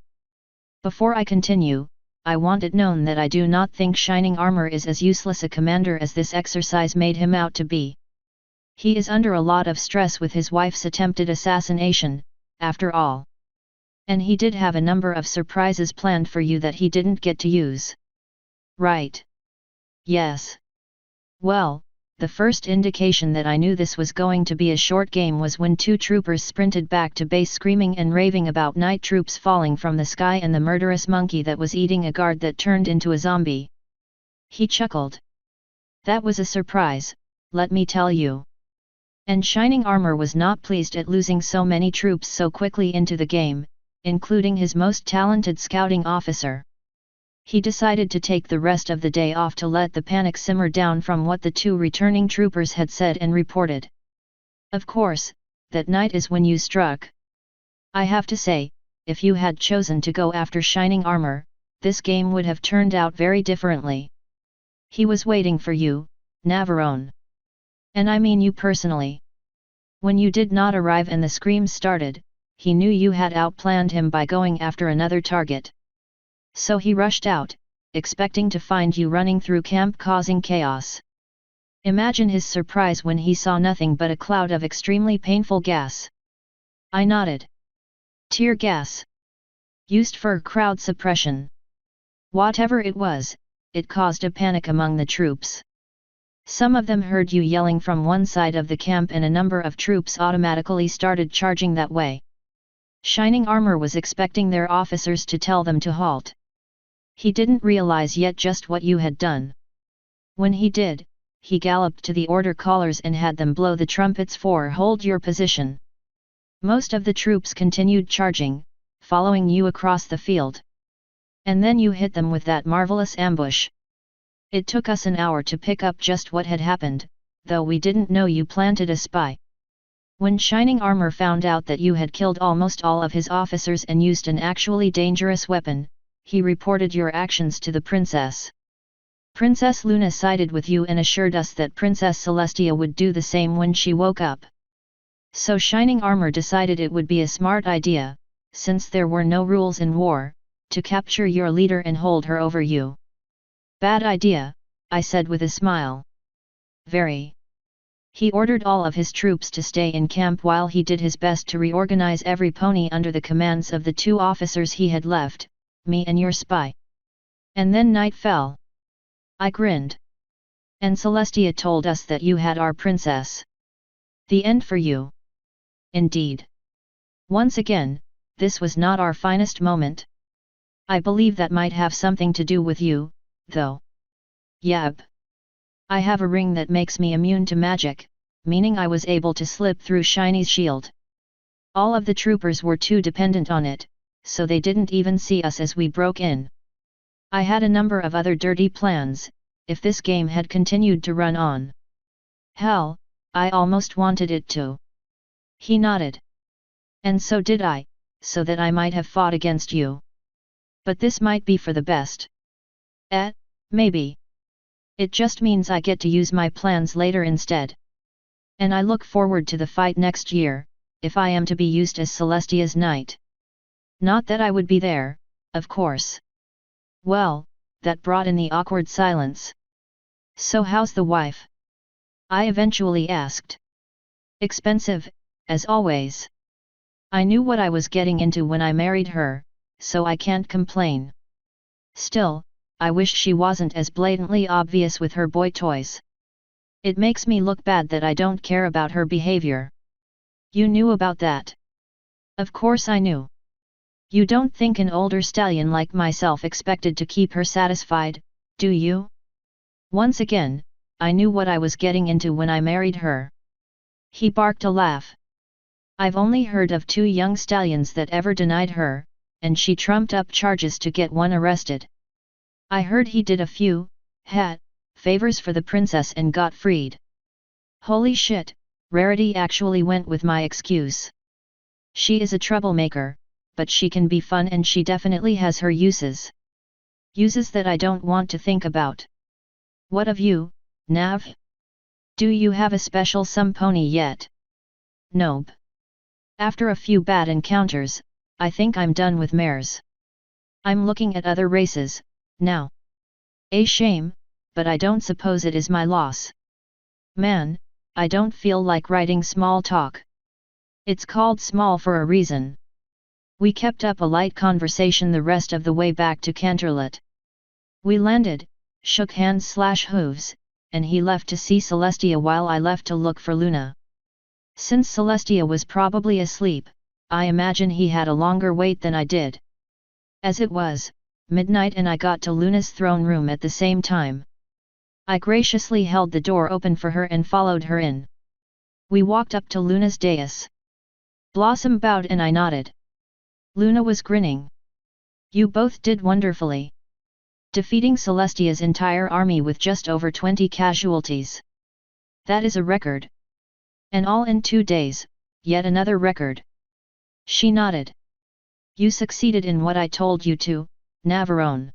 Before I continue, I want it known that I do not think shining armor is as useless a commander as this exercise made him out to be. He is under a lot of stress with his wife's attempted assassination, after all. And he did have a number of surprises planned for you that he didn't get to use. Right. Yes. Well, the first indication that I knew this was going to be a short game was when two troopers sprinted back to base screaming and raving about night troops falling from the sky and the murderous monkey that was eating a guard that turned into a zombie. He chuckled. That was a surprise, let me tell you. And Shining Armor was not pleased at losing so many troops so quickly into the game, including his most talented scouting officer. He decided to take the rest of the day off to let the panic simmer down from what the two returning troopers had said and reported. Of course, that night is when you struck. I have to say, if you had chosen to go after Shining Armor, this game would have turned out very differently. He was waiting for you, Navarone. And I mean you personally. When you did not arrive and the screams started, he knew you had outplanned him by going after another target. So he rushed out, expecting to find you running through camp causing chaos. Imagine his surprise when he saw nothing but a cloud of extremely painful gas. I nodded. Tear gas. Used for crowd suppression. Whatever it was, it caused a panic among the troops. Some of them heard you yelling from one side of the camp and a number of troops automatically started charging that way. Shining Armor was expecting their officers to tell them to halt. He didn't realize yet just what you had done. When he did, he galloped to the order callers and had them blow the trumpets for "Hold your position." Most of the troops continued charging, following you across the field. And then you hit them with that marvelous ambush. It took us an hour to pick up just what had happened, though we didn't know you planted a spy. When Shining Armor found out that you had killed almost all of his officers and used an actually dangerous weapon, he reported your actions to the princess. Princess Luna sided with you and assured us that Princess Celestia would do the same when she woke up. So Shining Armor decided it would be a smart idea, since there were no rules in war, to capture your leader and hold her over you. Bad idea, I said with a smile. Very. He ordered all of his troops to stay in camp while he did his best to reorganize every pony under the commands of the two officers he had left, me and your spy. And then night fell. I grinned. And Celestia told us that you had our princess. The end for you. Indeed. Once again, this was not our finest moment. I believe that might have something to do with you, though. Yep. I have a ring that makes me immune to magic, meaning I was able to slip through Shiny's shield. All of the troopers were too dependent on it, so they didn't even see us as we broke in. I had a number of other dirty plans, if this game had continued to run on. Hell, I almost wanted it to. He nodded. And so did I, so that I might have fought against you. But this might be for the best. Maybe. It just means I get to use my plans later instead. And I look forward to the fight next year, if I am to be used as Celestia's knight. Not that I would be there, of course. Well, that brought in the awkward silence. So how's the wife? I eventually asked. Expensive, as always. I knew what I was getting into when I married her, so I can't complain. Still, I wish she wasn't as blatantly obvious with her boy toys. It makes me look bad that I don't care about her behavior. You knew about that? Of course I knew. You don't think an older stallion like myself expected to keep her satisfied, do you? Once again, I knew what I was getting into when I married her. He barked a laugh. I've only heard of 2 young stallions that ever denied her, and she trumped up charges to get one arrested. I heard he did a few favors for the princess and got freed. Holy shit, Rarity actually went with my excuse. She is a troublemaker, but she can be fun and she definitely has her uses. Uses that I don't want to think about. What of you, Nav? Do you have a special some pony yet? Nope. After a few bad encounters, I think I'm done with mares. I'm looking at other races, now. A shame, but I don't suppose it is my loss. Man, I don't feel like writing small talk. It's called small for a reason. We kept up a light conversation the rest of the way back to Canterlot. We landed, shook hands/hooves, and he left to see Celestia while I left to look for Luna. Since Celestia was probably asleep, I imagine he had a longer wait than I did. As it was, midnight and I got to Luna's throne room at the same time. I graciously held the door open for her and followed her in. We walked up to Luna's dais. Blossom bowed and I nodded. Luna was grinning. You both did wonderfully. Defeating Celestia's entire army with just over 20 casualties. That is a record. And all in 2 days, yet another record. She nodded. You succeeded in what I told you to, Navarone.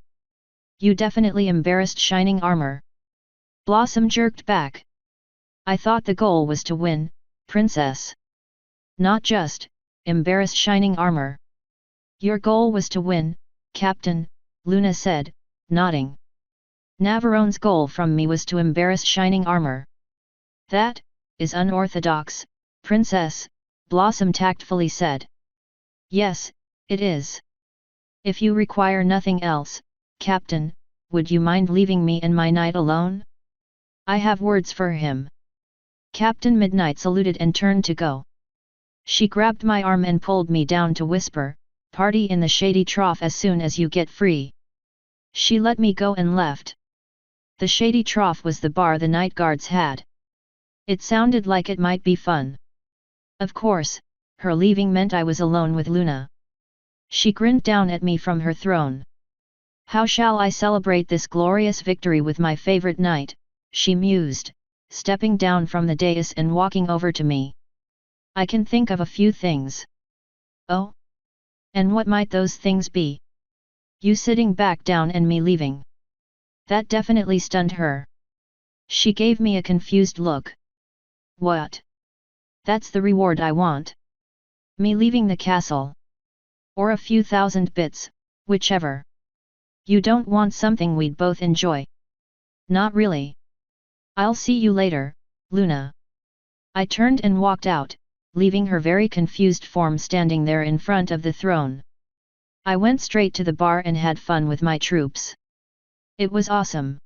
You definitely embarrassed Shining Armor. Blossom jerked back. I thought the goal was to win, Princess. Not just, embarrass Shining Armor. Your goal was to win, Captain, Luna said, nodding. Navarone's goal from me was to embarrass Shining Armor. That is unorthodox, Princess, Blossom tactfully said. Yes, it is. If you require nothing else, Captain, would you mind leaving me and my knight alone? I have words for him. Captain Midnight saluted and turned to go. She grabbed my arm and pulled me down to whisper, party in the shady trough as soon as you get free. She let me go and left. The shady trough was the bar the night guards had. It sounded like it might be fun. Of course, her leaving meant I was alone with Luna. She grinned down at me from her throne. How shall I celebrate this glorious victory with my favorite knight, she mused, stepping down from the dais and walking over to me. I can think of a few things. Oh? And what might those things be? You sitting back down and me leaving. That definitely stunned her. She gave me a confused look. What? That's the reward I want. Me leaving the castle. Or a few thousand bits, whichever. You don't want something we'd both enjoy. Not really. I'll see you later, Luna. I turned and walked out, leaving her very confused form standing there in front of the throne. I went straight to the bar and had fun with my troops. It was awesome.